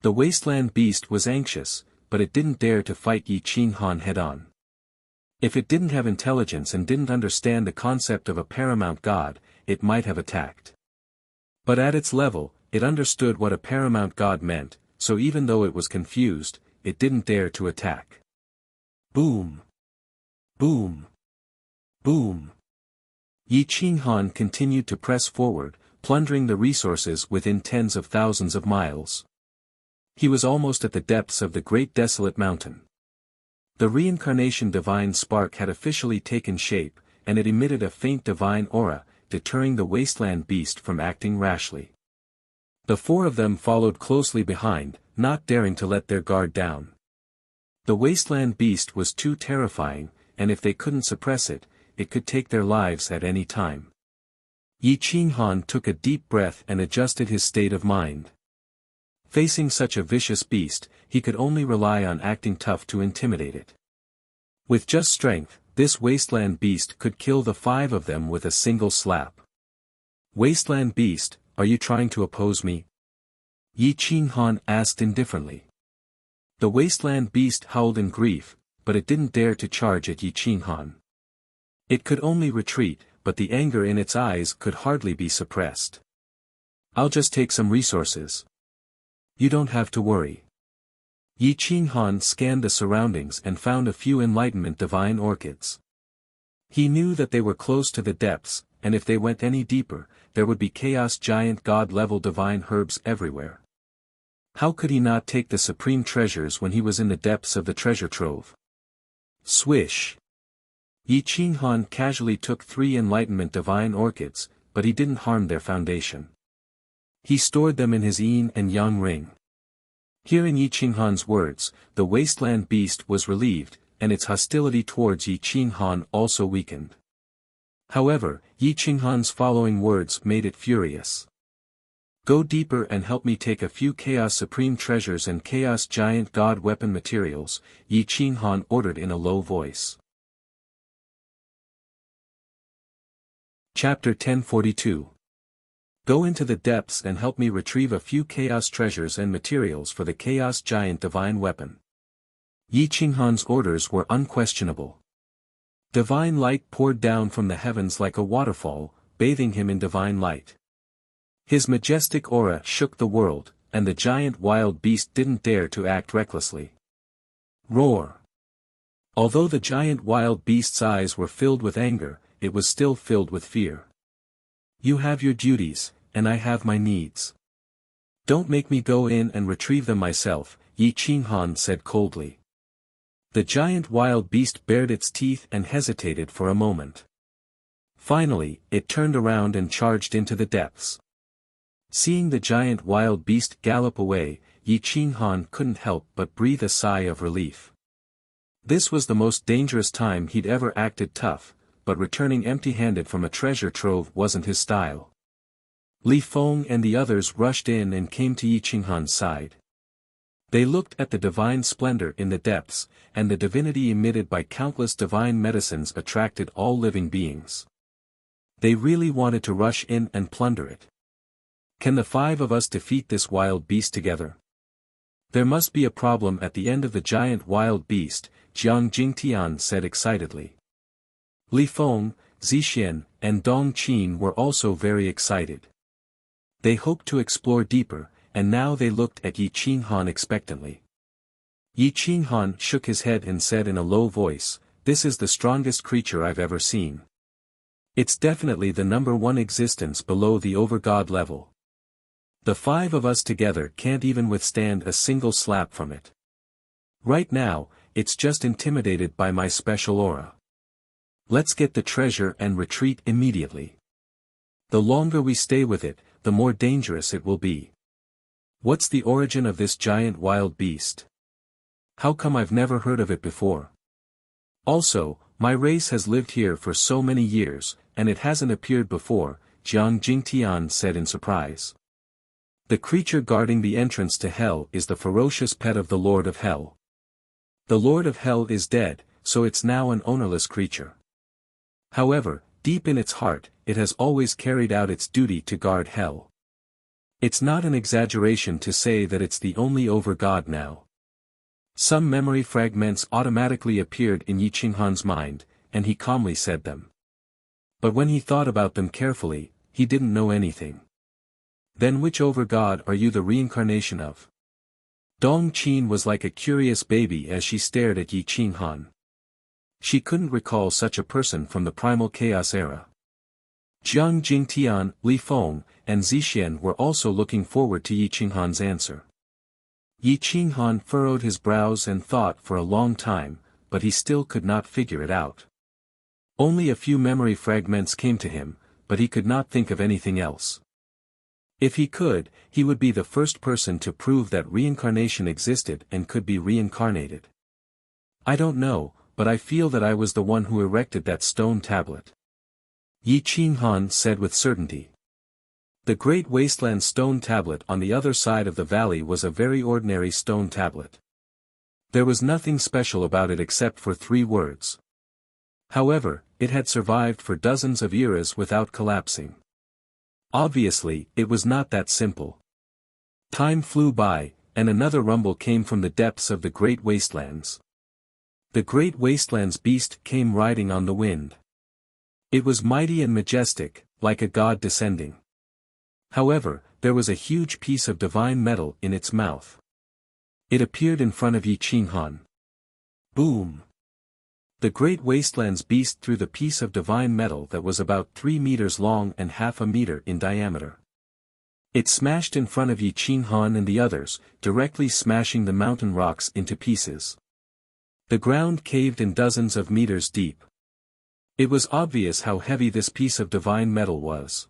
The wasteland beast was anxious, but it didn't dare to fight Yi Qinghan head-on. If it didn't have intelligence and didn't understand the concept of a paramount god, it might have attacked. But at its level, it understood what a paramount god meant, so even though it was confused, it didn't dare to attack. Boom! Boom! Boom! Yi Qinghan continued to press forward, plundering the resources within tens of thousands of miles. He was almost at the depths of the great desolate mountain. The reincarnation divine spark had officially taken shape, and it emitted a faint divine aura, deterring the wasteland beast from acting rashly. The four of them followed closely behind, not daring to let their guard down. The wasteland beast was too terrifying, and if they couldn't suppress it, it could take their lives at any time. Yi Qinghan took a deep breath and adjusted his state of mind. Facing such a vicious beast, he could only rely on acting tough to intimidate it. With just strength, this wasteland beast could kill the five of them with a single slap. Wasteland beast, are you trying to oppose me? Yi Qinghan asked indifferently. The wasteland beast howled in grief, but it didn't dare to charge at Yi Qinghan. It could only retreat, but the anger in its eyes could hardly be suppressed. I'll just take some resources. You don't have to worry. Yi Qinghan scanned the surroundings and found a few enlightenment divine orchids. He knew that they were close to the depths, and if they went any deeper, there would be chaos giant god-level divine herbs everywhere. How could he not take the supreme treasures when he was in the depths of the treasure trove? Swish! Yi Qinghan casually took 3 enlightenment divine orchids, but he didn't harm their foundation. He stored them in his yin and yang ring. Hearing Yi Qinghan's words, the wasteland beast was relieved, and its hostility towards Yi Qinghan also weakened. However, Yi Qinghan's following words made it furious. Go deeper and help me take a few Chaos Supreme treasures and Chaos Giant God weapon materials, Yi Qinghan ordered in a low voice. Chapter 1042. Go into the depths and help me retrieve a few Chaos treasures and materials for the Chaos Giant divine weapon. Yi Qinghan's orders were unquestionable. Divine light poured down from the heavens like a waterfall, bathing him in divine light. His majestic aura shook the world, and the giant wild beast didn't dare to act recklessly. Roar! Although the giant wild beast's eyes were filled with anger, it was still filled with fear. You have your duties, and I have my needs. Don't make me go in and retrieve them myself, Yi Qinghan said coldly. The giant wild beast bared its teeth and hesitated for a moment. Finally, it turned around and charged into the depths. Seeing the giant wild beast gallop away, Yi Qinghan couldn't help but breathe a sigh of relief. This was the most dangerous time he'd ever acted tough, but returning empty-handed from a treasure trove wasn't his style. Li Feng and the others rushed in and came to Yi Qinghan's side. They looked at the divine splendor in the depths, and the divinity emitted by countless divine medicines attracted all living beings. They really wanted to rush in and plunder it. Can the 5 of us defeat this wild beast together? There must be a problem at the end of the giant wild beast, Jiang Jingtian said excitedly. Li Feng, Zixian, and Dong Qin were also very excited. They hoped to explore deeper, and now they looked at Yi Qinghan expectantly. Yi Qinghan shook his head and said in a low voice, "This is the strongest creature I've ever seen. It's definitely the #1 existence below the overgod level. The 5 of us together can't even withstand a single slap from it. Right now, it's just intimidated by my special aura. Let's get the treasure and retreat immediately. The longer we stay with it, the more dangerous it will be. What's the origin of this giant wild beast? How come I've never heard of it before? Also, my race has lived here for so many years, and it hasn't appeared before," Jiang Jingtian said in surprise. "The creature guarding the entrance to hell is the ferocious pet of the Lord of Hell. The Lord of Hell is dead, so it's now an ownerless creature. However, deep in its heart, it has always carried out its duty to guard hell. It's not an exaggeration to say that it's the only overgod now." Some memory fragments automatically appeared in Yi Qinghan's mind, and he calmly said them. But when he thought about them carefully, he didn't know anything. "Then which overgod are you the reincarnation of?" Dong Qin was like a curious baby as she stared at Yi Qinghan. She couldn't recall such a person from the primal chaos era. Jiang Jingtian, Li Feng, and Zixian were also looking forward to Yi Qinghan's answer. Yi Qinghan furrowed his brows and thought for a long time, but he still could not figure it out. Only a few memory fragments came to him, but he could not think of anything else. If he could, he would be the first person to prove that reincarnation existed and could be reincarnated. "I don't know, but I feel that I was the one who erected that stone tablet," Yi Qinghan said with certainty. The Great Wasteland stone tablet on the other side of the valley was a very ordinary stone tablet. There was nothing special about it except for 3 words. However, it had survived for dozens of eras without collapsing. Obviously, it was not that simple. Time flew by, and another rumble came from the depths of the Great Wastelands. The Great Wastelands beast came riding on the wind. It was mighty and majestic, like a god descending. However, there was a huge piece of divine metal in its mouth. It appeared in front of Yi Qinghan. Boom! The Great Wastelands beast threw the piece of divine metal that was about 3 meters long and half a meter in diameter. It smashed in front of Yi Qinghan and the others, directly smashing the mountain rocks into pieces. The ground caved in dozens of meters deep. It was obvious how heavy this piece of divine metal was.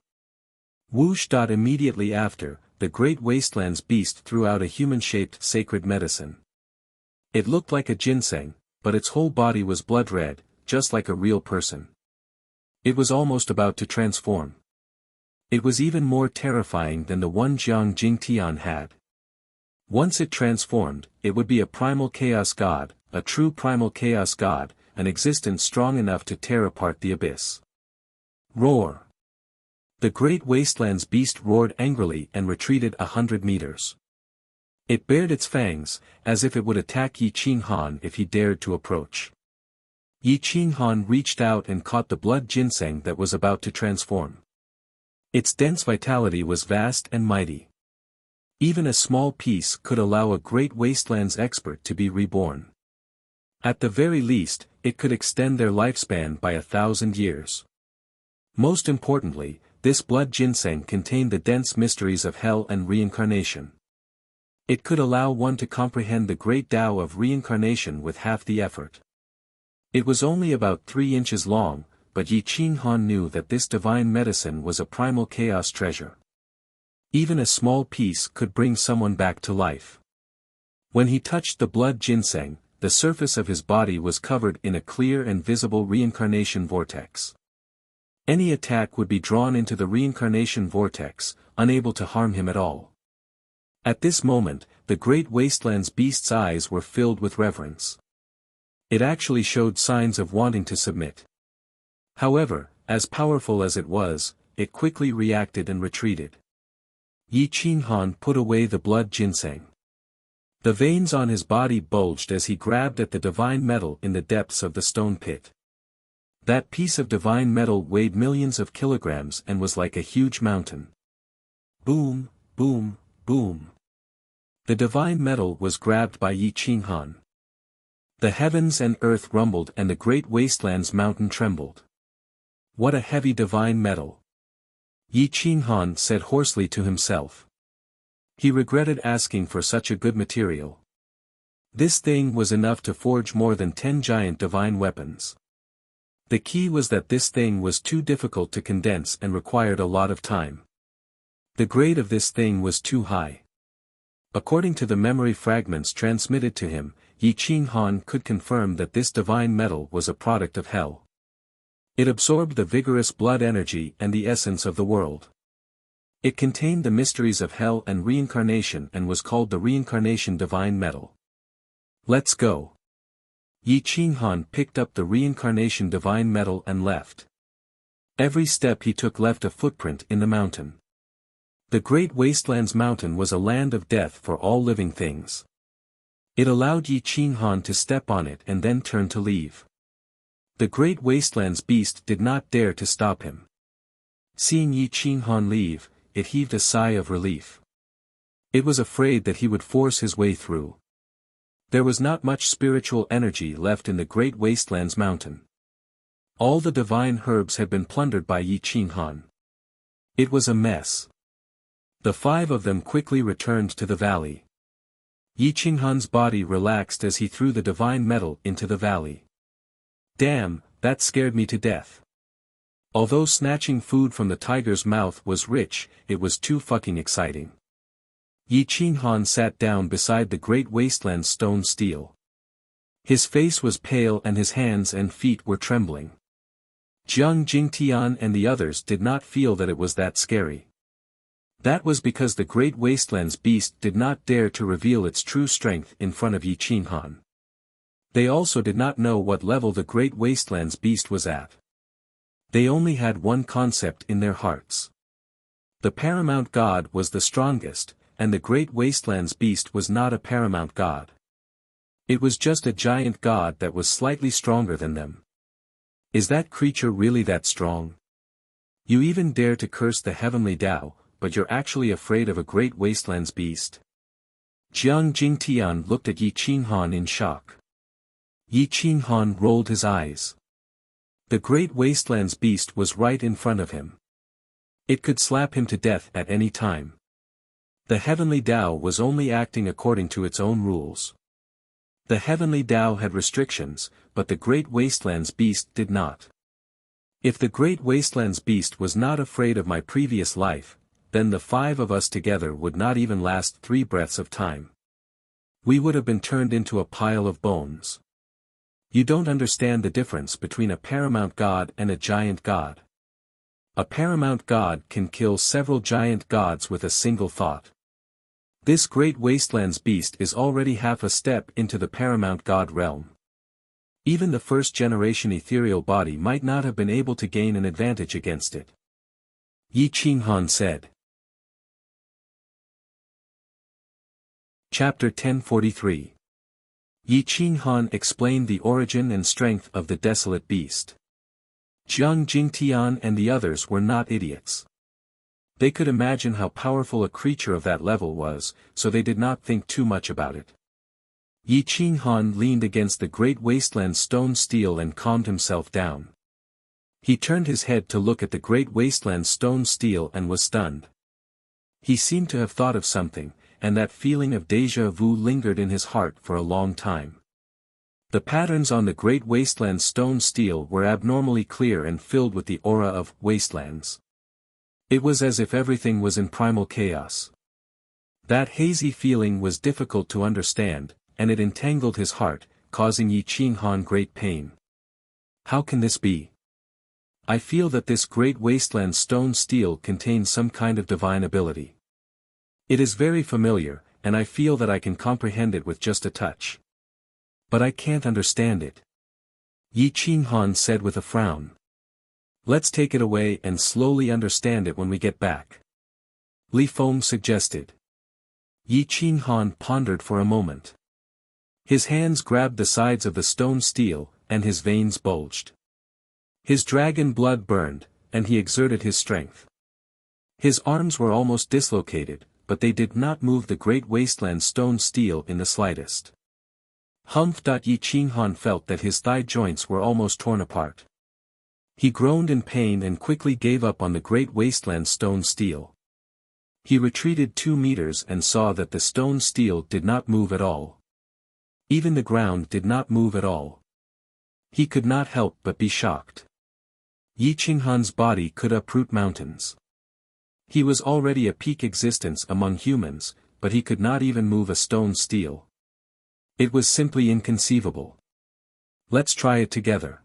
Whoosh! Immediately after, the Great Wastelands beast threw out a human-shaped sacred medicine. It looked like a ginseng, but its whole body was blood red, just like a real person. It was almost about to transform. It was even more terrifying than the one Jiang Jingtian had. Once it transformed, it would be a primal chaos god, a true primal chaos god, an existence strong enough to tear apart the abyss. Roar! The Great Wastelands beast roared angrily and retreated 100 meters. It bared its fangs, as if it would attack Yi Qinghan if he dared to approach. Yi Qinghan reached out and caught the blood ginseng that was about to transform. Its dense vitality was vast and mighty. Even a small piece could allow a Great Wastelands expert to be reborn. At the very least, it could extend their lifespan by 1,000 years. Most importantly, this blood ginseng contained the dense mysteries of hell and reincarnation. It could allow one to comprehend the great Tao of reincarnation with half the effort. It was only about 3 inches long, but Yi Qinghan knew that this divine medicine was a primal chaos treasure. Even a small piece could bring someone back to life. When he touched the blood ginseng, the surface of his body was covered in a clear and visible reincarnation vortex. Any attack would be drawn into the reincarnation vortex, unable to harm him at all. At this moment, the great wasteland's beast's eyes were filled with reverence. It actually showed signs of wanting to submit. However, as powerful as it was, it quickly reacted and retreated. Yi Qinghan put away the blood ginseng. The veins on his body bulged as he grabbed at the divine metal in the depths of the stone pit. That piece of divine metal weighed millions of kilograms and was like a huge mountain. Boom, boom, boom. The divine metal was grabbed by Yi Qinghan. The heavens and earth rumbled and the great wasteland's mountain trembled. What a heavy divine metal! Yi Qinghan said hoarsely to himself. He regretted asking for such a good material. This thing was enough to forge more than 10 giant divine weapons. The key was that this thing was too difficult to condense and required a lot of time. The grade of this thing was too high. According to the memory fragments transmitted to him, Yi Qinghan could confirm that this divine metal was a product of hell. It absorbed the vigorous blood energy and the essence of the world. It contained the mysteries of hell and reincarnation and was called the reincarnation divine metal. Let's go. Yi Qinghan picked up the reincarnation divine metal and left. Every step he took left a footprint in the mountain. The great wasteland's mountain was a land of death for all living things. It allowed Yi Qinghan to step on it and then turn to leave. The great wasteland's beast did not dare to stop him. Seeing Yi Qinghan leave, it heaved a sigh of relief. It was afraid that he would force his way through. There was not much spiritual energy left in the great wasteland's mountain. All the divine herbs had been plundered by Yi Qinghan. It was a mess. The 5 of them quickly returned to the valley. Yi Qinghan's body relaxed as he threw the divine metal into the valley. Damn, that scared me to death. Although snatching food from the tiger's mouth was rich, it was too fucking exciting. Yi Qinghan sat down beside the great wasteland's stone steel. His face was pale and his hands and feet were trembling. Jiang Jingtian and the others did not feel that it was that scary. That was because the great wasteland's beast did not dare to reveal its true strength in front of Yi Qinghan. They also did not know what level the great wasteland's beast was at. They only had one concept in their hearts. The paramount god was the strongest, and the great wasteland's beast was not a paramount god. It was just a giant god that was slightly stronger than them. Is that creature really that strong? You even dare to curse the heavenly Tao, but you're actually afraid of a great wasteland's beast? Jiang Jingtian looked at Yi Qinghan in shock. Yi Qinghan rolled his eyes. The great wasteland's beast was right in front of him. It could slap him to death at any time. The heavenly Tao was only acting according to its own rules. The heavenly Tao had restrictions, but the great wasteland's beast did not. If the great wasteland's beast was not afraid of my previous life, then the 5 of us together would not even last 3 breaths of time. We would have been turned into a pile of bones. You don't understand the difference between a paramount god and a giant god. A paramount god can kill several giant gods with a single thought. This great wasteland's beast is already half a step into the paramount god realm. Even the first-generation ethereal body might not have been able to gain an advantage against it. Yi Qinghan said. Chapter 1043. Yi Qinghan explained the origin and strength of the desolate beast. Jiang Jingtian and the others were not idiots. They could imagine how powerful a creature of that level was, so they did not think too much about it. Yi Qinghan leaned against the great wasteland's stone steel and calmed himself down. He turned his head to look at the great wasteland's stone steel and was stunned. He seemed to have thought of something, and that feeling of déjà vu lingered in his heart for a long time. The patterns on the great wasteland's stone steel were abnormally clear and filled with the aura of wastelands. It was as if everything was in primal chaos. That hazy feeling was difficult to understand, and it entangled his heart, causing Yi Qinghan great pain. How can this be? I feel that this great wasteland stone steel contains some kind of divine ability. It is very familiar, and I feel that I can comprehend it with just a touch. But I can't understand it. Yi Qinghan said with a frown. Let's take it away and slowly understand it when we get back. Li Feng suggested. Yi Qinghan pondered for a moment. His hands grabbed the sides of the stone steel, and his veins bulged. His dragon blood burned, and he exerted his strength. His arms were almost dislocated, but they did not move the great wasteland stone steel in the slightest. Humph! Yi Qinghan felt that his thigh joints were almost torn apart. He groaned in pain and quickly gave up on the great wasteland stone steel. He retreated 2 meters and saw that the stone steel did not move at all. Even the ground did not move at all. He could not help but be shocked. Yi Qinghan's body could uproot mountains. He was already a peak existence among humans, but he could not even move a stone steel. It was simply inconceivable. Let's try it together.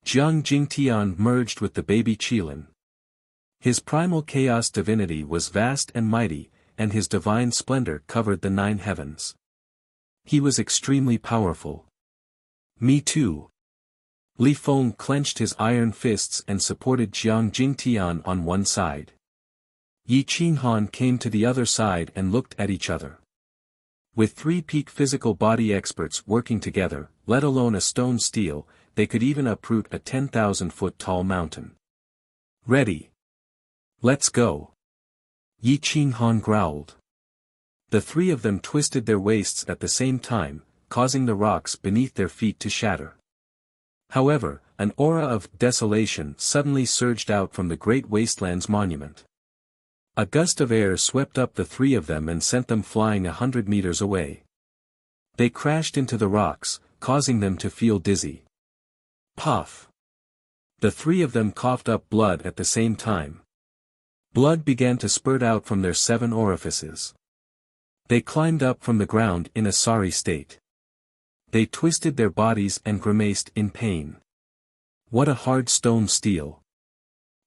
Jiang Jingtian merged with the baby Qilin. His primal chaos divinity was vast and mighty, and his divine splendor covered the 9 heavens. He was extremely powerful. Me too. Li Feng clenched his iron fists and supported Jiang Jingtian on one side. Yi Qinghan came to the other side and looked at each other. With 3 peak physical body experts working together, let alone a stone steel, they could even uproot a 10,000-foot tall mountain. Ready. Let's go. Yi Qinghan growled. The 3 of them twisted their waists at the same time, causing the rocks beneath their feet to shatter. However, an aura of desolation suddenly surged out from the great wasteland's monument. A gust of air swept up the 3 of them and sent them flying 100 meters away. They crashed into the rocks, causing them to feel dizzy. Puff! The 3 of them coughed up blood at the same time. Blood began to spurt out from their 7 orifices. They climbed up from the ground in a sorry state. They twisted their bodies and grimaced in pain. What a hard stone steel.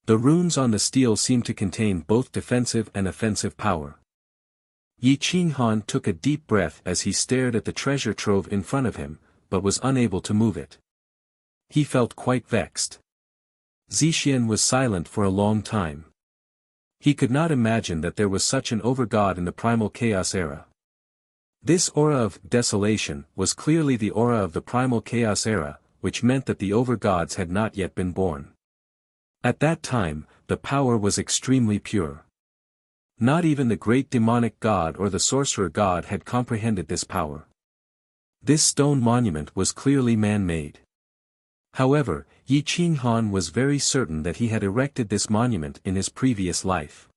The runes on the steel seemed to contain both defensive and offensive power. Yi Qinghan took a deep breath as he stared at the treasure trove in front of him, but was unable to move it. He felt quite vexed. Zixian was silent for a long time. He could not imagine that there was such an overgod in the primal chaos era. This aura of desolation was clearly the aura of the primal chaos era, which meant that the overgods had not yet been born. At that time, the power was extremely pure. Not even the great demonic god or the sorcerer god had comprehended this power. This stone monument was clearly man-made. However, Yi Qinghan was very certain that he had erected this monument in his previous life.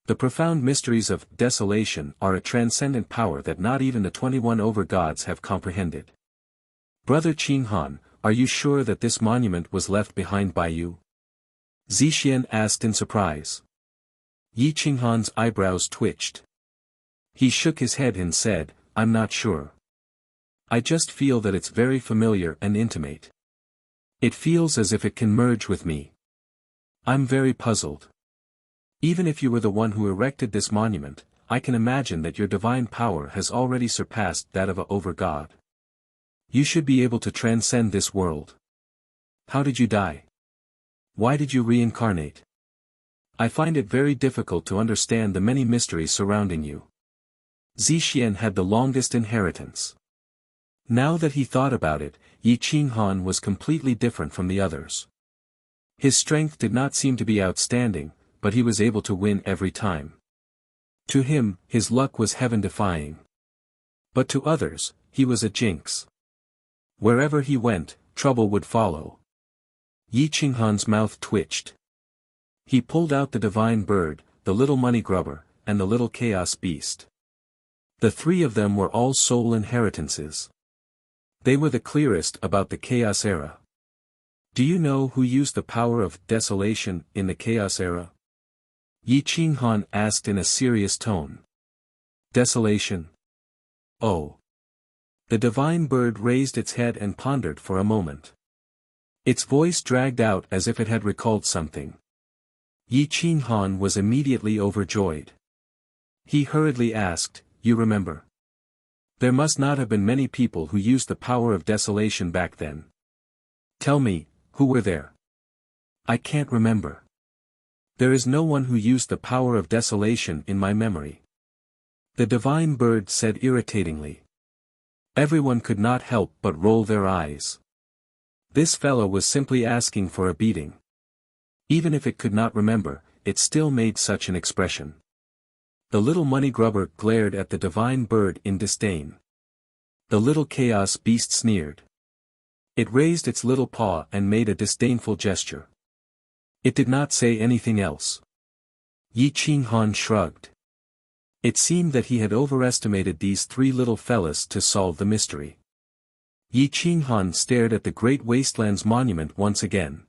The profound mysteries of desolation are a transcendent power that not even the 21 overgods have comprehended. Brother Qinghan, are you sure that this monument was left behind by you? Zixian asked in surprise. Yi Qinghan's eyebrows twitched. He shook his head and said, I'm not sure. I just feel that it's very familiar and intimate. It feels as if it can merge with me. I'm very puzzled. Even if you were the one who erected this monument, I can imagine that your divine power has already surpassed that of a overgod. You should be able to transcend this world. How did you die? Why did you reincarnate? I find it very difficult to understand the many mysteries surrounding you. Zixian had the longest inheritance. Now that he thought about it, Yi Qinghan was completely different from the others. His strength did not seem to be outstanding, but he was able to win every time. To him, his luck was heaven-defying. But to others, he was a jinx. Wherever he went, trouble would follow. Yi Qinghan's mouth twitched. He pulled out the divine bird, the little money grubber, and the little chaos beast. The 3 of them were all soul inheritances. They were the clearest about the chaos era. Do you know who used the power of desolation in the chaos era? Yi Qinghan asked in a serious tone. Desolation. Oh. The divine bird raised its head and pondered for a moment. Its voice dragged out as if it had recalled something. Yi Qinghan was immediately overjoyed. He hurriedly asked, "You remember? There must not have been many people who used the power of desolation back then. Tell me, who were there?" "I can't remember. There is no one who used the power of desolation in my memory," the divine bird said irritatingly. Everyone could not help but roll their eyes. This fellow was simply asking for a beating. Even if it could not remember, it still made such an expression. The little money grubber glared at the divine bird in disdain. The little chaos beast sneered. It raised its little paw and made a disdainful gesture. It did not say anything else. Yi Qinghan shrugged. It seemed that he had overestimated these three little fellas to solve the mystery. Yi Qinghan stared at the Great Wastelands Monument once again.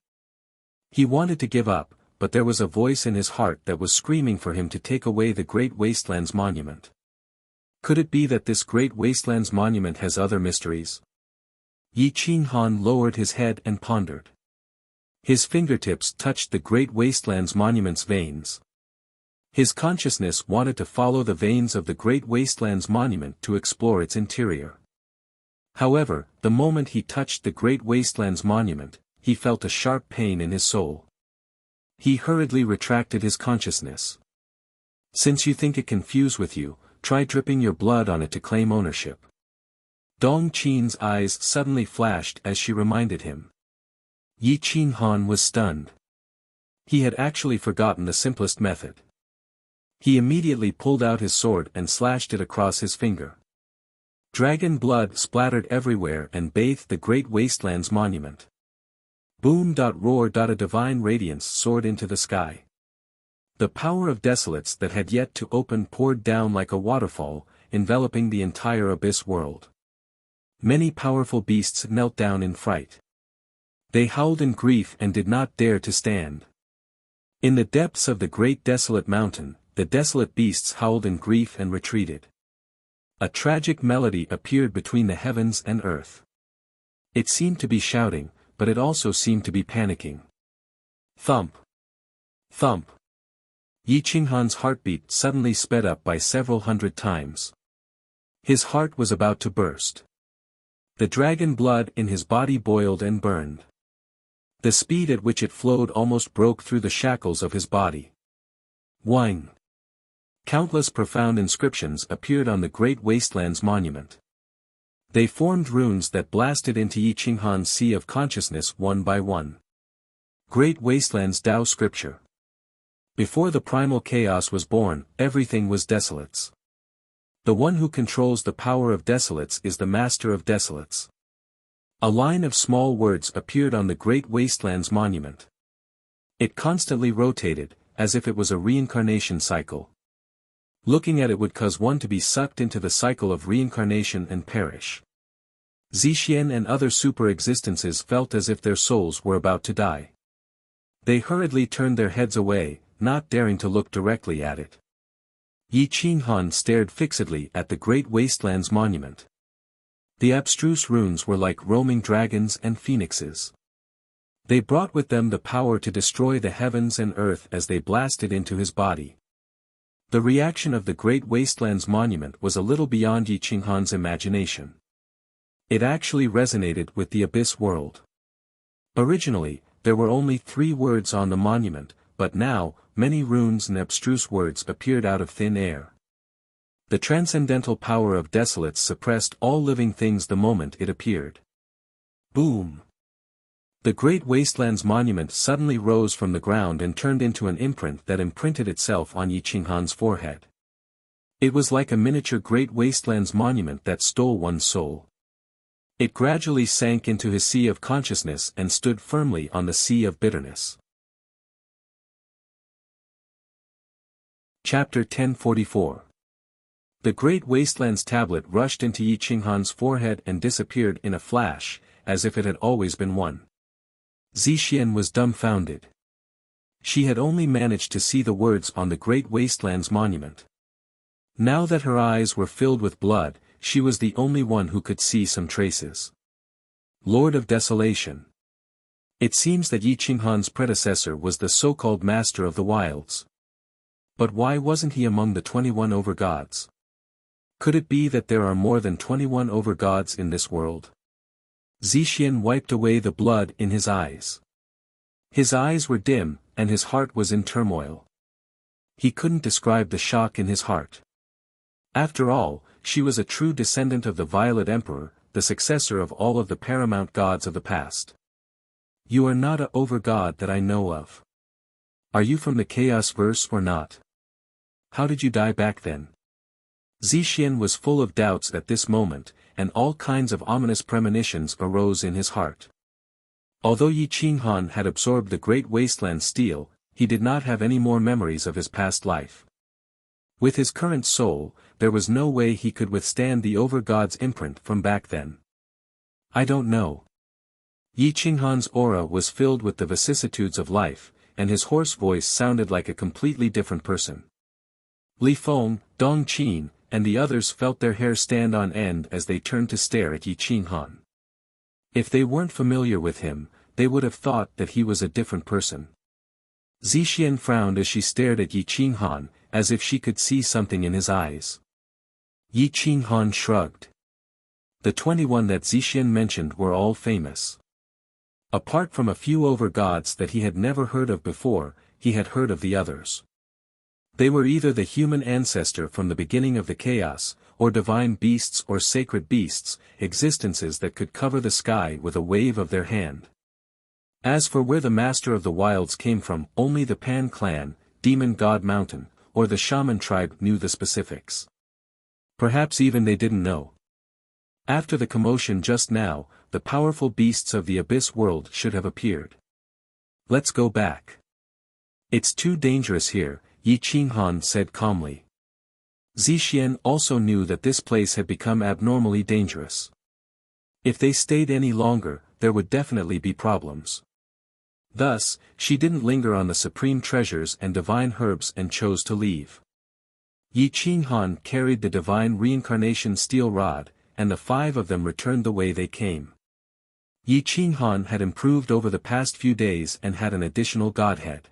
He wanted to give up, but there was a voice in his heart that was screaming for him to take away the Great Wastelands Monument. Could it be that this Great Wastelands Monument has other mysteries? Yi Qinghan lowered his head and pondered. His fingertips touched the Great Wastelands Monument's veins. His consciousness wanted to follow the veins of the Great Wastelands Monument to explore its interior. However, the moment he touched the Great Wastelands Monument, he felt a sharp pain in his soul. He hurriedly retracted his consciousness. "Since you think it can fuse with you, try dripping your blood on it to claim ownership." Dong Qin's eyes suddenly flashed as she reminded him. Yi Qinghan was stunned. He had actually forgotten the simplest method. He immediately pulled out his sword and slashed it across his finger. Dragon blood splattered everywhere and bathed the Great Wastelands Monument. Boom! Roar! A divine radiance soared into the sky. The power of desolates that had yet to open poured down like a waterfall, enveloping the entire abyss world. Many powerful beasts knelt down in fright. They howled in grief and did not dare to stand. In the depths of the great desolate mountain, the desolate beasts howled in grief and retreated. A tragic melody appeared between the heavens and earth. It seemed to be shouting, but it also seemed to be panicking. Thump! Thump! Yi Qinghan's heartbeat suddenly sped up by several hundred times. His heart was about to burst. The dragon blood in his body boiled and burned. The speed at which it flowed almost broke through the shackles of his body. Whine! Countless profound inscriptions appeared on the Great Wastelands Monument. They formed runes that blasted into Yi Qinghan's sea of consciousness one by one. Great Wastelands Tao Scripture. Before the primal chaos was born, everything was desolates. The one who controls the power of desolates is the master of desolates. A line of small words appeared on the Great Wastelands Monument. It constantly rotated, as if it was a reincarnation cycle. Looking at it would cause one to be sucked into the cycle of reincarnation and perish. Zixian and other super-existences felt as if their souls were about to die. They hurriedly turned their heads away, not daring to look directly at it. Yi Qinghan stared fixedly at the Great Wastelands Monument. The abstruse runes were like roaming dragons and phoenixes. They brought with them the power to destroy the heavens and earth as they blasted into his body. The reaction of the Great Wastelands Monument was a little beyond Yi Qinghan's imagination. It actually resonated with the abyss world. Originally, there were only 3 words on the monument, but now, many runes and abstruse words appeared out of thin air. The transcendental power of desolates suppressed all living things the moment it appeared. Boom! The Great Wastelands Monument suddenly rose from the ground and turned into an imprint that imprinted itself on Yi Qinghan's forehead. It was like a miniature Great Wastelands Monument that stole one's soul. It gradually sank into his sea of consciousness and stood firmly on the sea of bitterness. Chapter 1044. The Great Wastelands tablet rushed into Yi Qinghan's forehead and disappeared in a flash, as if it had always been one. Zixian was dumbfounded. She had only managed to see the words on the Great Wastelands monument. Now that her eyes were filled with blood, she was the only one who could see some traces. Lord of Desolation. It seems that Yi Qinghan's predecessor was the so-called Master of the Wilds. But why wasn't he among the 21 over-gods? Could it be that there are more than 21 over-gods in this world? Zixian wiped away the blood in his eyes. His eyes were dim, and his heart was in turmoil. He couldn't describe the shock in his heart. After all, she was a true descendant of the Violet Emperor, the successor of all of the paramount gods of the past. You are not a over-god that I know of. Are you from the Chaos Verse or not? How did you die back then? Zixian was full of doubts at this moment, and all kinds of ominous premonitions arose in his heart. Although Yi Qinghan had absorbed the Great Wasteland steel, he did not have any more memories of his past life. With his current soul, there was no way he could withstand the over-god's imprint from back then. I don't know. Yi Qinghan's aura was filled with the vicissitudes of life, and his hoarse voice sounded like a completely different person. Li Feng, Dong Qin, and the others felt their hair stand on end as they turned to stare at Yi Qinghan. If they weren't familiar with him, they would have thought that he was a different person. Zixian frowned as she stared at Yi Qinghan, as if she could see something in his eyes. Yi Qinghan shrugged. The 21 that Zixian mentioned were all famous. Apart from a few over-gods that he had never heard of before, he had heard of the others. They were either the human ancestor from the beginning of the chaos, or divine beasts or sacred beasts, existences that could cover the sky with a wave of their hand. As for where the Master of the Wilds came from, only the Pan clan, Demon God Mountain, or the Shaman tribe knew the specifics. Perhaps even they didn't know. After the commotion just now, the powerful beasts of the Abyss world should have appeared. Let's go back. It's too dangerous here, Yi Qinghan said calmly. Zixian also knew that this place had become abnormally dangerous. If they stayed any longer, there would definitely be problems. Thus, she didn't linger on the supreme treasures and divine herbs and chose to leave. Yi Qinghan carried the divine reincarnation steel rod, and the 5 of them returned the way they came. Yi Qinghan had improved over the past few days and had an additional godhead.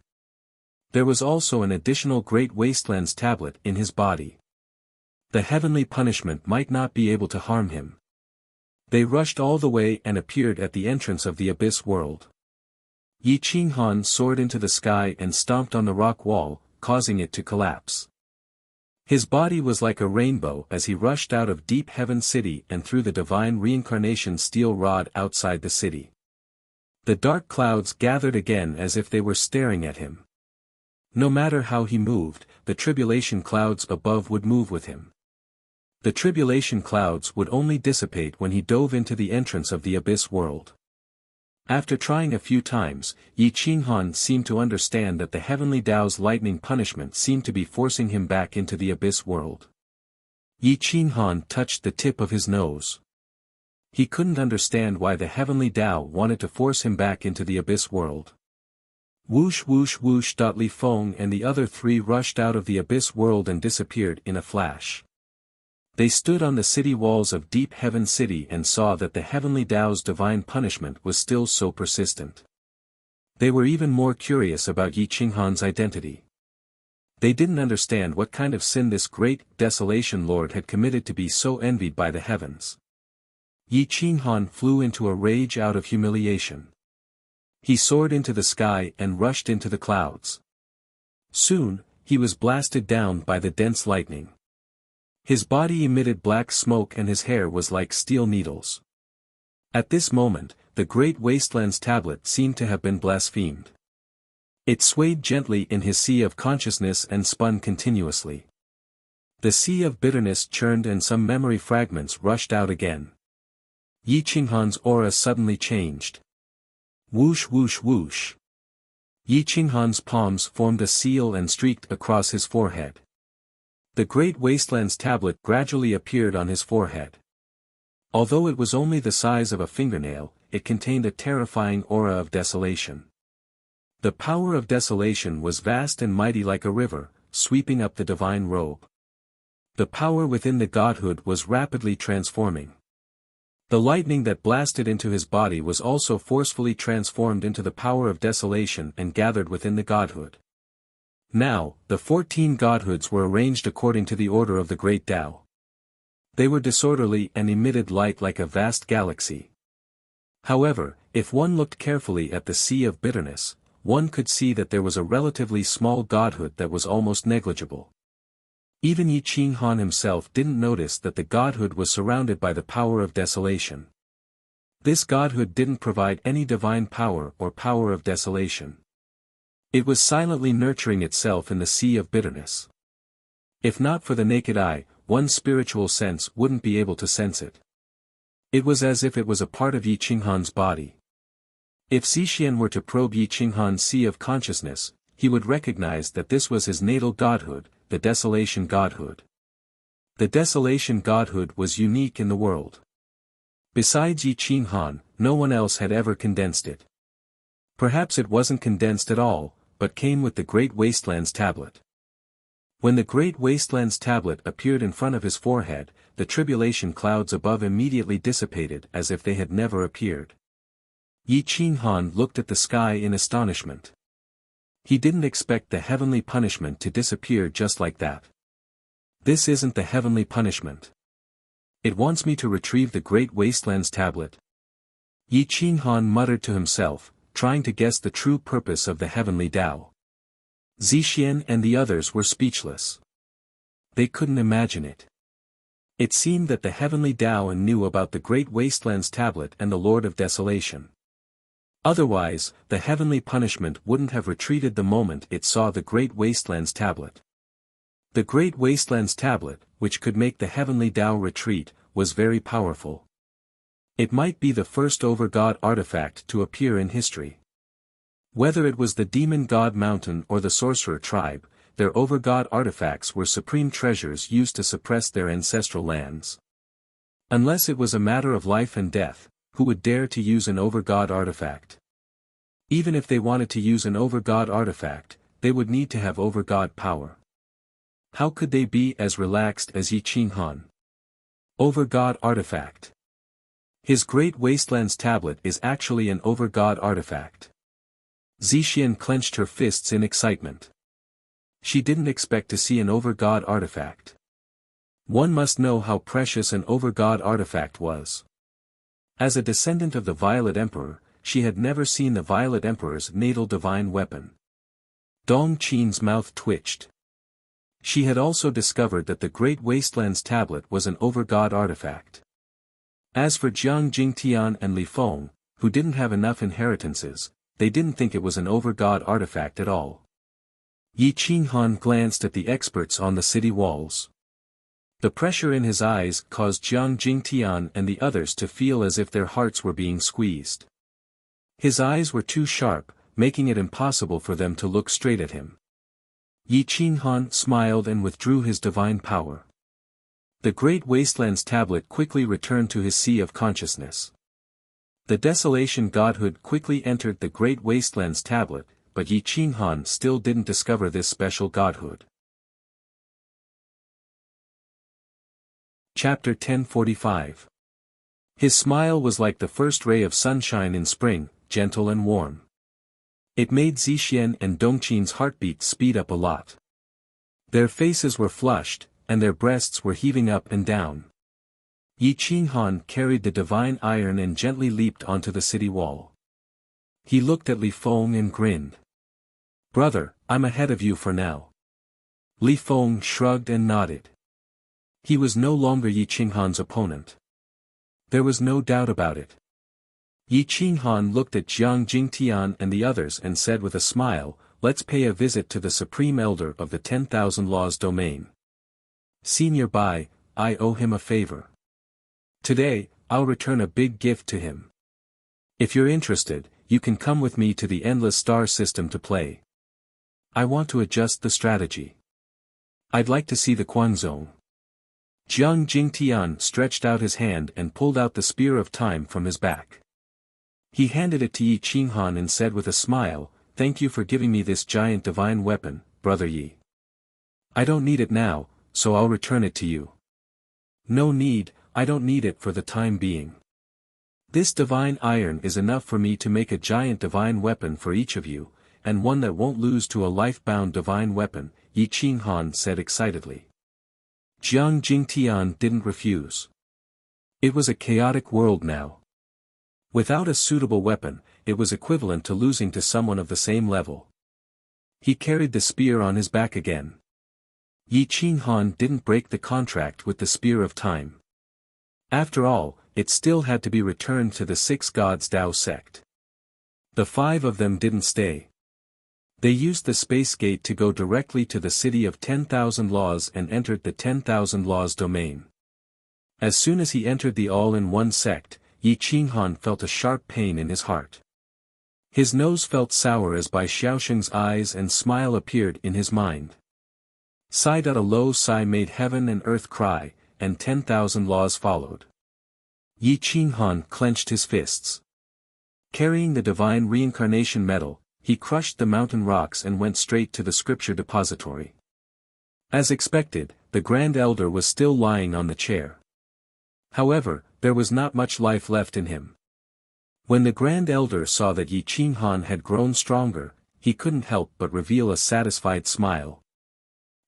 There was also an additional Great Wastelands tablet in his body. The heavenly punishment might not be able to harm him. They rushed all the way and appeared at the entrance of the Abyss world. Yi Qinghan soared into the sky and stomped on the rock wall, causing it to collapse. His body was like a rainbow as he rushed out of Deep Heaven City and through the divine reincarnation steel rod outside the city. The dark clouds gathered again as if they were staring at him. No matter how he moved, the tribulation clouds above would move with him. The tribulation clouds would only dissipate when he dove into the entrance of the Abyss world. After trying a few times, Yi Qinghan seemed to understand that the heavenly Tao's lightning punishment seemed to be forcing him back into the Abyss world. Yi Qinghan touched the tip of his nose. He couldn't understand why the heavenly Tao wanted to force him back into the Abyss world. Whoosh whoosh whoosh. Li Feng and the other 3 rushed out of the Abyss world and disappeared in a flash. They stood on the city walls of Deep Heaven City and saw that the heavenly Tao's divine punishment was still so persistent. They were even more curious about Yi Qinghan's identity. They didn't understand what kind of sin this great desolation lord had committed to be so envied by the heavens. Yi Qinghan flew into a rage out of humiliation. He soared into the sky and rushed into the clouds. Soon, he was blasted down by the dense lightning. His body emitted black smoke and his hair was like steel needles. At this moment, the Great Wastelands tablet seemed to have been blasphemed. It swayed gently in his sea of consciousness and spun continuously. The sea of bitterness churned and some memory fragments rushed out again. Yi Qinghan's aura suddenly changed. Whoosh whoosh whoosh. Yi Qinghan's palms formed a seal and streaked across his forehead. The Great Wastelands tablet gradually appeared on his forehead. Although it was only the size of a fingernail, it contained a terrifying aura of desolation. The power of desolation was vast and mighty like a river, sweeping up the divine robe. The power within the godhood was rapidly transforming. The lightning that blasted into his body was also forcefully transformed into the power of desolation and gathered within the godhood. Now, the 14 godhoods were arranged according to the order of the great Tao. They were disorderly and emitted light like a vast galaxy. However, if one looked carefully at the sea of bitterness, one could see that there was a relatively small godhood that was almost negligible. Even Yi Qinghan himself didn't notice that the godhood was surrounded by the power of desolation. This godhood didn't provide any divine power or power of desolation. It was silently nurturing itself in the sea of bitterness. If not for the naked eye, one's spiritual sense wouldn't be able to sense it. It was as if it was a part of Yi Qinghan's body. If Zixian were to probe Yi Qinghan's sea of consciousness, he would recognize that this was his natal godhood, the desolation godhood. The desolation godhood was unique in the world. Besides Yi Qinghan, no one else had ever condensed it. Perhaps it wasn't condensed at all, but came with the Great Wastelands tablet. When the Great Wastelands tablet appeared in front of his forehead, the tribulation clouds above immediately dissipated as if they had never appeared. Yi Qinghan looked at the sky in astonishment. He didn't expect the heavenly punishment to disappear just like that. This isn't the heavenly punishment. It wants me to retrieve the Great Wastelands tablet. Yi Qinghan muttered to himself, trying to guess the true purpose of the heavenly Tao. Zixian and the others were speechless. They couldn't imagine it. It seemed that the heavenly Tao knew about the Great Wastelands tablet and the Lord of Desolation. Otherwise, the heavenly punishment wouldn't have retreated the moment it saw the Great Wastelands tablet. The Great Wastelands tablet, which could make the heavenly Tao retreat, was very powerful. It might be the first over-god artifact to appear in history. Whether it was the demon god mountain or the sorcerer tribe, their over-god artifacts were supreme treasures used to suppress their ancestral lands. Unless it was a matter of life and death, who would dare to use an over-god artifact? Even if they wanted to use an over-god artifact, they would need to have over-god power. How could they be as relaxed as Yi Qinghan? Over-god artifact. His Great Wastelands tablet is actually an over-god artifact. Zixian clenched her fists in excitement. She didn't expect to see an over-god artifact. One must know how precious an over-god artifact was. As a descendant of the Violet Emperor, she had never seen the Violet Emperor's natal divine weapon. Dong Qin's mouth twitched. She had also discovered that the Great Wastelands tablet was an over-god artifact. As for Jiang Jingtian and Li Feng, who didn't have enough inheritances, they didn't think it was an over-god artifact at all. Yi Qinghan glanced at the experts on the city walls. The pressure in his eyes caused Jiang Jingtian and the others to feel as if their hearts were being squeezed. His eyes were too sharp, making it impossible for them to look straight at him. Yi Qinghan smiled and withdrew his divine power. The Great Wastelands tablet quickly returned to his sea of consciousness. The desolation godhood quickly entered the Great Wastelands tablet, but Yi Qinghan still didn't discover this special godhood. Chapter 1045. His smile was like the first ray of sunshine in spring, gentle and warm. It made Zixian and Dongqin's heartbeats speed up a lot. Their faces were flushed, and their breasts were heaving up and down. Yi Qinghan carried the divine iron and gently leaped onto the city wall. He looked at Li Feng and grinned. "Brother, I'm ahead of you for now." Li Feng shrugged and nodded. He was no longer Yi Qinghan's opponent. There was no doubt about it. Yi Qinghan looked at Jiang Jingtian and the others and said with a smile, "Let's pay a visit to the Supreme Elder of the 10,000 Laws domain. See nearby, I owe him a favor. Today, I'll return a big gift to him. If you're interested, you can come with me to the Endless Star System to play. I want to adjust the strategy. I'd like to see the Quanzong." Jiang Jingtian stretched out his hand and pulled out the Spear of Time from his back. He handed it to Yi Qinghan and said with a smile, thank you for giving me this giant divine weapon, Brother Yi. I don't need it now, so I'll return it to you. No need, I don't need it for the time being. This divine iron is enough for me to make a giant divine weapon for each of you, and one that won't lose to a life-bound divine weapon, Yi Qinghan said excitedly. Jiang Jingtian didn't refuse. It was a chaotic world now. Without a suitable weapon, it was equivalent to losing to someone of the same level. He carried the spear on his back again. Yi Qinghan didn't break the contract with the Spear of Time. After all, it still had to be returned to the Six Gods Dao sect. The 5 of them didn't stay. They used the space gate to go directly to the city of 10,000 Laws and entered the 10,000 Laws domain. As soon as he entered the all-in-one sect, Yi Qinghan felt a sharp pain in his heart. His nose felt sour as Bai Xiaosheng's eyes and smile appeared in his mind. Sighed out a low sigh made heaven and earth cry, and 10,000 laws followed. Yi Qinghan clenched his fists. Carrying the divine reincarnation medal, he crushed the mountain rocks and went straight to the scripture depository. As expected, the Grand Elder was still lying on the chair. However, there was not much life left in him. When the Grand Elder saw that Yi Qinghan had grown stronger, he couldn't help but reveal a satisfied smile.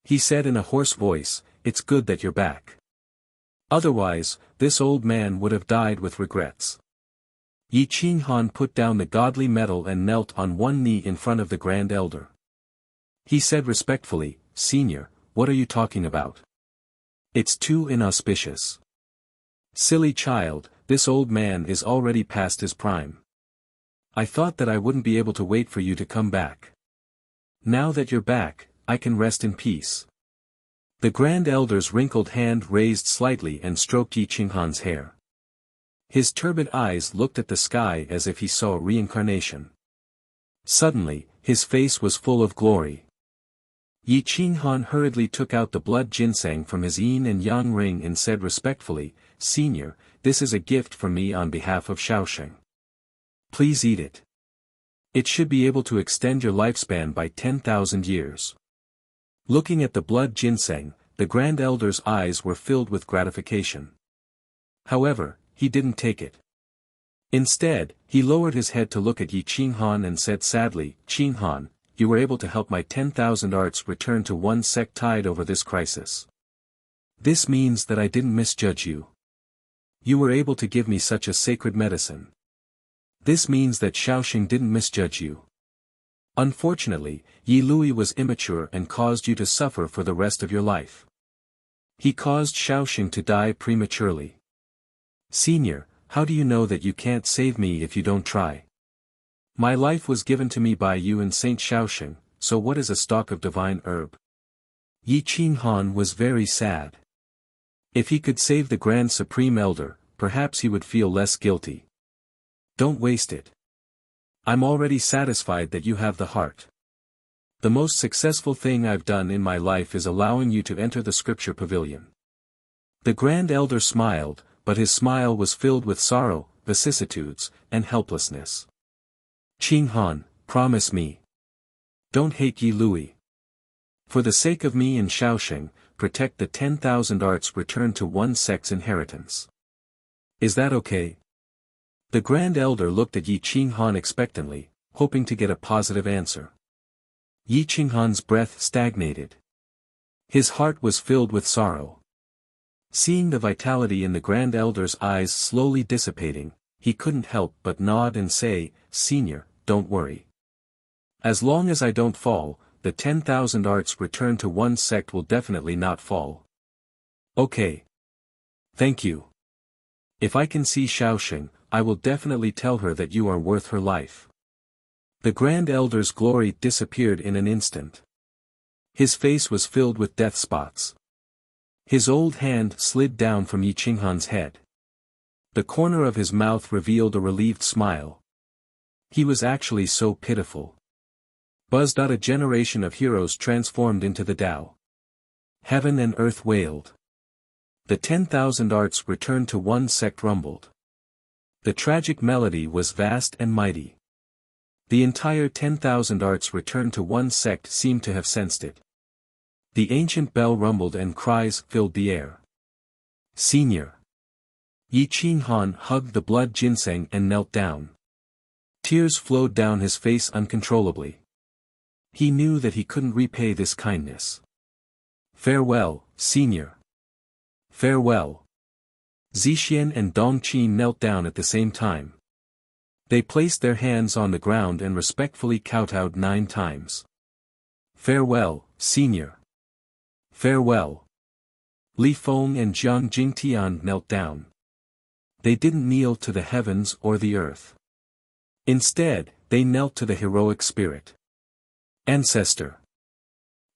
He said in a hoarse voice, "It's good that you're back. Otherwise, this old man would have died with regrets." Yi Qinghan put down the godly medal and knelt on one knee in front of the Grand Elder. He said respectfully, "Senior, what are you talking about? It's too inauspicious. Silly child, this old man is already past his prime. I thought that I wouldn't be able to wait for you to come back. Now that you're back, I can rest in peace." The Grand Elder's wrinkled hand raised slightly and stroked Yi Qinghan's hair. His turbid eyes looked at the sky as if he saw a reincarnation. Suddenly, his face was full of glory. Yi Qinghan hurriedly took out the blood ginseng from his yin and yang ring and said respectfully, "Senior, this is a gift from me on behalf of Shaoxing. Please eat it. It should be able to extend your lifespan by 10,000 years." Looking at the blood ginseng, the Grand Elder's eyes were filled with gratification. However, he didn't take it. Instead, he lowered his head to look at Yi Qinghan and said sadly, "Qinghan, you were able to help my 10,000 arts return to one sect tide over this crisis. This means that I didn't misjudge you. You were able to give me such a sacred medicine. This means that Shaoxing didn't misjudge you. Unfortunately, Yi Lui was immature and caused you to suffer for the rest of your life. He caused Shaoxing to die prematurely. Senior, how do you know that you can't save me if you don't try? My life was given to me by you and Saint Shaoxing, so what is a stalk of divine herb?" Yi Qinghan was very sad. If he could save the Grand Supreme Elder, perhaps he would feel less guilty. "Don't waste it. I'm already satisfied that you have the heart. The most successful thing I've done in my life is allowing you to enter the scripture pavilion." The Grand Elder smiled, but his smile was filled with sorrow, vicissitudes, and helplessness. "Qinghan, promise me. Don't hate Yi Lui. For the sake of me and Shaoxing, protect the 10,000 arts returned to one sect's inheritance. Is that okay?" The Grand Elder looked at Yi Qinghan expectantly, hoping to get a positive answer. Yi Qinghan's breath stagnated. His heart was filled with sorrow. Seeing the vitality in the Grand Elder's eyes slowly dissipating, he couldn't help but nod and say, "Senior, don't worry. As long as I don't fall, the 10,000 arts returned to one sect will definitely not fall. Okay. Thank you. If I can see Shaoxing, I will definitely tell her that you are worth her life." The Grand Elder's glory disappeared in an instant. His face was filled with death spots. His old hand slid down from Yi Qinghan's head. The corner of his mouth revealed a relieved smile. He was actually so pitiful. Buzzed out a generation of heroes transformed into the Tao. Heaven and earth wailed. The 10,000 arts returned to one sect rumbled. The tragic melody was vast and mighty. The entire 10,000 arts returned to one sect seemed to have sensed it. The ancient bell rumbled and cries filled the air. Senior. Yi Qinghan hugged the blood ginseng and knelt down. Tears flowed down his face uncontrollably. He knew that he couldn't repay this kindness. Farewell, Senior. Farewell. Zixian and Dongqi knelt down at the same time. They placed their hands on the ground and respectfully kowtowed 9 times. Farewell, Senior. Farewell. Li Feng and Jiang Jingtian knelt down. They didn't kneel to the heavens or the earth. Instead, they knelt to the heroic spirit. Ancestor.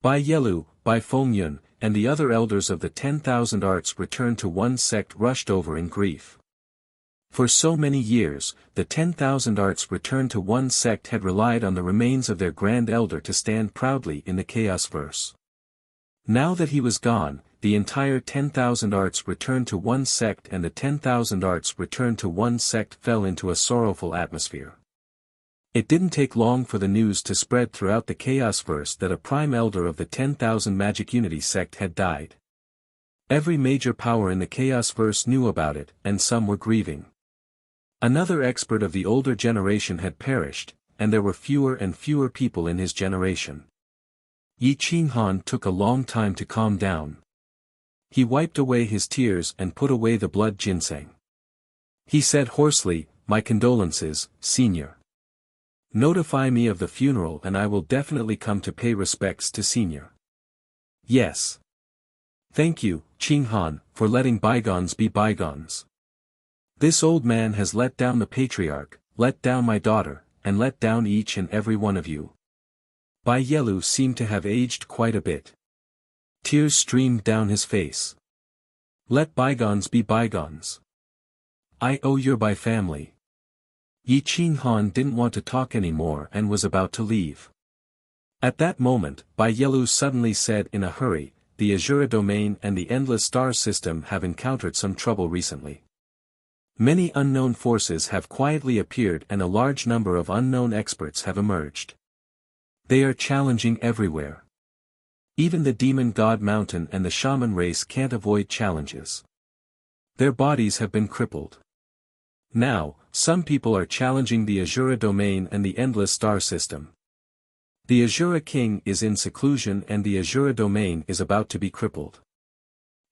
Bai Yelu, Bai Fengyun, and the other elders of the 10,000 arts returned to one sect rushed over in grief. For so many years, the 10,000 arts returned to one sect had relied on the remains of their grand elder to stand proudly in the chaos verse. Now that he was gone, the entire 10,000 arts returned to one sect and the 10,000 arts returned to one sect fell into a sorrowful atmosphere. It didn't take long for the news to spread throughout the chaos verse that a prime elder of the 10,000 Magic Unity sect had died. Every major power in the chaos verse knew about it, and some were grieving. Another expert of the older generation had perished, and there were fewer and fewer people in his generation. Yi Qinghan took a long time to calm down. He wiped away his tears and put away the blood ginseng. He said hoarsely, "My condolences, Senior. Notify me of the funeral and I will definitely come to pay respects to Senior." Yes. Thank you, Qinghan, for letting bygones be bygones. This old man has let down the patriarch, let down my daughter, and let down each and every one of you. Bai Yelu seemed to have aged quite a bit. Tears streamed down his face. Let bygones be bygones. I owe your Bai family. Yi Qinghan didn't want to talk anymore and was about to leave. At that moment, Bai Yelu suddenly said in a hurry, "The Azura domain and the endless star system have encountered some trouble recently. Many unknown forces have quietly appeared and a large number of unknown experts have emerged. They are challenging everywhere. Even the demon god mountain and the shaman race can't avoid challenges. Their bodies have been crippled. Now, some people are challenging the Azura domain and the endless star system. The Azura king is in seclusion and the Azura domain is about to be crippled.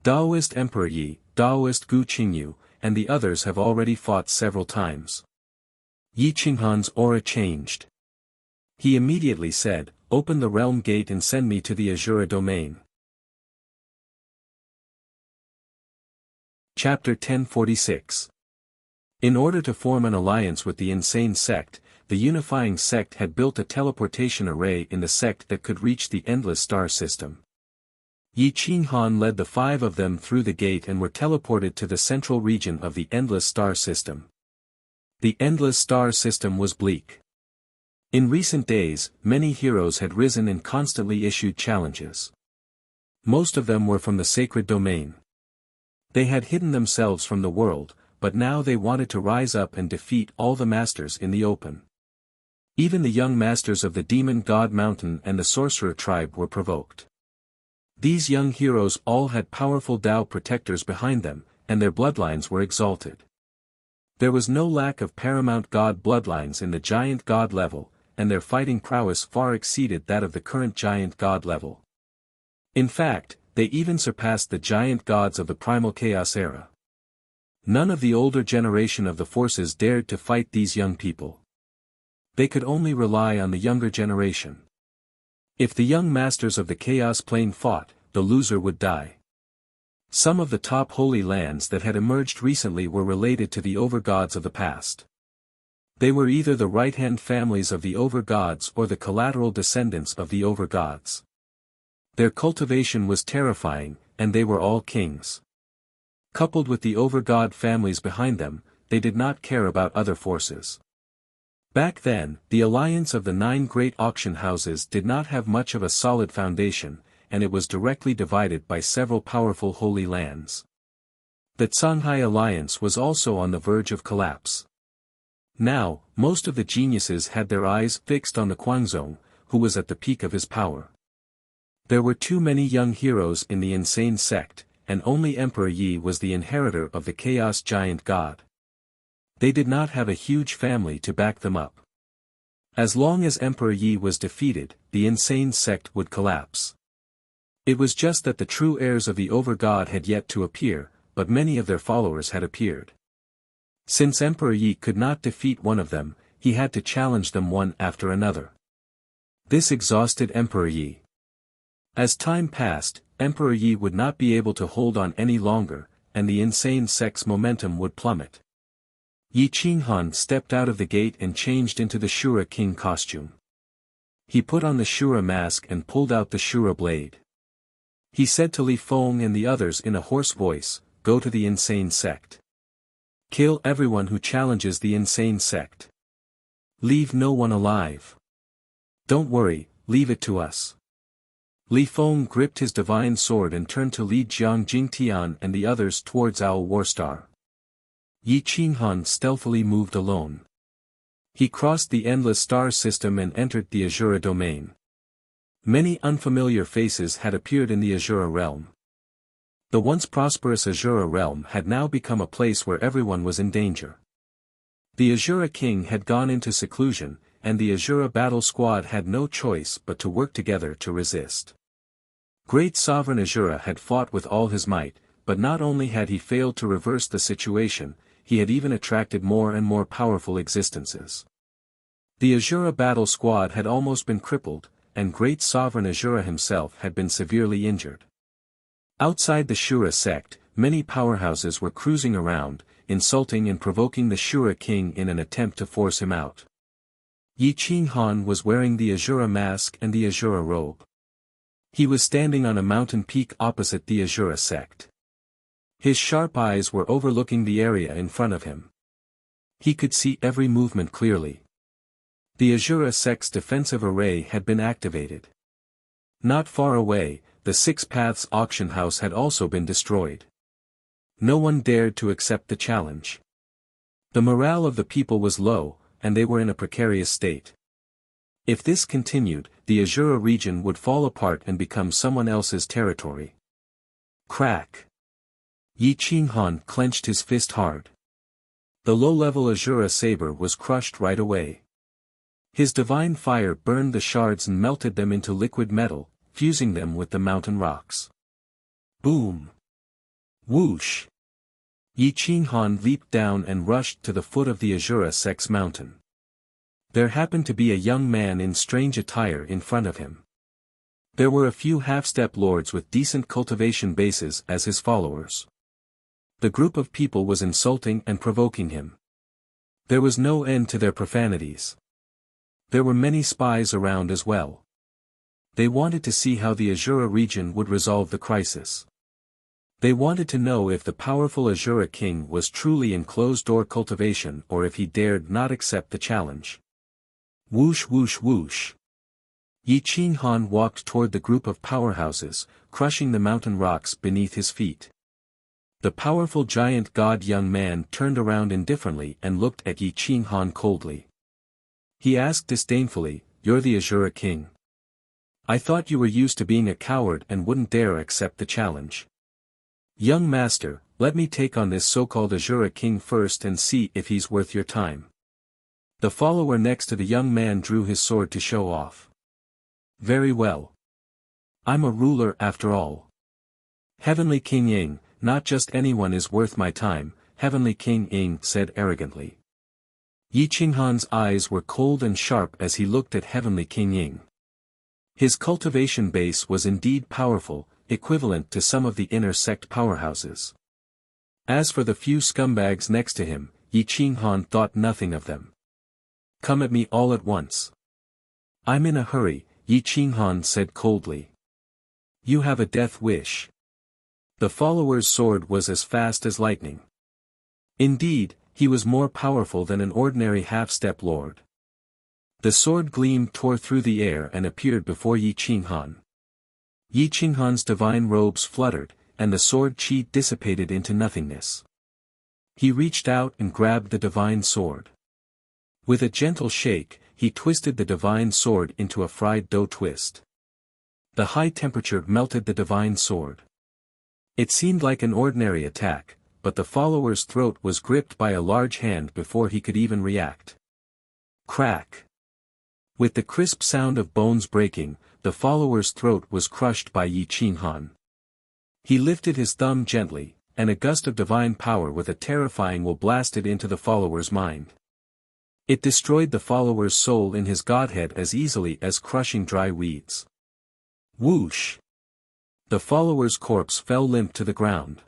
Daoist Emperor Yi, Daoist Gu Qingyu, and the others have already fought several times." Yi Qinghan's aura changed. He immediately said, "Open the realm gate and send me to the Azura domain." Chapter 1046. In order to form an alliance with the insane sect, the unifying sect had built a teleportation array in the sect that could reach the endless star system. Yi Qinghan led the 5 of them through the gate and were teleported to the central region of the endless star system. The endless star system was bleak. In recent days, many heroes had risen and constantly issued challenges. Most of them were from the sacred domain. They had hidden themselves from the world, but now they wanted to rise up and defeat all the masters in the open. Even the young masters of the demon god mountain and the sorcerer tribe were provoked. These young heroes all had powerful Tao protectors behind them, and their bloodlines were exalted. There was no lack of paramount god bloodlines in the giant god level, and their fighting prowess far exceeded that of the current giant god level. In fact, they even surpassed the giant gods of the primal chaos era. None of the older generation of the forces dared to fight these young people. They could only rely on the younger generation. If the young masters of the chaos plane fought, the loser would die. Some of the top holy lands that had emerged recently were related to the overgods of the past. They were either the right-hand families of the overgods or the collateral descendants of the overgods. Their cultivation was terrifying, and they were all kings. Coupled with the overgod families behind them, they did not care about other forces. Back then, the alliance of the 9 great auction houses did not have much of a solid foundation, and it was directly divided by several powerful holy lands. The Songhai alliance was also on the verge of collapse. Now, most of the geniuses had their eyes fixed on the Guangzong, who was at the peak of his power. There were too many young heroes in the insane sect, and only Emperor Yi was the inheritor of the chaos giant god. They did not have a huge family to back them up. As long as Emperor Yi was defeated, the insane sect would collapse. It was just that the true heirs of the over-god had yet to appear, but many of their followers had appeared. Since Emperor Yi could not defeat one of them, he had to challenge them one after another. This exhausted Emperor Yi. As time passed, Emperor Yi would not be able to hold on any longer, and the insane sect's momentum would plummet. Yi Qinghan stepped out of the gate and changed into the Shura king costume. He put on the Shura mask and pulled out the Shura blade. He said to Li Feng and the others in a hoarse voice, "Go to the insane sect. Kill everyone who challenges the insane sect. Leave no one alive. Don't worry, leave it to us." Li Feng gripped his divine sword and turned to lead Jiang Jingtian and the others towards Owl Warstar. Yi Qinghan stealthily moved alone. He crossed the endless star system and entered the Azura domain. Many unfamiliar faces had appeared in the Azura realm. The once prosperous Azura realm had now become a place where everyone was in danger. The Azura king had gone into seclusion, and the Azura battle squad had no choice but to work together to resist. Great Sovereign Azura had fought with all his might, but not only had he failed to reverse the situation, he had even attracted more and more powerful existences. The Azura battle squad had almost been crippled, and Great Sovereign Azura himself had been severely injured. Outside the Shura sect, many powerhouses were cruising around, insulting and provoking the Shura king in an attempt to force him out. Yi Qinghan was wearing the Azura mask and the Azura robe. He was standing on a mountain peak opposite the Azura sect. His sharp eyes were overlooking the area in front of him. He could see every movement clearly. The Azura sect's defensive array had been activated. Not far away, the Six Paths auction house had also been destroyed. No one dared to accept the challenge. The morale of the people was low, and they were in a precarious state. If this continued, the Azura region would fall apart and become someone else's territory. Crack! Yi Qinghan clenched his fist hard. The low-level Azura saber was crushed right away. His divine fire burned the shards and melted them into liquid metal, fusing them with the mountain rocks. Boom! Whoosh! Yi Qinghan leaped down and rushed to the foot of the Azura sect's mountain. There happened to be a young man in strange attire in front of him. There were a few half-step lords with decent cultivation bases as his followers. The group of people was insulting and provoking him. There was no end to their profanities. There were many spies around as well. They wanted to see how the Azura region would resolve the crisis. They wanted to know if the powerful Azura king was truly in closed-door cultivation or if he dared not accept the challenge. Whoosh whoosh whoosh. Yi Qinghan walked toward the group of powerhouses, crushing the mountain rocks beneath his feet. The powerful giant god young man turned around indifferently and looked at Yi Qinghan coldly. He asked disdainfully, "You're the Azura king? I thought you were used to being a coward and wouldn't dare accept the challenge. Young master, let me take on this so-called Azura king first and see if he's worth your time." The follower next to the young man drew his sword to show off. "Very well. I'm a ruler after all. Heavenly King Ying, not just anyone is worth my time," Heavenly King Ying said arrogantly. Yi Qinghan's eyes were cold and sharp as he looked at Heavenly King Ying. His cultivation base was indeed powerful, equivalent to some of the inner sect powerhouses. As for the few scumbags next to him, Yi Qinghan thought nothing of them. "Come at me all at once." "I'm in a hurry," Yi Qinghan said coldly. "You have a death wish." The follower's sword was as fast as lightning. Indeed, he was more powerful than an ordinary half-step lord. The sword gleam tore through the air and appeared before Yi Qinghan. Yi Qinghan's divine robes fluttered, and the sword chi dissipated into nothingness. He reached out and grabbed the divine sword. With a gentle shake, he twisted the divine sword into a fried dough twist. The high temperature melted the divine sword. It seemed like an ordinary attack, but the follower's throat was gripped by a large hand before he could even react. Crack! With the crisp sound of bones breaking, the follower's throat was crushed by Yi Qinghan. He lifted his thumb gently, and a gust of divine power with a terrifying will blasted into the follower's mind. It destroyed the follower's soul in his godhead as easily as crushing dry weeds. Whoosh! The follower's corpse fell limp to the ground.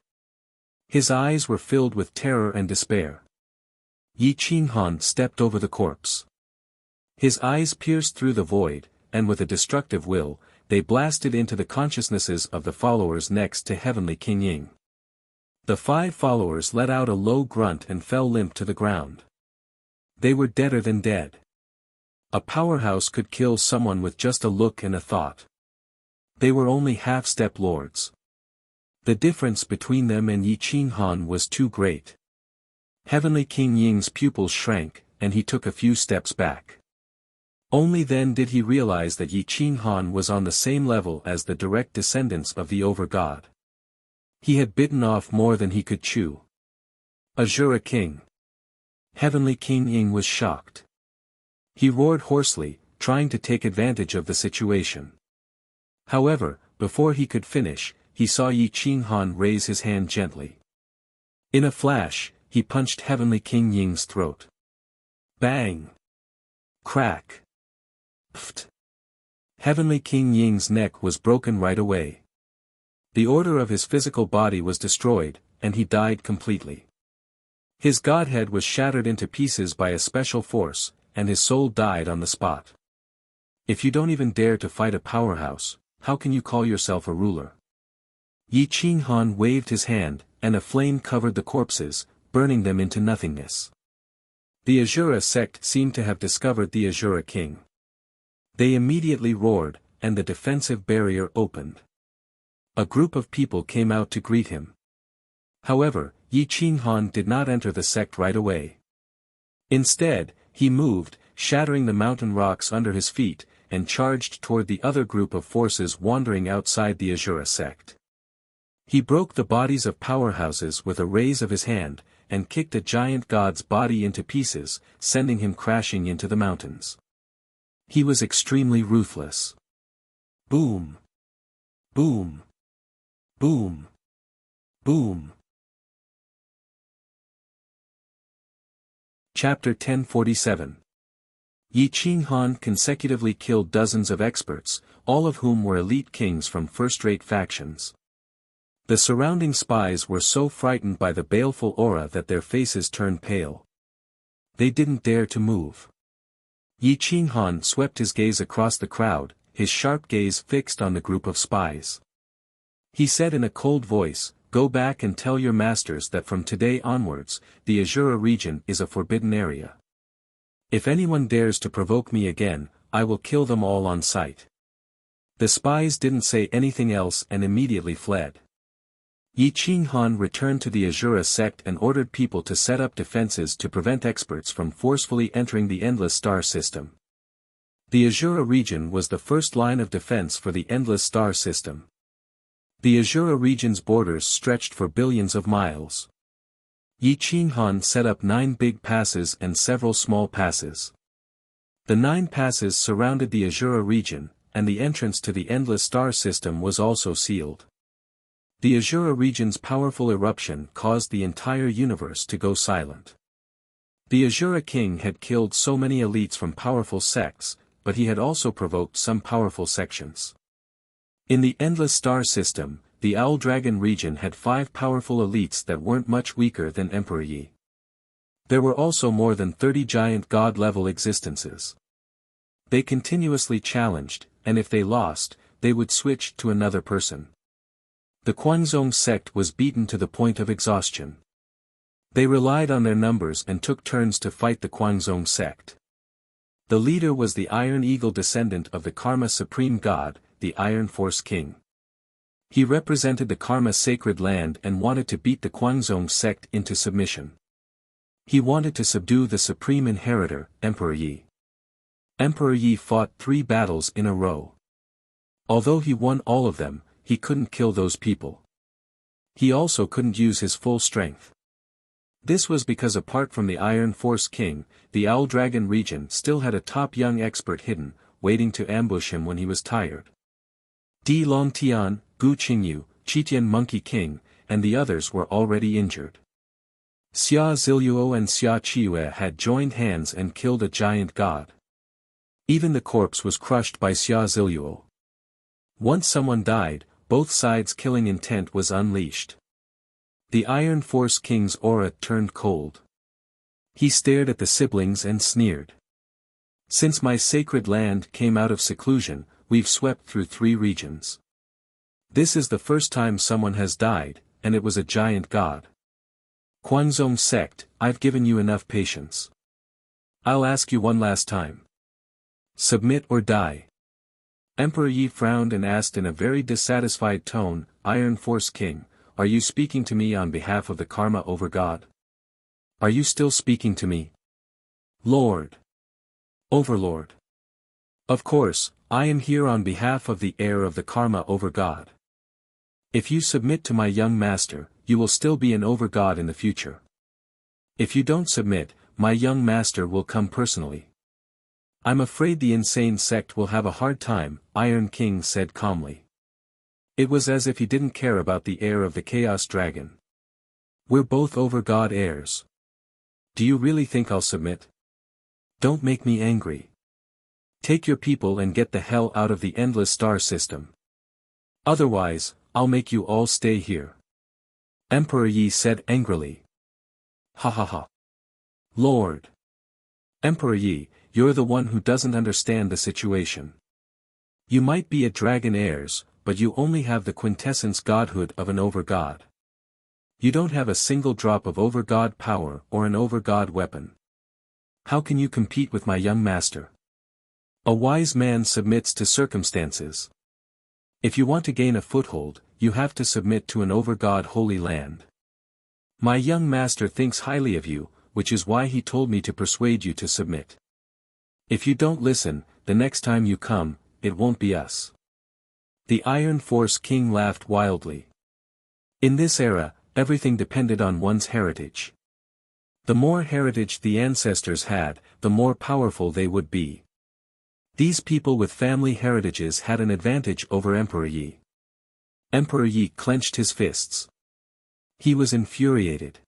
His eyes were filled with terror and despair. Yi Qinghan stepped over the corpse. His eyes pierced through the void, and with a destructive will, they blasted into the consciousnesses of the followers next to Heavenly King Ying. The 5 followers let out a low grunt and fell limp to the ground. They were deader than dead. A powerhouse could kill someone with just a look and a thought. They were only half-step lords. The difference between them and Yi Qinghan was too great. Heavenly King Ying's pupils shrank, and he took a few steps back. Only then did he realize that Yi Qinghan was on the same level as the direct descendants of the Over-God. He had bitten off more than he could chew. Azura King. Heavenly King Ying was shocked. He roared hoarsely, trying to take advantage of the situation. However, before he could finish, he saw Yi Qinghan raise his hand gently. In a flash, he punched Heavenly King Ying's throat. Bang! Crack! Pft! Heavenly King Ying's neck was broken right away. The order of his physical body was destroyed, and he died completely. His godhead was shattered into pieces by a special force, and his soul died on the spot. If you don't even dare to fight a powerhouse, how can you call yourself a ruler? Yi Qinghan waved his hand, and a flame covered the corpses, burning them into nothingness. The Azura sect seemed to have discovered the Azura King. They immediately roared, and the defensive barrier opened. A group of people came out to greet him. However, Yi Qinghan did not enter the sect right away. Instead, he moved, shattering the mountain rocks under his feet, and charged toward the other group of forces wandering outside the Azura sect. He broke the bodies of powerhouses with a raise of his hand, and kicked a giant god's body into pieces, sending him crashing into the mountains. He was extremely ruthless. Boom! Boom! Boom! Boom! Chapter 1047. Yi Qinghan consecutively killed dozens of experts, all of whom were elite kings from first-rate factions. The surrounding spies were so frightened by the baleful aura that their faces turned pale. They didn't dare to move. Yi Qinghan swept his gaze across the crowd, his sharp gaze fixed on the group of spies. He said in a cold voice, "Go back and tell your masters that from today onwards, the Azura region is a forbidden area. If anyone dares to provoke me again, I will kill them all on sight." The spies didn't say anything else and immediately fled. Yi Qinghan returned to the Azura sect and ordered people to set up defenses to prevent experts from forcefully entering the Endless Star System. The Azura region was the first line of defense for the Endless Star System. The Azura region's borders stretched for billions of miles. Yi Qinghan set up 9 big passes and several small passes. The 9 passes surrounded the Azura region, and the entrance to the Endless Star System was also sealed. The Azura region's powerful eruption caused the entire universe to go silent. The Azura King had killed so many elites from powerful sects, but he had also provoked some powerful sections. In the Endless Star System, the Owl Dragon region had 5 powerful elites that weren't much weaker than Emperor Yi. There were also more than 30 giant god-level existences. They continuously challenged, and if they lost, they would switch to another person. The Guangzhong sect was beaten to the point of exhaustion. They relied on their numbers and took turns to fight the Guangzhong sect. The leader was the Iron Eagle descendant of the Karma Supreme God, the Iron Force King. He represented the Karma sacred land and wanted to beat the Guangzhong sect into submission. He wanted to subdue the supreme inheritor, Emperor Yi. Emperor Yi fought 3 battles in a row. Although he won all of them, he couldn't kill those people. He also couldn't use his full strength. This was because apart from the Iron Force King, the Owl Dragon region still had a top young expert hidden, waiting to ambush him when he was tired. Di Longtian, Gu Qingyu, Qitian Monkey King, and the others were already injured. Xia Ziluo and Xia Qiue had joined hands and killed a giant god. Even the corpse was crushed by Xia Ziluo. Once someone died, both sides' killing intent was unleashed. The Iron Force King's aura turned cold. He stared at the siblings and sneered. Since my sacred land came out of seclusion, we've swept through 3 regions. This is the first time someone has died, and it was a giant god. Guangzhong sect, I've given you enough patience. I'll ask you one last time. Submit or die. Emperor Yi frowned and asked in a very dissatisfied tone, Iron Force King, are you speaking to me on behalf of the Karma Overgod? Are you still speaking to me? Lord. Overlord. Of course, I am here on behalf of the heir of the Karma Overgod. If you submit to my young master, you will still be an Overgod in the future. If you don't submit, my young master will come personally. I'm afraid the insane sect will have a hard time, Iron King said calmly. It was as if he didn't care about the heir of the Chaos Dragon. We're both Overgod heirs. Do you really think I'll submit? Don't make me angry. Take your people and get the hell out of the endless star system. Otherwise, I'll make you all stay here. Emperor Yi said angrily. Ha ha ha. Lord. Emperor Yi, you're the one who doesn't understand the situation. You might be a dragon heirs, but you only have the quintessence godhood of an overgod. You don't have a single drop of overgod power or an overgod weapon. How can you compete with my young master? A wise man submits to circumstances. If you want to gain a foothold, you have to submit to an overgod holy land. My young master thinks highly of you, which is why he told me to persuade you to submit. If you don't listen, the next time you come, it won't be us. The Iron Force King laughed wildly. In this era, everything depended on one's heritage. The more heritage the ancestors had, the more powerful they would be. These people with family heritages had an advantage over Emperor Yi. Emperor Yi clenched his fists. He was infuriated.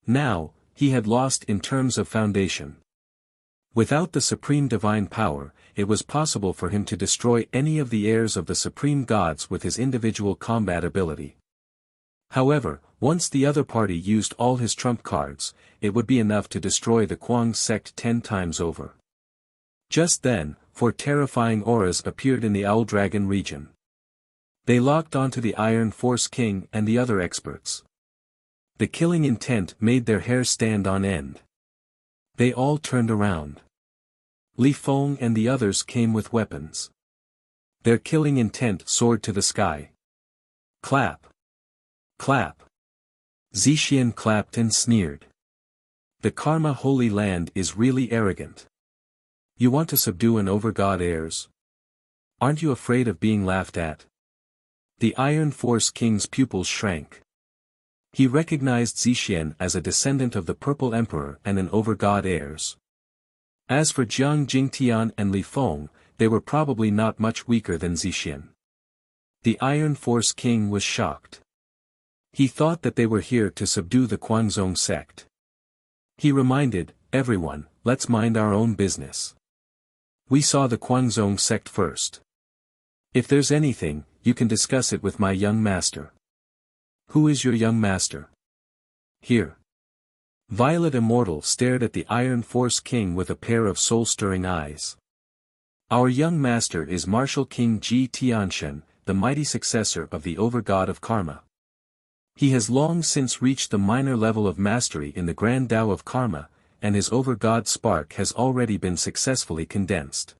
Now, he had lost in terms of foundation. Without the supreme divine power, it was possible for him to destroy any of the heirs of the supreme gods with his individual combat ability. However, once the other party used all his trump cards, it would be enough to destroy the Kuang sect 10 times over. Just then, 4 terrifying auras appeared in the Owl Dragon region. They locked onto the Iron Force King and the other experts. The killing intent made their hair stand on end. They all turned around. Li Feng and the others came with weapons. Their killing intent soared to the sky. Clap. Clap. Zixian clapped and sneered. The Karma Holy Land is really arrogant. You want to subdue an overgod heirs? Aren't you afraid of being laughed at? The Iron Force King's pupils shrank. He recognized Zixian as a descendant of the Purple Emperor and an overgod heirs. As for Jiang Jingtian and Li Feng, they were probably not much weaker than Zixian. The Iron Force King was shocked. He thought that they were here to subdue the Guangzhong sect. He reminded everyone, let's mind our own business. We saw the Guangzhong sect first. If there's anything, you can discuss it with my young master. Who is your young master? Here. Violet Immortal stared at the Iron Force King with a pair of soul-stirring eyes. Our young master is Martial King Ji Tianshan, the mighty successor of the Overgod of Karma. He has long since reached the minor level of mastery in the Grand Tao of Karma, and his Overgod spark has already been successfully condensed.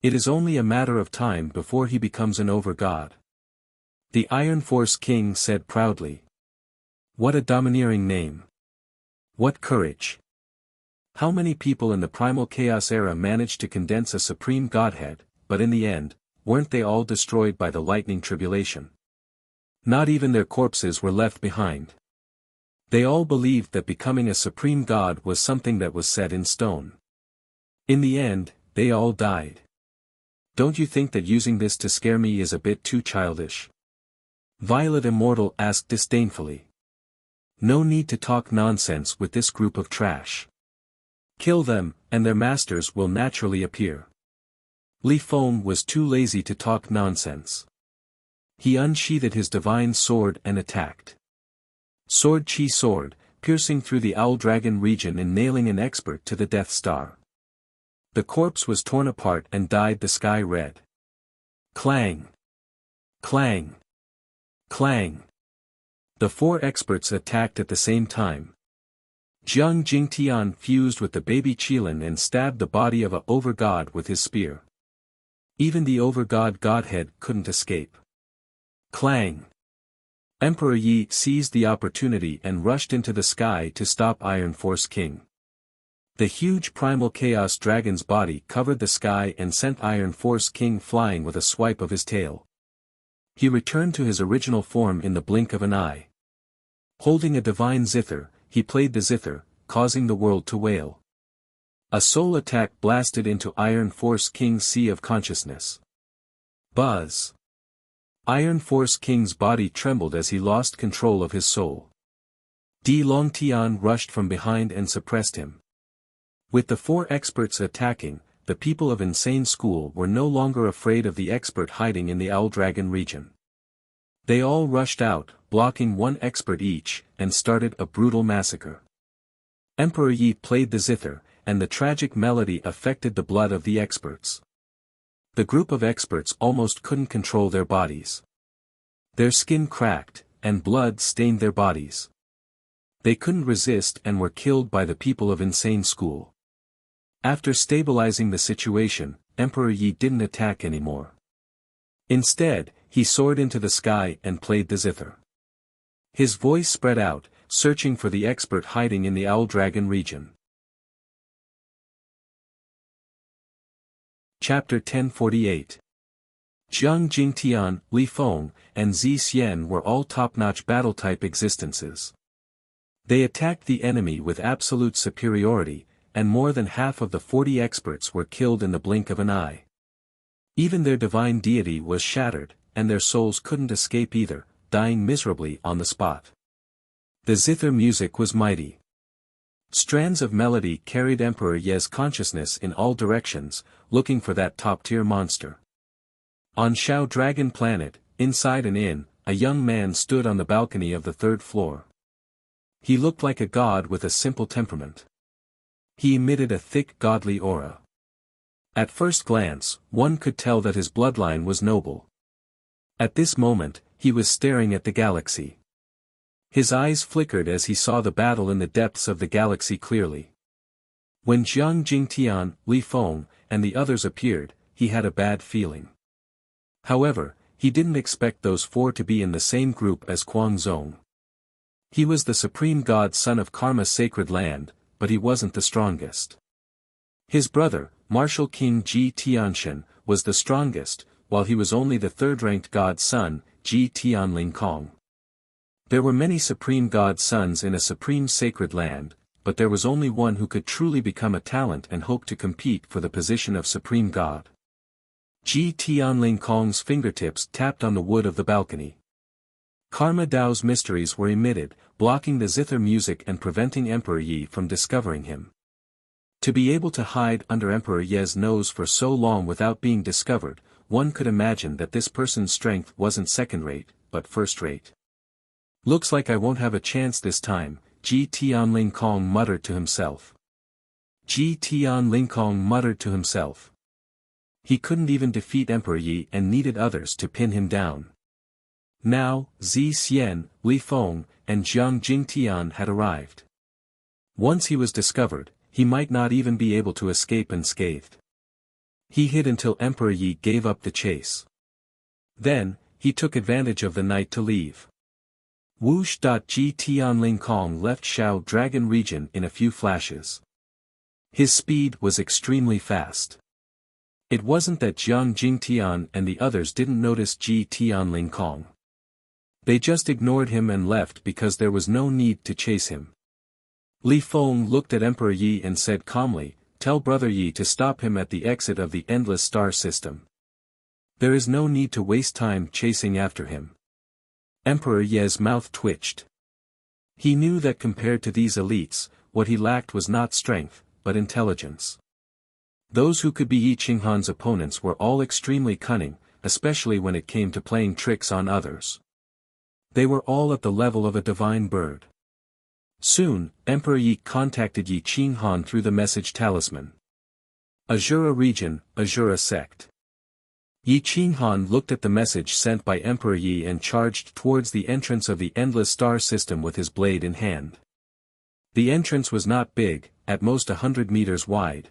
It is only a matter of time before he becomes an Overgod. The Iron Force King said proudly. What a domineering name. What courage! How many people in the primal chaos era managed to condense a supreme godhead, but in the end, weren't they all destroyed by the lightning tribulation? Not even their corpses were left behind. They all believed that becoming a supreme god was something that was set in stone. In the end, they all died. Don't you think that using this to scare me is a bit too childish? Violet Immortal asked disdainfully. No need to talk nonsense with this group of trash. Kill them, and their masters will naturally appear. Li Feng was too lazy to talk nonsense. He unsheathed his divine sword and attacked. Sword Chi sword, piercing through the Owl Dragon region and nailing an expert to the Death Star. The corpse was torn apart and dyed the sky red. Clang! Clang! Clang! The 4 experts attacked at the same time. Jiang Jingtian fused with the baby Qilin and stabbed the body of a overgod with his spear. Even the overgod godhead couldn't escape. Clang! Emperor Yi seized the opportunity and rushed into the sky to stop Iron Force King. The huge primal chaos dragon's body covered the sky and sent Iron Force King flying with a swipe of his tail. He returned to his original form in the blink of an eye. Holding a divine zither, he played the zither, causing the world to wail. A soul attack blasted into Iron Force King's sea of consciousness. Buzz! Iron Force King's body trembled as he lost control of his soul. Di Longtian rushed from behind and suppressed him. With the 4 experts attacking, the people of Insane School were no longer afraid of the expert hiding in the Owl Dragon region. They all rushed out, blocking 1 expert each, and started a brutal massacre. Emperor Yi played the zither, and the tragic melody affected the blood of the experts. The group of experts almost couldn't control their bodies. Their skin cracked, and blood stained their bodies. They couldn't resist and were killed by the people of Insane School. After stabilizing the situation, Emperor Yi didn't attack anymore. Instead, he soared into the sky and played the zither. His voice spread out, searching for the expert hiding in the Owl Dragon region. Chapter 1048. Jiang Jingtian, Li Feng, and Zi Xian were all top-notch battle-type existences. They attacked the enemy with absolute superiority, and more than half of the 40 experts were killed in the blink of an eye. Even their divine deity was shattered, and their souls couldn't escape either, dying miserably on the spot. The zither music was mighty. Strands of melody carried Emperor Ye's consciousness in all directions, looking for that top-tier monster. On Shao Dragon Planet, inside an inn, a young man stood on the balcony of the 3rd floor. He looked like a god with a simple temperament. He emitted a thick godly aura. At first glance, one could tell that his bloodline was noble. At this moment, he was staring at the galaxy. His eyes flickered as he saw the battle in the depths of the galaxy clearly. When Jiang Jingtian, Li Feng, and the others appeared, he had a bad feeling. However, he didn't expect those 4 to be in the same group as Kuang Zong. He was the supreme god son of Karma's sacred land, but he wasn't the strongest. His brother, Martial King Ji Tianshan, was the strongest, while he was only the 3rd-ranked god's son, Ji Tianling Kong. There were many supreme god sons in a supreme sacred land, but there was only one who could truly become a talent and hope to compete for the position of supreme god. Ji Tianling Kong's fingertips tapped on the wood of the balcony. Karma Dao's mysteries were emitted, blocking the zither music and preventing Emperor Yi from discovering him. To be able to hide under Emperor Ye's nose for so long without being discovered, one could imagine that this person's strength wasn't second-rate, but first-rate. Looks like I won't have a chance this time, Ji Tianling Kong muttered to himself. Ji Tianling Kong muttered to himself. He couldn't even defeat Emperor Yi and needed others to pin him down. Now, Zi Xian, Li Feng, and Jiang Jingtian had arrived. Once he was discovered, he might not even be able to escape unscathed. He hid until Emperor Yi gave up the chase. Then, he took advantage of the night to leave. Whoosh. Ji Tianling Kong left Shao Dragon region in a few flashes. His speed was extremely fast. It wasn't that Jiang Jingtian and the others didn't notice Ji Tianling Kong. They just ignored him and left because there was no need to chase him. Li Feng looked at Emperor Yi and said calmly, "Tell Brother Yi to stop him at the exit of the Endless Star System. There is no need to waste time chasing after him." Emperor Yi's mouth twitched. He knew that compared to these elites, what he lacked was not strength, but intelligence. Those who could be Yi Qinghan's opponents were all extremely cunning, especially when it came to playing tricks on others. They were all at the level of a divine bird. Soon, Emperor Yi contacted Yi Qinghan through the message talisman. Azura region, Azura sect. Yi Qinghan looked at the message sent by Emperor Yi and charged towards the entrance of the Endless Star System with his blade in hand. The entrance was not big, at most 100 meters wide.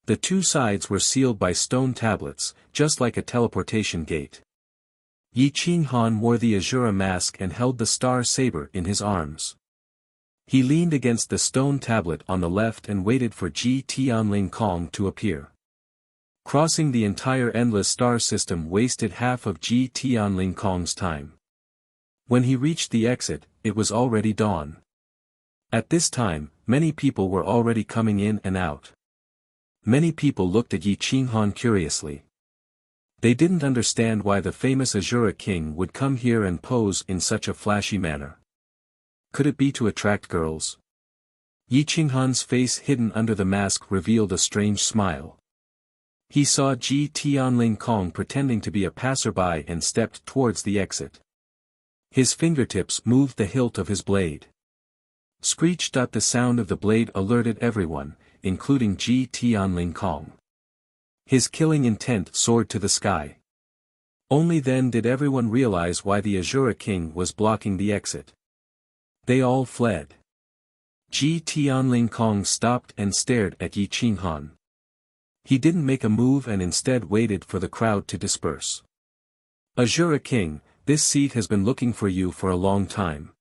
The two sides were sealed by stone tablets, just like a teleportation gate. Yi Qinghan wore the Azura mask and held the star saber in his arms. He leaned against the stone tablet on the left and waited for Ji Tianling Kong to appear. Crossing the entire Endless Star System wasted half of Ji Tianling Kong's time. When he reached the exit, it was already dawn. At this time, many people were already coming in and out. Many people looked at Yi Qinghan curiously. They didn't understand why the famous Azura king would come here and pose in such a flashy manner. Could it be to attract girls? Yi Qinghan's face hidden under the mask revealed a strange smile. He saw Ji Tianling Kong pretending to be a passerby and stepped towards the exit. His fingertips moved the hilt of his blade. Screech. The sound of the blade alerted everyone, including Ji Tianling Kong. His killing intent soared to the sky. Only then did everyone realize why the Azura king was blocking the exit. They all fled. Ji Tianling Kong stopped and stared at Yi Qinghan. He didn't make a move and instead waited for the crowd to disperse. "Azura king, this seat has been looking for you for a long time.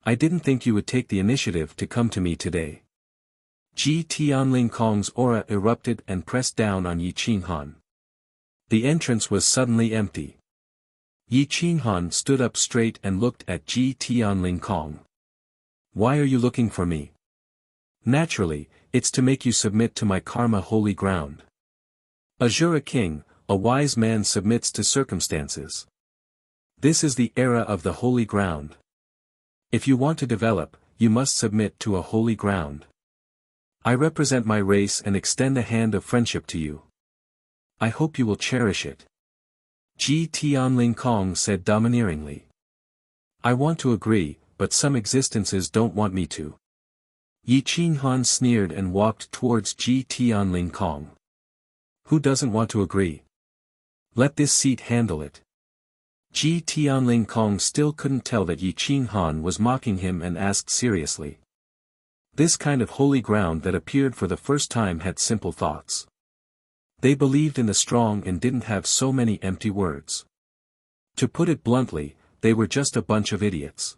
I didn't think you would take the initiative to come to me today." Ji Tianling Kong's aura erupted and pressed down on Yi Qinghan. The entrance was suddenly empty. Yi Qinghan stood up straight and looked at Ji Tianling Kong. "Why are you looking for me?" "Naturally, it's to make you submit to my karma holy ground. Azura king, a wise man submits to circumstances. This is the era of the holy ground. If you want to develop, you must submit to a holy ground. I represent my race and extend a hand of friendship to you. I hope you will cherish it." Ji Tianling Kong said domineeringly. "I want to agree, but some existences don't want me to." Yi Qinghan sneered and walked towards Ji Tianling Kong. "Who doesn't want to agree? Let this seat handle it." Ji Tianling Kong still couldn't tell that Yi Qinghan was mocking him and asked seriously. This kind of holy ground that appeared for the first time had simple thoughts. They believed in the strong and didn't have so many empty words. To put it bluntly, they were just a bunch of idiots.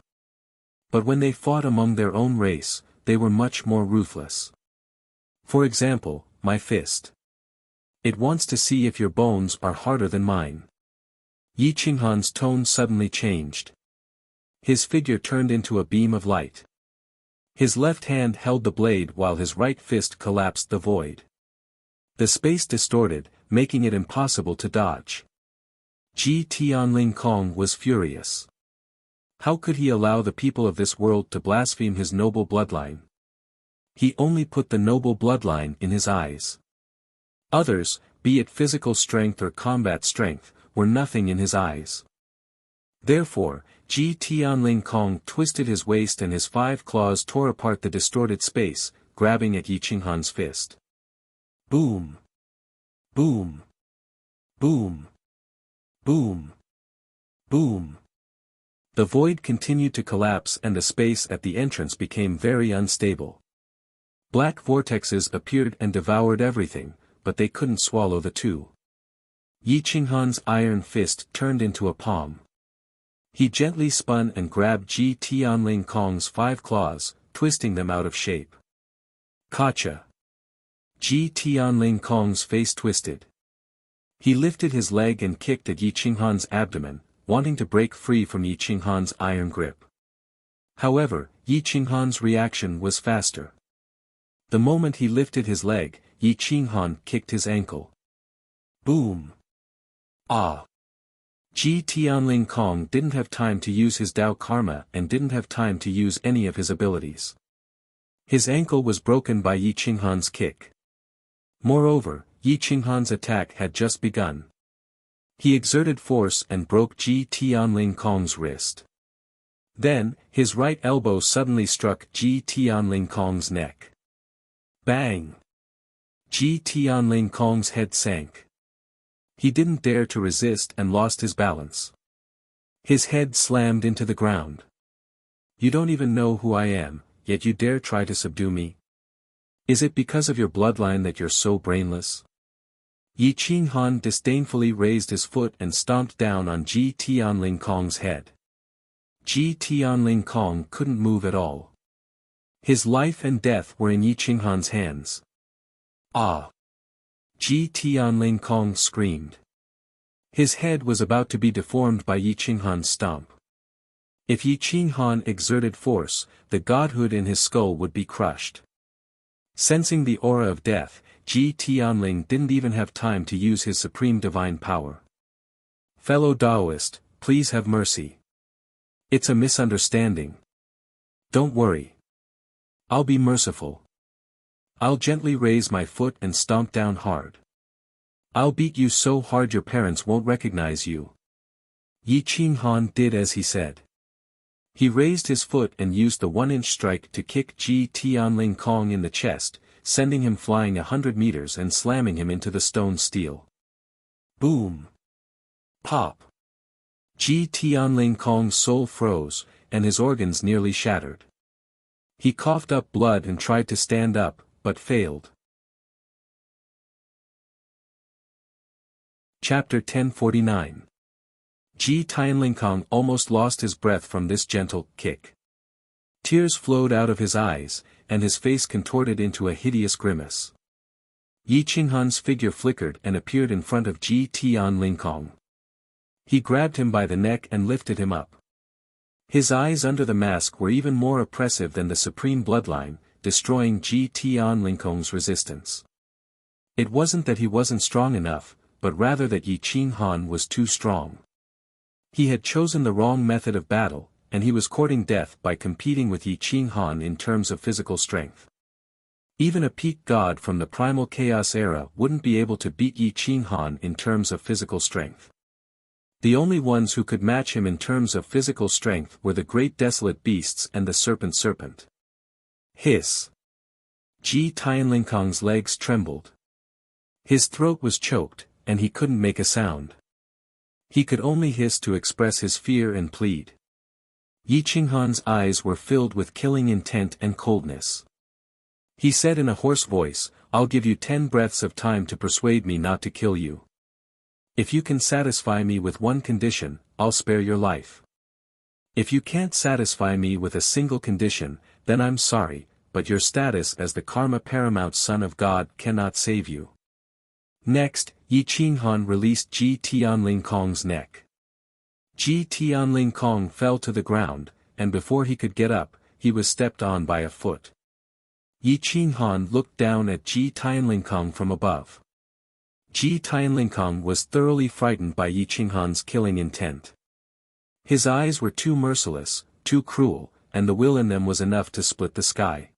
But when they fought among their own race, they were much more ruthless. For example, my fist. It wants to see if your bones are harder than mine. Yi Qinghan's tone suddenly changed. His figure turned into a beam of light. His left hand held the blade while his right fist collapsed the void. The space distorted, making it impossible to dodge. Ji Tianling Kong was furious. How could he allow the people of this world to blaspheme his noble bloodline? He only put the noble bloodline in his eyes. Others, be it physical strength or combat strength, were nothing in his eyes. Therefore, Ji Tianling Kong twisted his waist and his 5 claws tore apart the distorted space, grabbing at Yi Qinghan's fist. Boom! Boom! Boom! Boom! Boom! The void continued to collapse and the space at the entrance became very unstable. Black vortexes appeared and devoured everything, but they couldn't swallow the two. Yi Qinghan's iron fist turned into a palm. He gently spun and grabbed Ji Tianling Kong's 5 claws, twisting them out of shape. Gotcha! Ji Tianling Kong's face twisted. He lifted his leg and kicked at Yi Qinghan's abdomen, wanting to break free from Yi Qinghan's iron grip. However, Yi Qinghan's reaction was faster. The moment he lifted his leg, Yi Qinghan kicked his ankle. Boom! Ah! Ji Tianling Kong didn't have time to use his Dao Karma and didn't have time to use any of his abilities. His ankle was broken by Yi Qinghan's kick. Moreover, Yi Qinghan's attack had just begun. He exerted force and broke Ji Tianling Kong's wrist. Then, his right elbow suddenly struck Ji Tianling Kong's neck. Bang! Ji Tianling Kong's head sank. He didn't dare to resist and lost his balance. His head slammed into the ground. You don't even know who I am, yet you dare try to subdue me? Is it because of your bloodline that you're so brainless? Yi Qinghan disdainfully raised his foot and stomped down on Ji Tianling Kong's head. Ji Tianling Kong couldn't move at all. His life and death were in Yi Qinghan's hands. Ah! Ji Tianling Kong screamed. His head was about to be deformed by Yi Qinghan's stomp. If Yi Qinghan exerted force, the godhood in his skull would be crushed. Sensing the aura of death, Ji Tianling didn't even have time to use his supreme divine power. Fellow Taoist, please have mercy. It's a misunderstanding. Don't worry. I'll be merciful. I'll gently raise my foot and stomp down hard. I'll beat you so hard your parents won't recognize you. Yi Qinghan did as he said. He raised his foot and used the 1-inch strike to kick Ji Tianling Kong in the chest, sending him flying 100 meters and slamming him into the stone steel. Boom! Pop! Ji Tianling Kong's soul froze, and his organs nearly shattered. He coughed up blood and tried to stand up, but failed. Chapter 1049. Ji Tianling Kong almost lost his breath from this gentle kick. Tears flowed out of his eyes, and his face contorted into a hideous grimace. Yi Qinghan's figure flickered and appeared in front of Ji Tianling Kong. He grabbed him by the neck and lifted him up. His eyes under the mask were even more oppressive than the supreme bloodline, destroying Ji Tianling Kong's resistance. It wasn't that he wasn't strong enough, but rather that Yi Qinghan was too strong. He had chosen the wrong method of battle, and he was courting death by competing with Yi Qinghan in terms of physical strength. Even a peak god from the primal chaos era wouldn't be able to beat Yi Qinghan in terms of physical strength. The only ones who could match him in terms of physical strength were the great desolate beasts and the serpent. Hiss! Ji Tianling Kong's legs trembled. His throat was choked, and he couldn't make a sound. He could only hiss to express his fear and plead. Yi Qinghan's eyes were filled with killing intent and coldness. He said in a hoarse voice, "I'll give you 10 breaths of time to persuade me not to kill you. If you can satisfy me with one condition, I'll spare your life. If you can't satisfy me with a single condition, then I'm sorry, but your status as the Karma Paramount Son of God cannot save you." Next, Yi Qinghan released Ji Tianling Kong's neck. Ji Tianling Kong fell to the ground, and before he could get up, he was stepped on by a foot. Yi Qinghan looked down at Ji Tianling Kong from above. Ji Tianling Kong was thoroughly frightened by Yi Qinghan's killing intent. His eyes were too merciless, too cruel, and the will in them was enough to split the sky.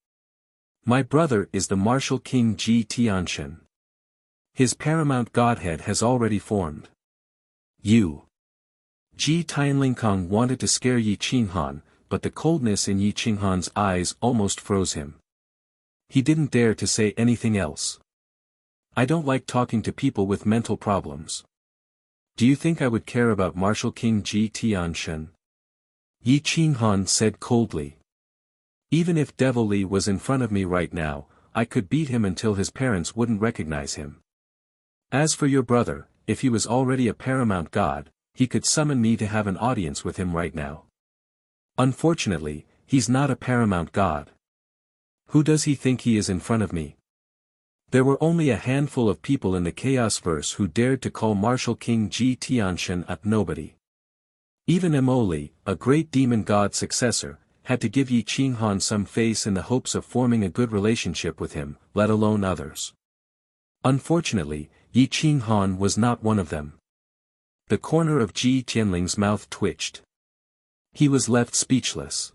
My brother is the martial king Ji Tianshan. His paramount godhead has already formed. You. Ji Tianling Kong wanted to scare Yi Qinghan, but the coldness in Yi Qinghan's eyes almost froze him. He didn't dare to say anything else. I don't like talking to people with mental problems. Do you think I would care about Martial King Ji Tianshan? Yi Qinghan said coldly. Even if Devil Li was in front of me right now, I could beat him until his parents wouldn't recognize him. As for your brother, if he was already a paramount god, he could summon me to have an audience with him right now. Unfortunately, he's not a paramount god. Who does he think he is in front of me? There were only a handful of people in the Chaosverse who dared to call Martial King Ji Tianshan a nobody. Even Emoli, a great demon god successor, had to give Yi Qinghan some face in the hopes of forming a good relationship with him, let alone others. Unfortunately, Yi Qinghan was not one of them. The corner of Ji Tianling's mouth twitched. He was left speechless.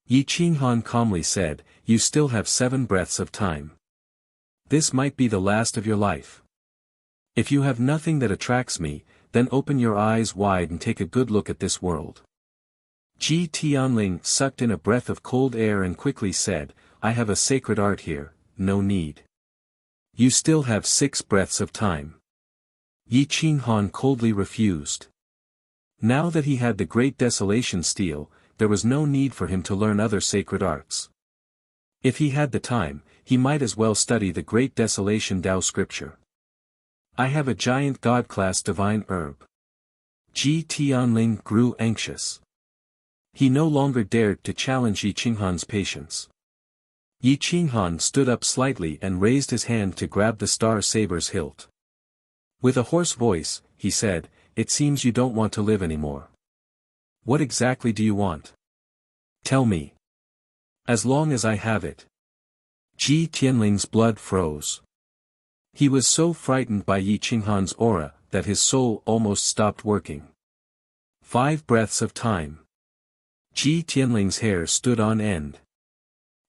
Yi Qinghan calmly said, "You still have 7 breaths of time. This might be the last of your life. If you have nothing that attracts me, then open your eyes wide and take a good look at this world." Ji Tianling sucked in a breath of cold air and quickly said, "I have a sacred art here, no need. You still have 6 breaths of time." Yi Qinghan coldly refused. Now that he had the Great Desolation Steel, there was no need for him to learn other sacred arts. If he had the time, he might as well study the Great Desolation Tao scripture. "I have a giant god-class divine herb." Ji Tianling grew anxious. He no longer dared to challenge Yi Qinghan's patience. Yi Qinghan stood up slightly and raised his hand to grab the star saber's hilt. With a hoarse voice, he said, "It seems you don't want to live anymore. What exactly do you want? Tell me. As long as I have it." Ji Tianling's blood froze. He was so frightened by Yi Qinghan's aura, that his soul almost stopped working. 5 breaths of time. Ji Tianling's hair stood on end.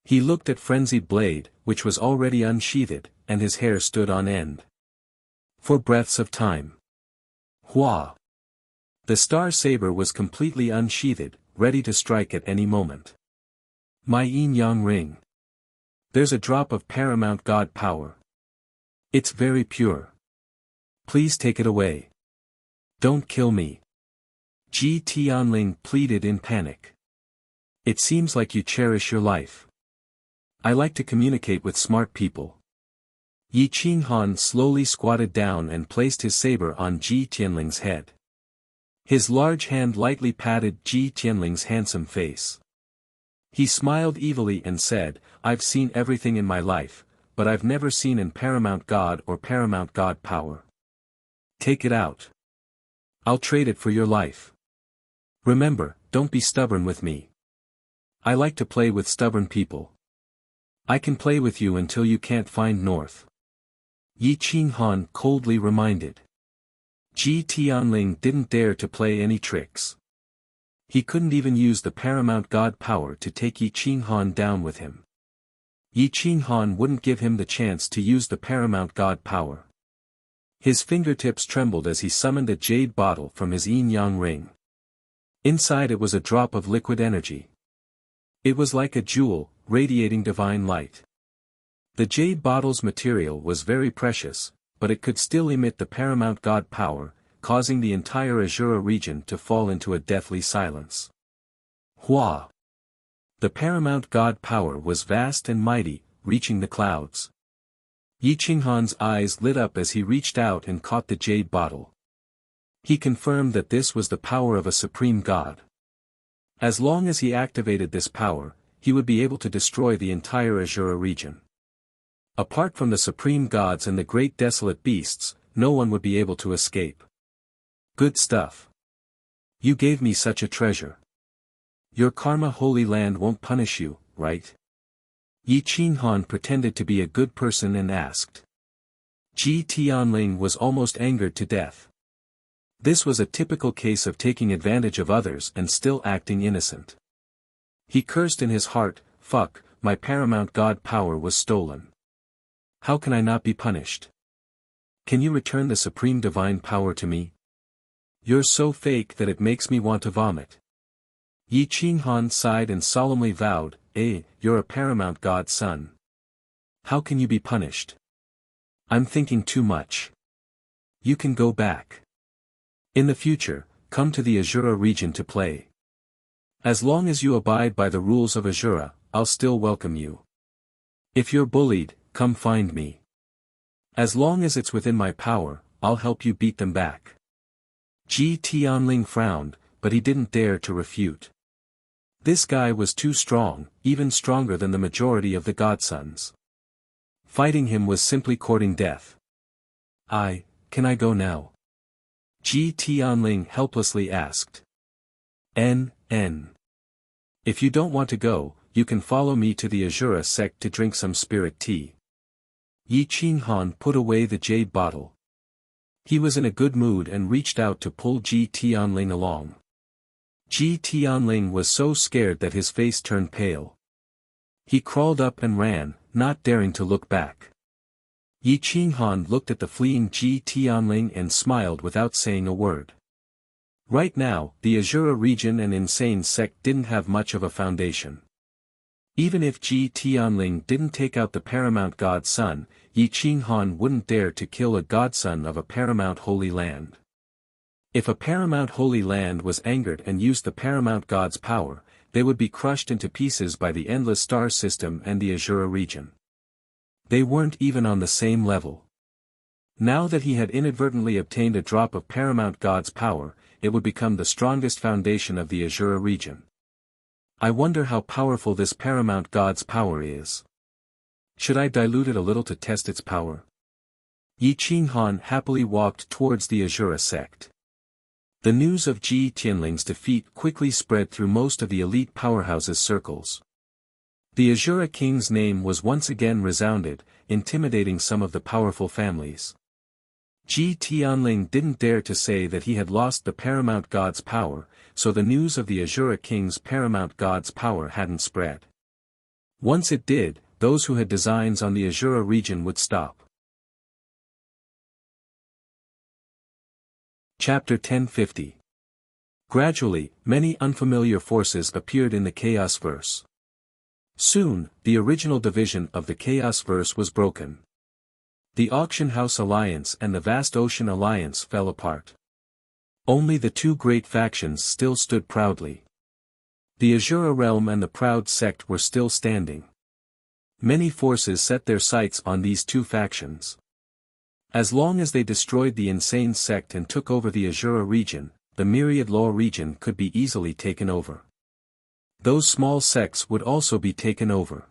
He looked at Frenzied Blade, which was already unsheathed, and his hair stood on end. 4 breaths of time. Hua! The star saber was completely unsheathed, ready to strike at any moment. "My yin-yang ring. There's a drop of paramount god power. It's very pure. Please take it away. Don't kill me." Ji Tianling pleaded in panic. "It seems like you cherish your life. I like to communicate with smart people." Yi Qinghan slowly squatted down and placed his saber on Ji Tianling's head. His large hand lightly patted Ji Tianling's handsome face. He smiled evilly and said, "I've seen everything in my life, but I've never seen an paramount god or paramount god power. Take it out. I'll trade it for your life. Remember, don't be stubborn with me. I like to play with stubborn people. I can play with you until you can't find north." Yi Qinghan coldly reminded. Ji Tianling didn't dare to play any tricks. He couldn't even use the paramount god power to take Yi Qinghan down with him. Yi Qinghan wouldn't give him the chance to use the paramount god power. His fingertips trembled as he summoned a jade bottle from his yin-yang ring. Inside it was a drop of liquid energy. It was like a jewel, radiating divine light. The jade bottle's material was very precious, but it could still emit the paramount god power, causing the entire Azura region to fall into a deathly silence. Hua! The paramount god power was vast and mighty, reaching the clouds. Yi Qinghan's eyes lit up as he reached out and caught the jade bottle. He confirmed that this was the power of a supreme god. As long as he activated this power, he would be able to destroy the entire Azura region. Apart from the supreme gods and the great desolate beasts, no one would be able to escape. Good stuff. You gave me such a treasure. Your karma holy land won't punish you, right? Yi Qinghan pretended to be a good person and asked. Ji Tianling was almost angered to death. This was a typical case of taking advantage of others and still acting innocent. He cursed in his heart, "Fuck, my paramount god power was stolen. How can I not be punished? Can you return the supreme divine power to me? You're so fake that it makes me want to vomit." Yi Qinghan sighed and solemnly vowed, You're a paramount god son. How can you be punished? I'm thinking too much. You can go back. In the future, come to the Azura region to play. As long as you abide by the rules of Azura, I'll still welcome you. If you're bullied, come find me. As long as it's within my power, I'll help you beat them back. Ji Tianling frowned, but he didn't dare to refute. This guy was too strong, even stronger than the majority of the godsons. Fighting him was simply courting death. Can I go now? Ji Tianling helplessly asked. If you don't want to go, you can follow me to the Azura sect to drink some spirit tea. Yi Qinghan put away the jade bottle. He was in a good mood and reached out to pull Ji Tianling along. Ji Tianling was so scared that his face turned pale. He crawled up and ran, not daring to look back. Yi Qinghan looked at the fleeing Ji Tianling and smiled without saying a word. Right now, the Azura region and insane sect didn't have much of a foundation. Even if Ji Tianling didn't take out the paramount god's son, Yi Qinghan wouldn't dare to kill a godson of a paramount holy land. If a paramount holy land was angered and used the paramount god's power, they would be crushed into pieces by the endless star system and the Azura region. They weren't even on the same level. Now that he had inadvertently obtained a drop of paramount god's power, it would become the strongest foundation of the Azura region. I wonder how powerful this paramount god's power is. Should I dilute it a little to test its power? Yi Qinghan happily walked towards the Azura sect. The news of Ji Tianling's defeat quickly spread through most of the elite powerhouses' circles. The Azura king's name was once again resounded, intimidating some of the powerful families. Ji Tianling didn't dare to say that he had lost the paramount god's power, so the news of the Azura king's paramount god's power hadn't spread. Once it did, those who had designs on the Azura region would stop. Chapter 1050. Gradually, many unfamiliar forces appeared in the Chaos Verse. Soon, the original division of the Chaos Verse was broken. The Auction House Alliance and the Vast Ocean Alliance fell apart. Only the two great factions still stood proudly. The Azura Realm and the Proud Sect were still standing. Many forces set their sights on these two factions. As long as they destroyed the insane sect and took over the Azura region, the Myriad Law region could be easily taken over. Those small sects would also be taken over.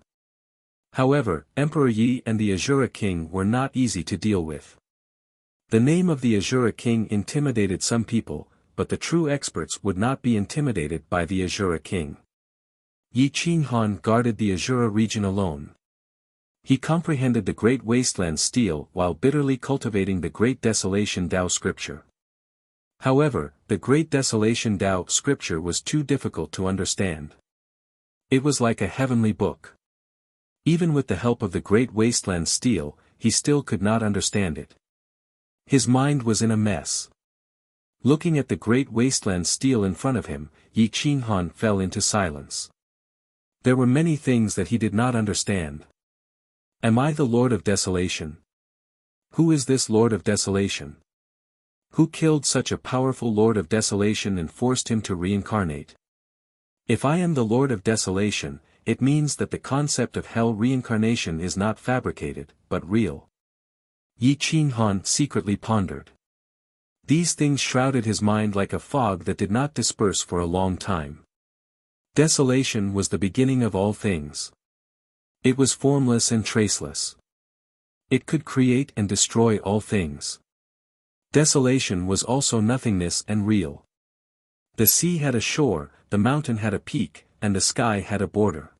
However, Emperor Yi and the Azura King were not easy to deal with. The name of the Azura King intimidated some people, but the true experts would not be intimidated by the Azura King. Yi Qinghan guarded the Azura region alone. He comprehended the Great Wasteland stele while bitterly cultivating the Great Desolation Tao scripture. However, the Great Desolation Tao scripture was too difficult to understand. It was like a heavenly book. Even with the help of the Great Wasteland stele, he still could not understand it. His mind was in a mess. Looking at the Great Wasteland stele in front of him, Yi Qinghan fell into silence. There were many things that he did not understand. Am I the Lord of Desolation? Who is this Lord of Desolation? Who killed such a powerful Lord of Desolation and forced him to reincarnate? If I am the Lord of Desolation, it means that the concept of hell reincarnation is not fabricated, but real. Yi Qinghan secretly pondered. These things shrouded his mind like a fog that did not disperse for a long time. Desolation was the beginning of all things. It was formless and traceless. It could create and destroy all things. Desolation was also nothingness and real. The sea had a shore, the mountain had a peak, and the sky had a border.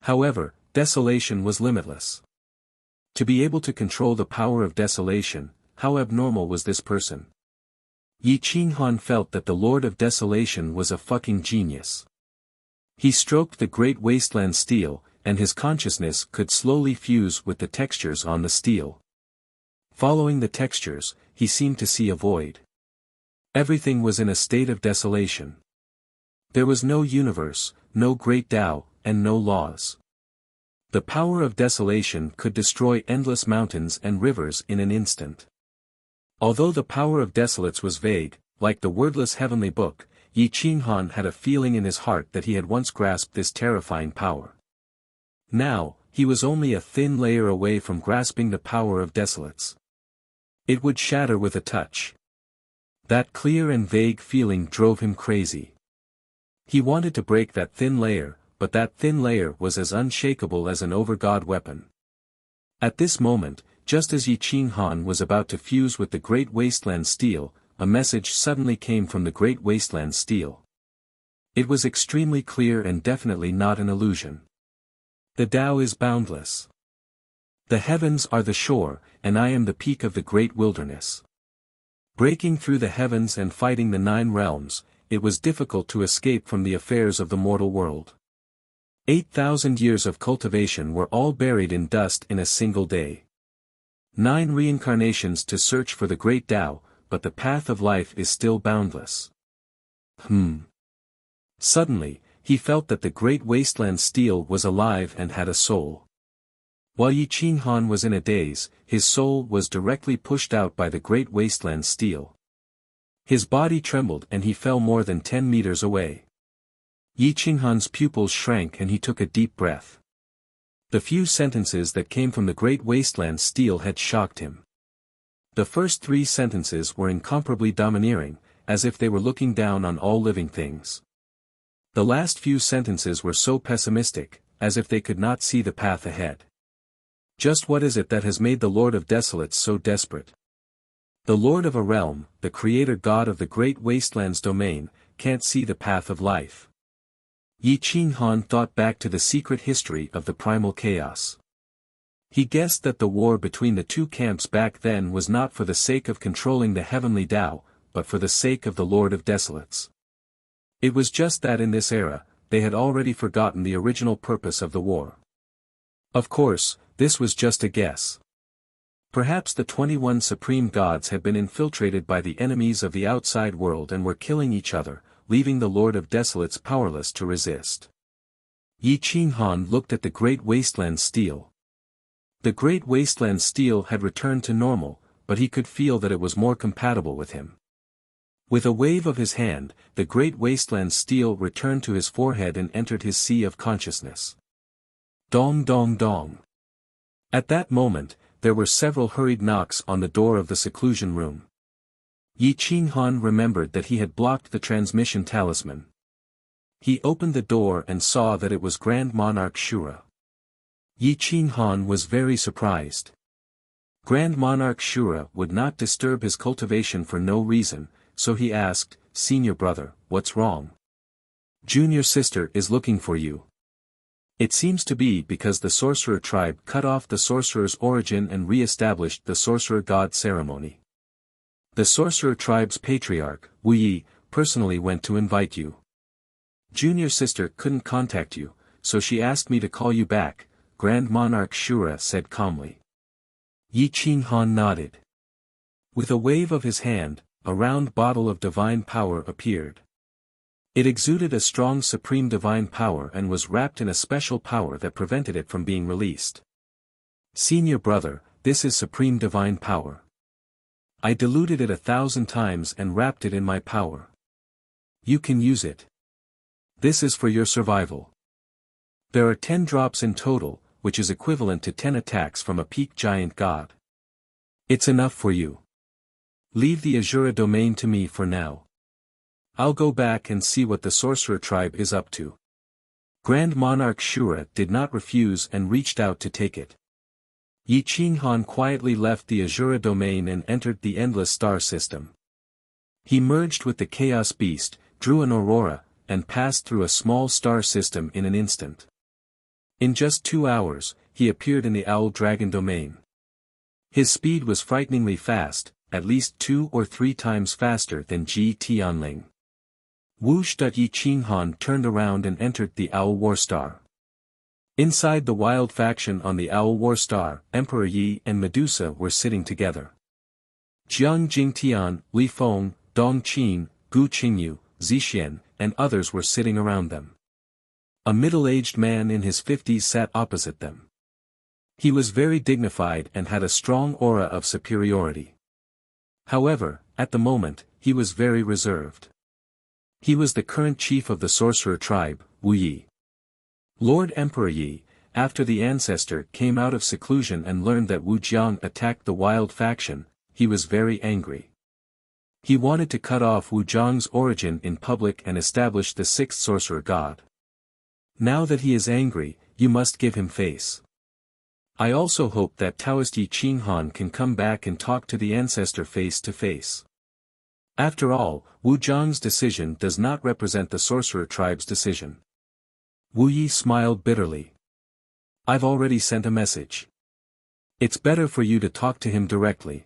However, desolation was limitless. To be able to control the power of desolation, how abnormal was this person? Yi Qinghan felt that the Lord of Desolation was a fucking genius. He stroked the Great Wasteland stele, and his consciousness could slowly fuse with the textures on the stele. Following the textures, he seemed to see a void. Everything was in a state of desolation. There was no universe, no great Tao, and no laws. The power of desolation could destroy endless mountains and rivers in an instant. Although the power of desolates was vague, like the wordless heavenly book, Yi Qinghan had a feeling in his heart that he had once grasped this terrifying power. Now, he was only a thin layer away from grasping the power of desolates. It would shatter with a touch. That clear and vague feeling drove him crazy. He wanted to break that thin layer, but that thin layer was as unshakable as an over-God weapon. At this moment, just as Yi Qinghan was about to fuse with the Great Wasteland Steel, a message suddenly came from the Great Wasteland Steel. It was extremely clear and definitely not an illusion. The Tao is boundless. The heavens are the shore, and I am the peak of the great wilderness. Breaking through the heavens and fighting the 9 realms, it was difficult to escape from the affairs of the mortal world. 8,000 years of cultivation were all buried in dust in a single day. 9 reincarnations to search for the great Tao, but the path of life is still boundless. Suddenly, he felt that the Great Wasteland Steel was alive and had a soul. While Yi Qinghan was in a daze, his soul was directly pushed out by the Great Wasteland Steel. His body trembled and he fell more than 10 meters away. Yi Qinghan's pupils shrank and he took a deep breath. The few sentences that came from the Great Wasteland Steel had shocked him. The first 3 sentences were incomparably domineering, as if they were looking down on all living things. The last few sentences were so pessimistic, as if they could not see the path ahead. Just what is it that has made the Lord of Desolates so desperate? The Lord of a realm, the creator god of the Great Wasteland's domain, can't see the path of life. Yi Qinghan thought back to the secret history of the primal chaos. He guessed that the war between the 2 camps back then was not for the sake of controlling the heavenly Tao, but for the sake of the Lord of Desolates. It was just that in this era, they had already forgotten the original purpose of the war. Of course, this was just a guess. Perhaps the 21 supreme gods had been infiltrated by the enemies of the outside world and were killing each other, leaving the Lord of Desolates powerless to resist. Yi Qinghan looked at the Great Wasteland Steel. The Great Wasteland Steel had returned to normal, but he could feel that it was more compatible with him. With a wave of his hand, the Great Wasteland Steel returned to his forehead and entered his sea of consciousness. Dong dong dong. At that moment, there were several hurried knocks on the door of the seclusion room. Yi Qinghan remembered that he had blocked the transmission talisman. He opened the door and saw that it was Grand Monarch Shura. Yi Qinghan was very surprised. Grand Monarch Shura would not disturb his cultivation for no reason, so he asked, "Senior brother, what's wrong? Junior sister is looking for you." It seems to be because the sorcerer tribe cut off the sorcerer's origin and re-established the sorcerer god ceremony. The sorcerer tribe's patriarch, Wuxia, personally went to invite you. Junior sister couldn't contact you, so she asked me to call you back, Grand Monarch Shura said calmly. Yi Qinghan nodded. With a wave of his hand, a round bottle of divine power appeared. It exuded a strong supreme divine power and was wrapped in a special power that prevented it from being released. Senior brother, this is supreme divine power. I diluted it 1,000 times and wrapped it in my power. You can use it. This is for your survival. There are 10 drops in total, which is equivalent to 10 attacks from a peak giant god. It's enough for you. Leave the Azura domain to me for now. I'll go back and see what the sorcerer tribe is up to. Grand Monarch Shura did not refuse and reached out to take it. Yi Qinghan quietly left the Azura domain and entered the endless star system. He merged with the Chaos Beast, drew an aurora, and passed through a small star system in an instant. In just 2 hours, he appeared in the Owl Dragon domain. His speed was frighteningly fast, at least 2 or 3 times faster than Ji Tianling. Whoosh! Yi Qinghan turned around and entered the Owl Warstar. Inside the wild faction on the Owl Warstar, Emperor Yi and Medusa were sitting together. Jiang Jingtian, Li Feng, Dong Qin, Gu Qingyu, Zixian, and others were sitting around them. A middle-aged man in his 50s sat opposite them. He was very dignified and had a strong aura of superiority. However, at the moment, he was very reserved. He was the current chief of the sorcerer tribe, Wuxia. Lord Emperor Yi, after the ancestor came out of seclusion and learned that Wu Jiang attacked the wild faction, he was very angry. He wanted to cut off Wu Zhang's origin in public and establish the sixth sorcerer god. Now that he is angry, you must give him face. I also hope that Taoist Yi Qinghan can come back and talk to the ancestor face to face. After all, Wu Zhang's decision does not represent the sorcerer tribe's decision. Wu Yi smiled bitterly. I've already sent a message. It's better for you to talk to him directly.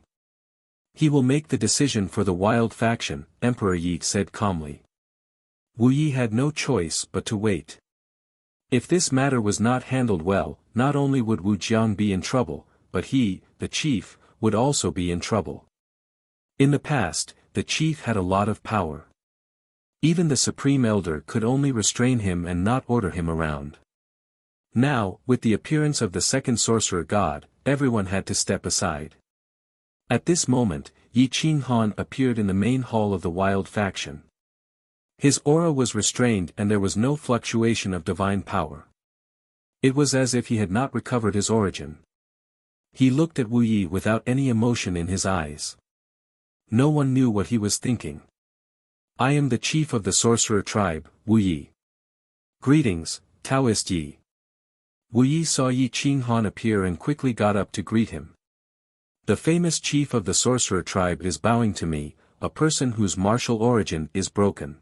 He will make the decision for the wild faction, Emperor Yi said calmly. Wu Yi had no choice but to wait. If this matter was not handled well, not only would Wu Jiang be in trouble, but he, the chief, would also be in trouble. In the past, the chief had a lot of power. Even the Supreme Elder could only restrain him and not order him around. Now, with the appearance of the second sorcerer god, everyone had to step aside. At this moment, Yi Qinghan appeared in the main hall of the wild faction. His aura was restrained and there was no fluctuation of divine power. It was as if he had not recovered his origin. He looked at Wu Yi without any emotion in his eyes. No one knew what he was thinking. I am the chief of the sorcerer tribe, Wu Yi. Greetings, Taoist Yi. Wu Yi saw Yi Qinghan appear and quickly got up to greet him. The famous chief of the sorcerer tribe is bowing to me, a person whose martial origin is broken.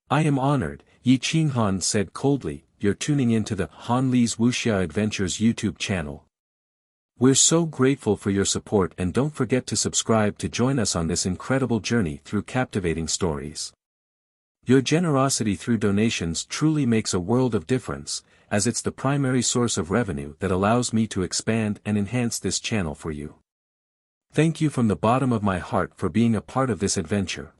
I am honored, Yi Qinghan said coldly. You're tuning into the Han Li's Wuxia Adventures YouTube channel. We're so grateful for your support and don't forget to subscribe to join us on this incredible journey through captivating stories. Your generosity through donations truly makes a world of difference, as it's the primary source of revenue that allows me to expand and enhance this channel for you. Thank you from the bottom of my heart for being a part of this adventure.